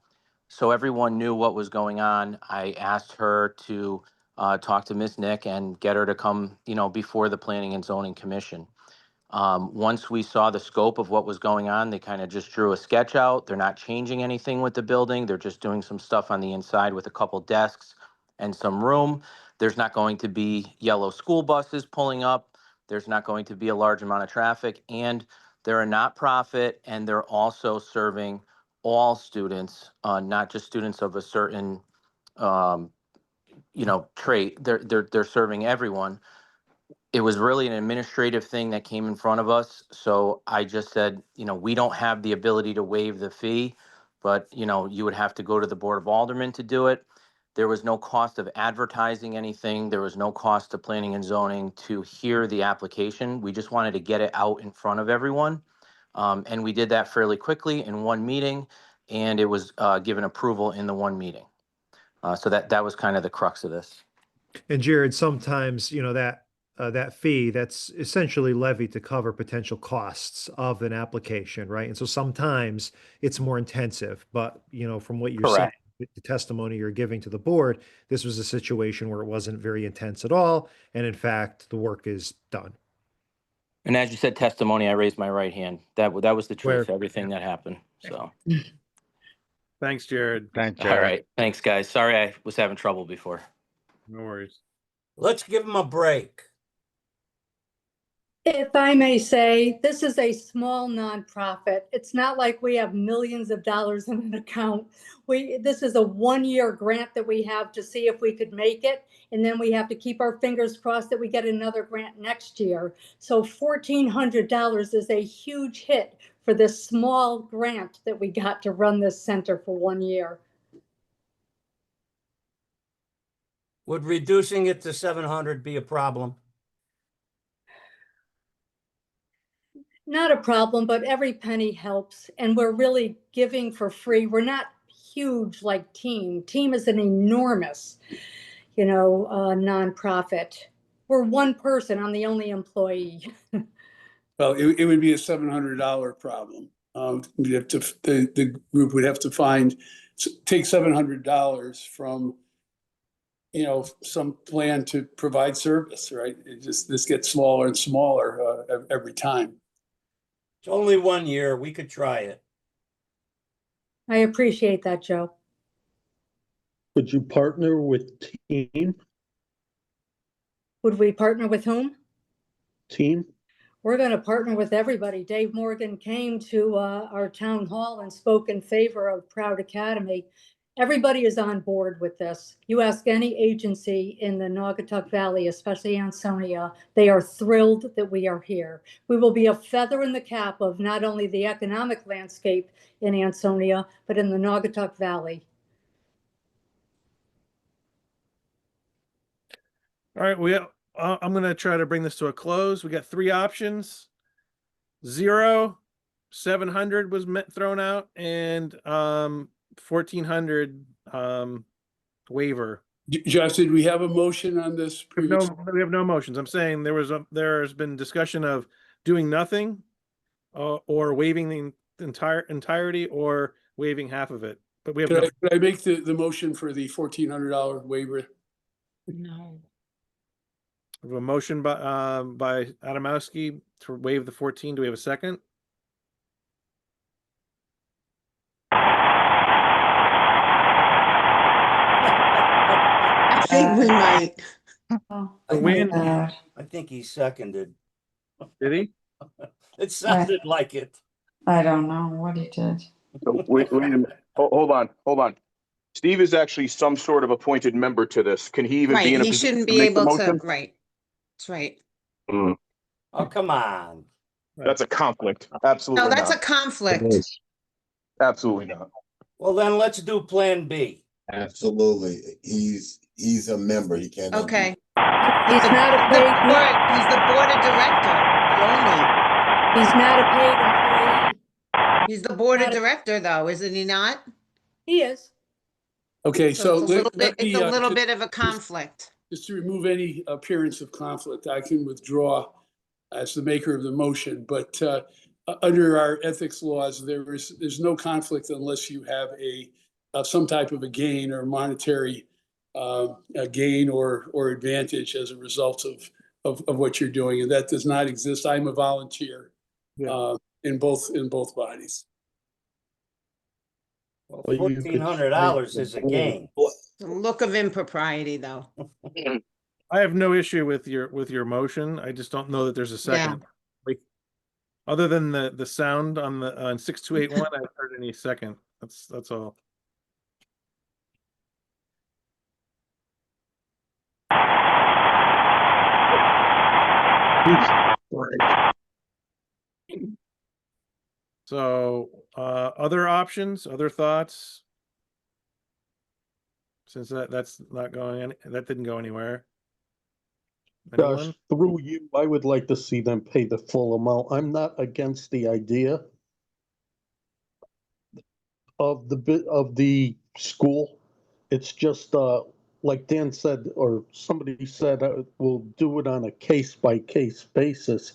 So everyone knew what was going on. I asked her to talk to Ms. Nick and get her to come, before the Planning and Zoning Commission. Once we saw the scope of what was going on, they kind of just drew a sketch out. They're not changing anything with the building. They're just doing some stuff on the inside with a couple desks and some room. There's not going to be yellow school buses pulling up. There's not going to be a large amount of traffic. And they're a not-profit, and they're also serving all students, not just students of a certain, trait. They're serving everyone. It was really an administrative thing that came in front of us. So I just said, we don't have the ability to waive the fee, but, you would have to go to the Board of Aldermen to do it. There was no cost of advertising anything. There was no cost to planning and zoning to hear the application. We just wanted to get it out in front of everyone. And we did that fairly quickly in one meeting, and it was given approval in the one meeting. So that was kind of the crux of this. And Jared, sometimes, that fee that's essentially levied to cover potential costs of an application, right? And so sometimes it's more intensive, but from what you're saying, the testimony you're giving to the board, this was a situation where it wasn't very intense at all. And in fact, the work is done. And as you said, testimony, I raised my right hand. That was the truth, Where- everything that happened. So, Thanks, Jared. Thanks, all Jared. right. Thanks, guys. Sorry I was having trouble before. No worries. Let's give them a break. If I may say, this is a small nonprofit. It's not like we have millions of dollars in an account. This is a one-year grant that we have to see if we could make it. And then we have to keep our fingers crossed that we get another grant next year. So $1,400 is a huge hit for this small grant that we got to run this center for 1 year. Would reducing it to 700 be a problem? Not a problem, but every penny helps. And we're really giving for free. We're not huge like Team. Team is an enormous, nonprofit. We're one person. I'm the only employee. Well, it would be a $700 problem. We'd have to, the group would have to take $700 from some plan to provide service, right? This gets smaller and smaller every time. It's only 1 year. We could try it. I appreciate that, Joe. Would you partner with Team? Would we partner with whom? Team? We're going to partner with everybody. Dave Morgan came to our town hall and spoke in favor of Proud Academy. Everybody is on board with this. You ask any agency in the Naugatuck Valley, especially Ansonia, they are thrilled that we are here. We will be a feather in the cap of not only the economic landscape in Ansonia, but in the Naugatuck Valley. All right, I'm going to try to bring this to a close. We got 3 options. 0, 700 was thrown out, and 1,400 waiver. Josh, did we have a motion on this? We have no motions. I'm saying there's been discussion of doing nothing, or waiving the entirety, or waiving half of it. But we have. Could I make the motion for the $1,400 waiver? No. We have a motion by Adamowski to waive the 14. Do we have a second? I think we might. Win. I think he seconded. Did he? It sounded like it. I don't know what he did. Wait a minute. Hold on. Steve is actually some sort of appointed member to this. Can he even be in a He position shouldn't to be make the able to, motion? right. That's right. Oh, come on. That's a conflict. Absolutely No, that's a not. conflict. Absolutely not. Well, then let's do Plan B. Absolutely. He's a member. He can't. Okay. He's not a paid, He's the board of director, the he's not a paid employee. only. He's the board of Not a- director, though, isn't he not? He is. Okay, so it's a little bit of a conflict. Just to remove any appearance of conflict, I can withdraw as the maker of the motion, but under our ethics laws, there's no conflict unless you have some type of a gain or monetary a gain or advantage as a result of what you're doing, and that does not exist. I'm a volunteer in both bodies. Well, $1,400 is a gain. The look of impropriety, though. I have no issue with your motion. I just don't know that there's a second. Like, other than the sound on 6281, I haven't heard any second. That's all. So, other options, other thoughts? Since that's not going, that didn't go anywhere. Josh, through you, I would like to see them pay the full amount. I'm not against the idea of the school. It's just like Dan said, or somebody said, we'll do it on a case-by-case basis.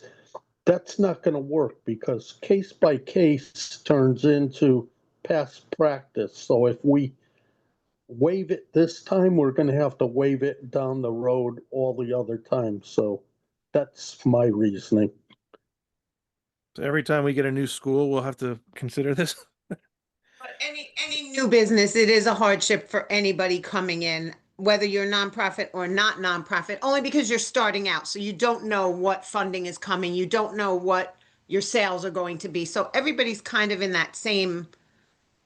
That's not going to work because case-by-case turns into past practice. So if we waive it this time, we're going to have to waive it down the road all the other times. So that's my reasoning. So every time we get a new school, we'll have to consider this. But any new business, it is a hardship for anybody coming in, whether you're nonprofit or not nonprofit, only because you're starting out. So you don't know what funding is coming. You don't know what your sales are going to be. So everybody's kind of in that same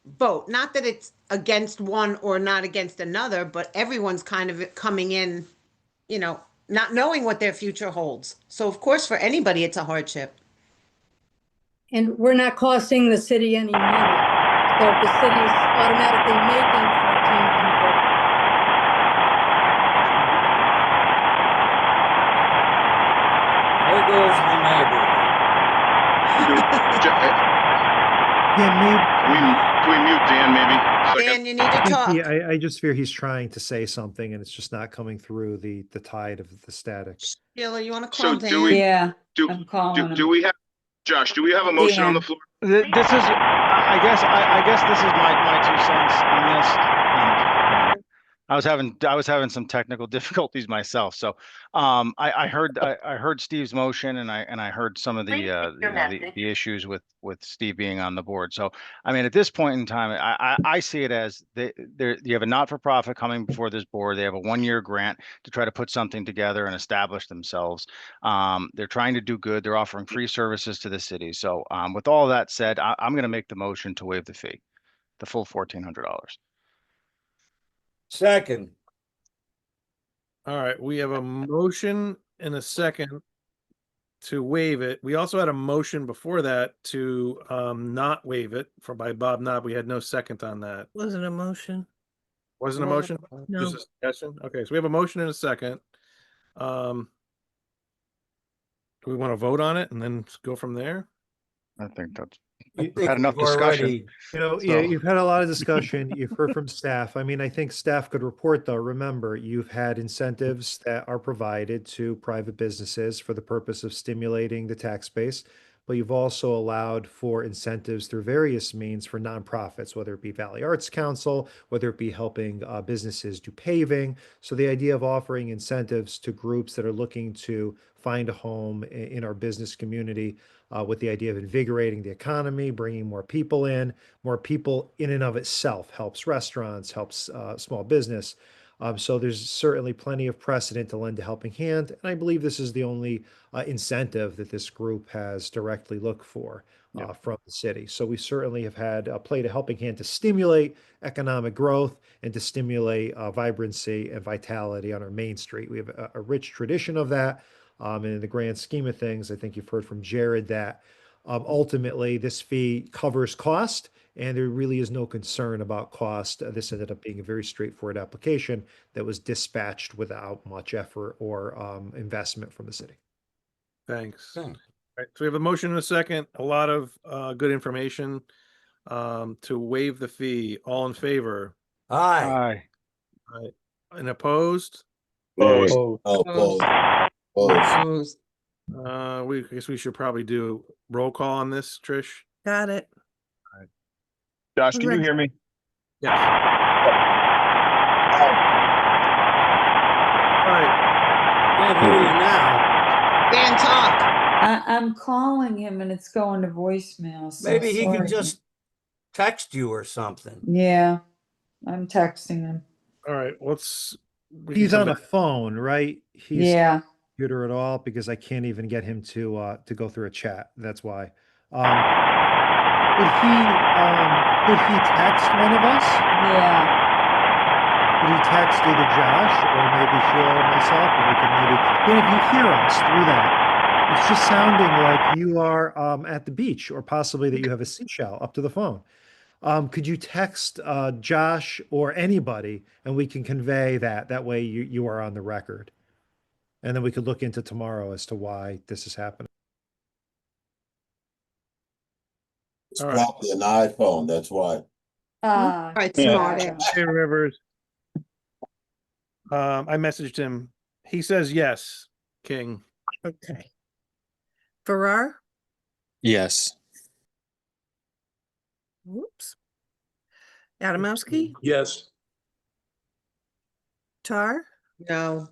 boat. Not that it's against one or not against another, but everyone's kind of coming in, not knowing what their future holds. So of course, for anybody, it's a hardship. And we're not costing the city any money. So the city's automatically making $1,400. There goes the neighbor. Can we mute Dan maybe? Dan, you need to talk. I just fear he's trying to say something and it's just not coming through the tide of the static. Sheila, you want to call Dan? I'm calling do we have, Josh, do we have a motion on the floor? This is, I guess this is my 2 cents on this. I was having some technical difficulties myself. So I heard Steve's motion, and I heard some of the issues with Steve being on the board. So I mean, at this point in time, I see it as you have a not-for-profit coming before this board. They have a 1-year grant to try to put something together and establish themselves. They're trying to do good. They're offering free services to the city. So with all that said, I'm going to make the motion to waive the fee, the full $1,400. Second. All right, we have a motion and a second to waive it. We also had a motion before that to not waive it by Bob Knob. We had no second on that. Wasn't a motion. Wasn't a motion? No. Just a suggestion? Okay, so we have a motion and a second. Do we want to vote on it and then go from there? I think that's I think had enough we've already- discussion. You know, So- yeah, you've had a lot of discussion. You've heard from staff. I mean, I think staff could report though. Remember, you've had incentives that are provided to private businesses for the purpose of stimulating the tax base, but you've also allowed for incentives through various means for nonprofits, whether it be Valley Arts Council, whether it be helping businesses do paving. So the idea of offering incentives to groups that are looking to find a home in our business community, with the idea of invigorating the economy, bringing more people in and of itself helps restaurants, helps small business. So there's certainly plenty of precedent to lend a helping hand. And I believe this is the only incentive that this group has directly looked for from the city. So we certainly have had played a helping hand to stimulate economic growth and to stimulate vibrancy and vitality on our main street. We have a rich tradition of that. And in the grand scheme of things, I think you've heard from Jared that ultimately this fee covers cost, and there really is no concern about cost. This ended up being a very straightforward application that was dispatched without much effort or investment from the city. Thanks. All right, so we have a motion and a second, a lot of good information to waive the fee. All in favor? Aye. All right. And opposed? Opposed. Opposed. Opposed. I guess we should probably do roll call on this, Trish. Got it. Josh, can you hear me? Yes. All right. Can't hear you now. Dan, talk. I'm calling him and it's going to voicemail. So Maybe he sorry. can just text you or something. Yeah, I'm texting him. All right, He's on a phone, right? He's Yeah. computer at all, because I can't even get him to go through a chat. That's why. Could he text one of us? Yeah. Could he text either Josh or maybe Sheila or myself, and we can maybe, and if you hear us through that, it's just sounding like you are at the beach, or possibly that you have a seashell up to the phone. Could you text Josh or anybody, and we can convey that? That way you are on the record. And then we could look into tomorrow as to why this is happening. It's probably an iPhone, that's why. Right, smart. Hey, Rivers. I messaged him. He says yes, King. Okay. Farrar? Yes. Whoops. Adamowski? Yes. Tar? No.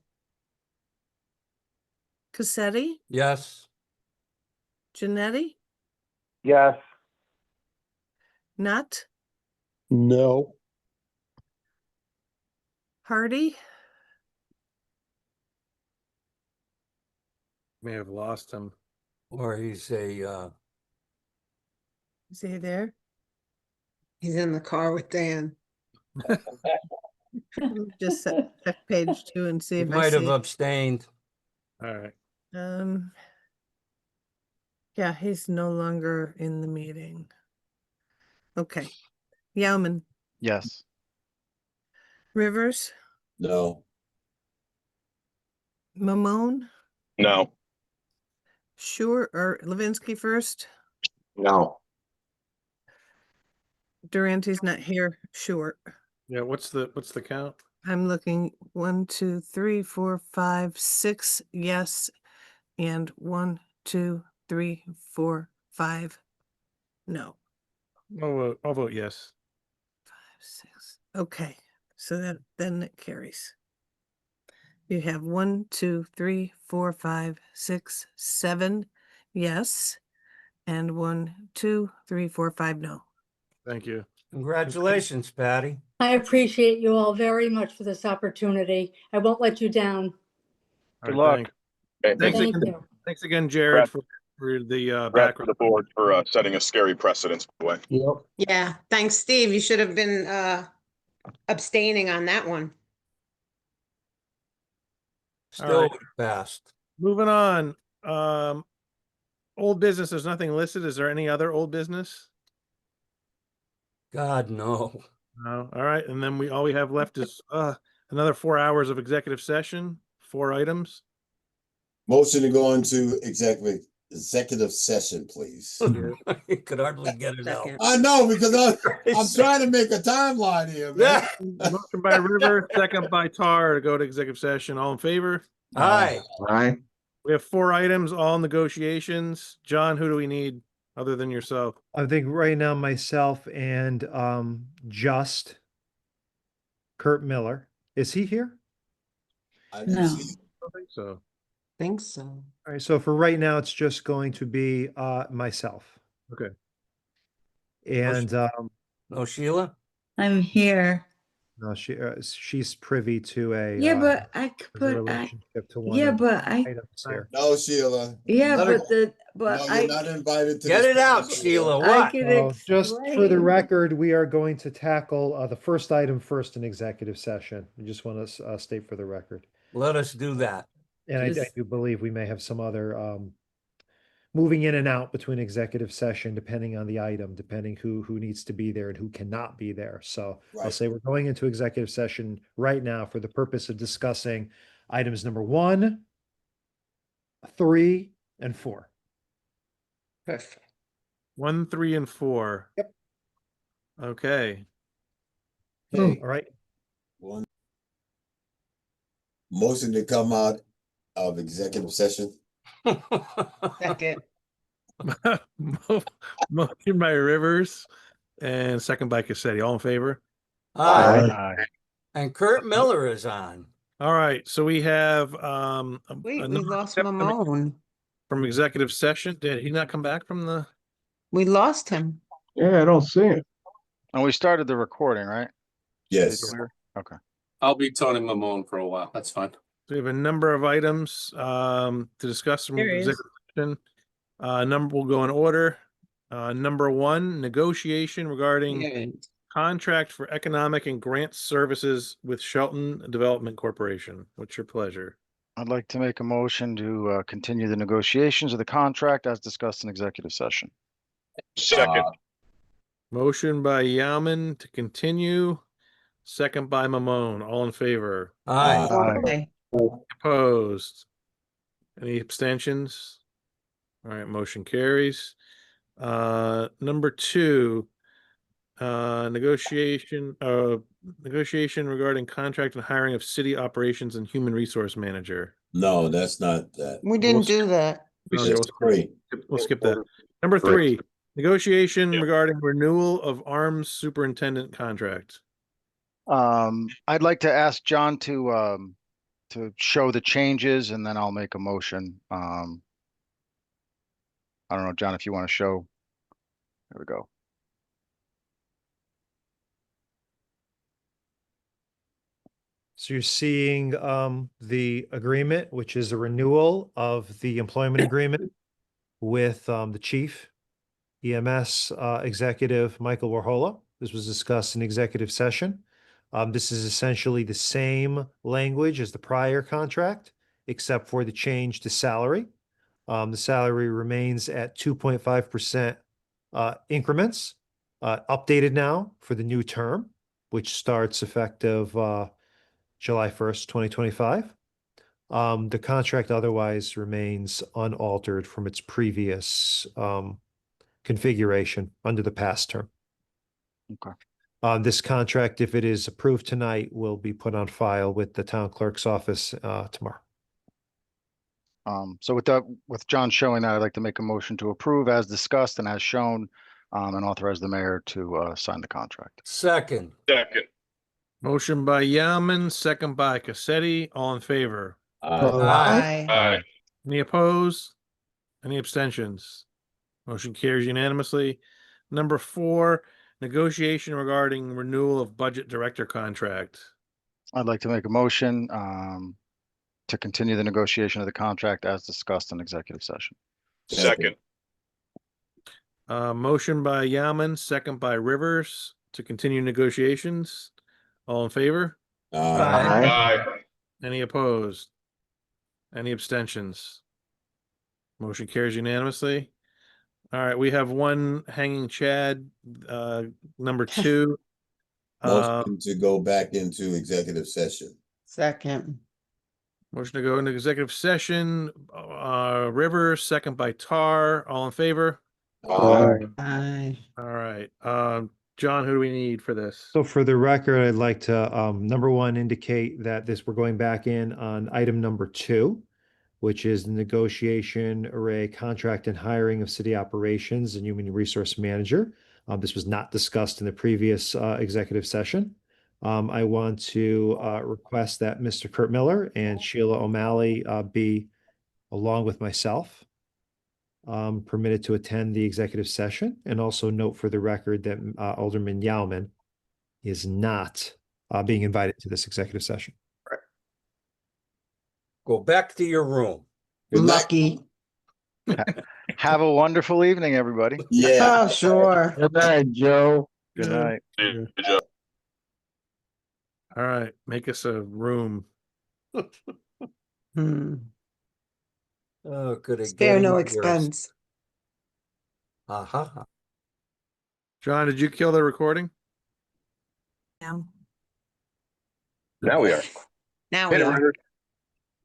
Cassetti? Yes. Janetti? Yes. Nutt? No. Hardy? May have lost him. Or he's a Is he there? He's in the car with Dan. Just check page 2 and see he if I might have see. abstained. All right. Yeah, he's no longer in the meeting. Okay. Yauman? Yes. Rivers? No. Mamone? No. Sure, or Levinsky first? No. Durante's not here. Sure. Yeah, what's the count? I'm looking 1, 2, 3, 4, 5, 6 yes, and 1, 2, 3, 4, 5 no. I'll vote yes. 5, 6. Okay. So that then it carries. You have 1, 2, 3, 4, 5, 6, 7 yes, and 1, 2, 3, 4, 5 no. Thank you. Congratulations, Patty. I appreciate you all very much for this opportunity. I won't let you down. All Good right, luck. Thanks Thank again, you. thanks again, Jared, for the Congrats background. to the board for setting a scary precedence. By the way. Yep. Yeah, thanks, Steve. You should have been abstaining on that one. Still right. passed. Moving on. Old business, there's nothing listed. Is there any other old business? God, no. No. All right. And then all we have left is another 4 hours of executive session, 4 items. Motion to go into executive session, please. You could hardly get it out. Second. I know, because I'm trying to make a timeline here, man. Motion by River, second by Tar to go to executive session. All in favor? Aye. Aye. We have 4 items, all negotiations. John, who do we need other than yourself? I think right now myself and just Kurt Miller. Is he here? I No. didn't see it. I don't think so. Think so. All right, so for right now, it's just going to be myself. Okay. And No, Sheila? I'm here. no, she's privy to a Yeah, but I could a put, relationship to one yeah, of the but I, items here. No, Sheila. yeah, Let her- but No, I, you're not invited to Get this it out, party, Sheila. I What? could So just for the explain. record, we are going to tackle the first item first in executive session. I just want to state for the record. Let us do that. And I Just- do believe we may have some other moving in and out between executive session, depending on the item, depending who needs to be there and who cannot be there. So I'll Right. say we're going into executive session right now for the purpose of discussing items number 1, 3, and 4. Perfect. 1, 3, and 4. Yep. Okay. Okay, All right. one. Motion to come out of executive session. Second. Motion by Rivers and second by Cassetti. All in favor? Aye. Aye. And Kurt Miller is on. All right. So we have Wait, we number lost 7 Mamone. from executive session. Did he not come back from the? We lost him. Yeah, I don't see it. And we started the recording, right? Yes. Okay. I'll be Tony Mamone for a while. That's fine. So we have a number of items to discuss from There he is. executive session. Number will go in order. Number 1, negotiation regarding Yeah. contract for economic and grant services with Shelton Development Corporation. What's your pleasure? I'd like to make a motion to continue the negotiations of the contract as discussed in executive session. Second. Motion by Yaman to continue, second by Mamone. All in favor? Aye. Okay. Opposed? Any abstentions? All right, motion carries. Number 2, negotiation regarding contract and hiring of city operations and human resource manager. No, that's not that. We didn't do that. Okay, That's great. we'll skip that. Number 3, negotiation regarding renewal of arms superintendent contract. I'd like to ask John to show the changes and then I'll make a motion. I don't know, John, if you want to show. There we go. So you're seeing the agreement, which is a renewal of the employment agreement with the chief, EMS executive Michael Warhola. This was discussed in executive session. This is essentially the same language as the prior contract, except for the change to salary. The salary remains at 2.5% increments, updated now for the new term, which starts effective July 1st, 2025. The contract otherwise remains unaltered from its previous configuration under the past term. Okay. This contract, if it is approved tonight, will be put on file with the town clerk's office tomorrow. So with John showing that, I'd like to make a motion to approve as discussed and as shown, and authorize the mayor to sign the contract. Second. Motion by Yaman, second by Cassetti. All in favor? Aye. Any opposed? Any abstentions? Motion carries unanimously. Number 4, negotiation regarding renewal of budget director contract. I'd like to make a motion to continue the negotiation of the contract as discussed in executive session. Second. Motion by Yaman, second by Rivers to continue negotiations. All in favor? Aye. Any opposed? Any abstentions? Motion carries unanimously. All right, we have one hanging Chad, number 2. Motion to go back into executive session. Second. Motion to go into executive session, Rivers, second by Tar. All in favor? Aye. All right, John, who do we need for this? So for the record, I'd like to, number 1, indicate that we're going back in on item number 2, which is the negotiation array contract and hiring of city operations and human resource manager. This was not discussed in the previous executive session. I want to request that Mr. Kurt Miller and Sheila O'Malley be, along with myself, permitted to attend the executive session, and also note for the record that Alderman Yauman is not being invited to this executive session. Go back to your room. Lucky. Have a wonderful evening, everybody. Yeah. Oh, sure. Good night, Joe. Good night. All right, make us a room. Oh, could it Spare get no any expense. worse? Aha. John, did you kill the recording? Now. Now we are. Now Hit we it, are. Rivers.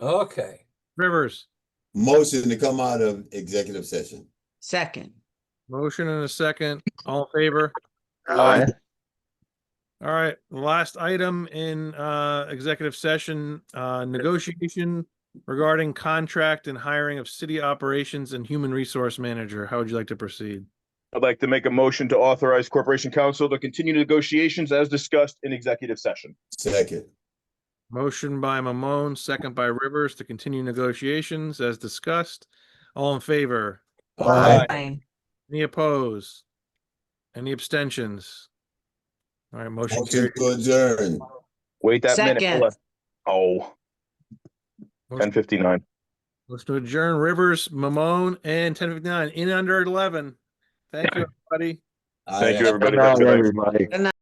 Okay. Rivers, Motion to come out of executive session. Second. motion and a second. All in favor? Aye. All right, last item in executive session, negotiation regarding contract and hiring of city operations and human resource manager. How would you like to proceed? I'd like to make a motion to authorize Corporation Counsel to continue negotiations as discussed in executive session. Second. Motion by Mamone, second by Rivers to continue negotiations as discussed. All in favor? Aye. Any opposed? Any abstentions? All right, motion Motion carried. to adjourn. Wait that minute. Second. Hold on. Oh, 10:59. Motion to adjourn, Rivers, Mamone, and 10:59 in under 11. Thank you, everybody. Aye. Thank you, everybody. Good Have a night, good night. everybody. Good night.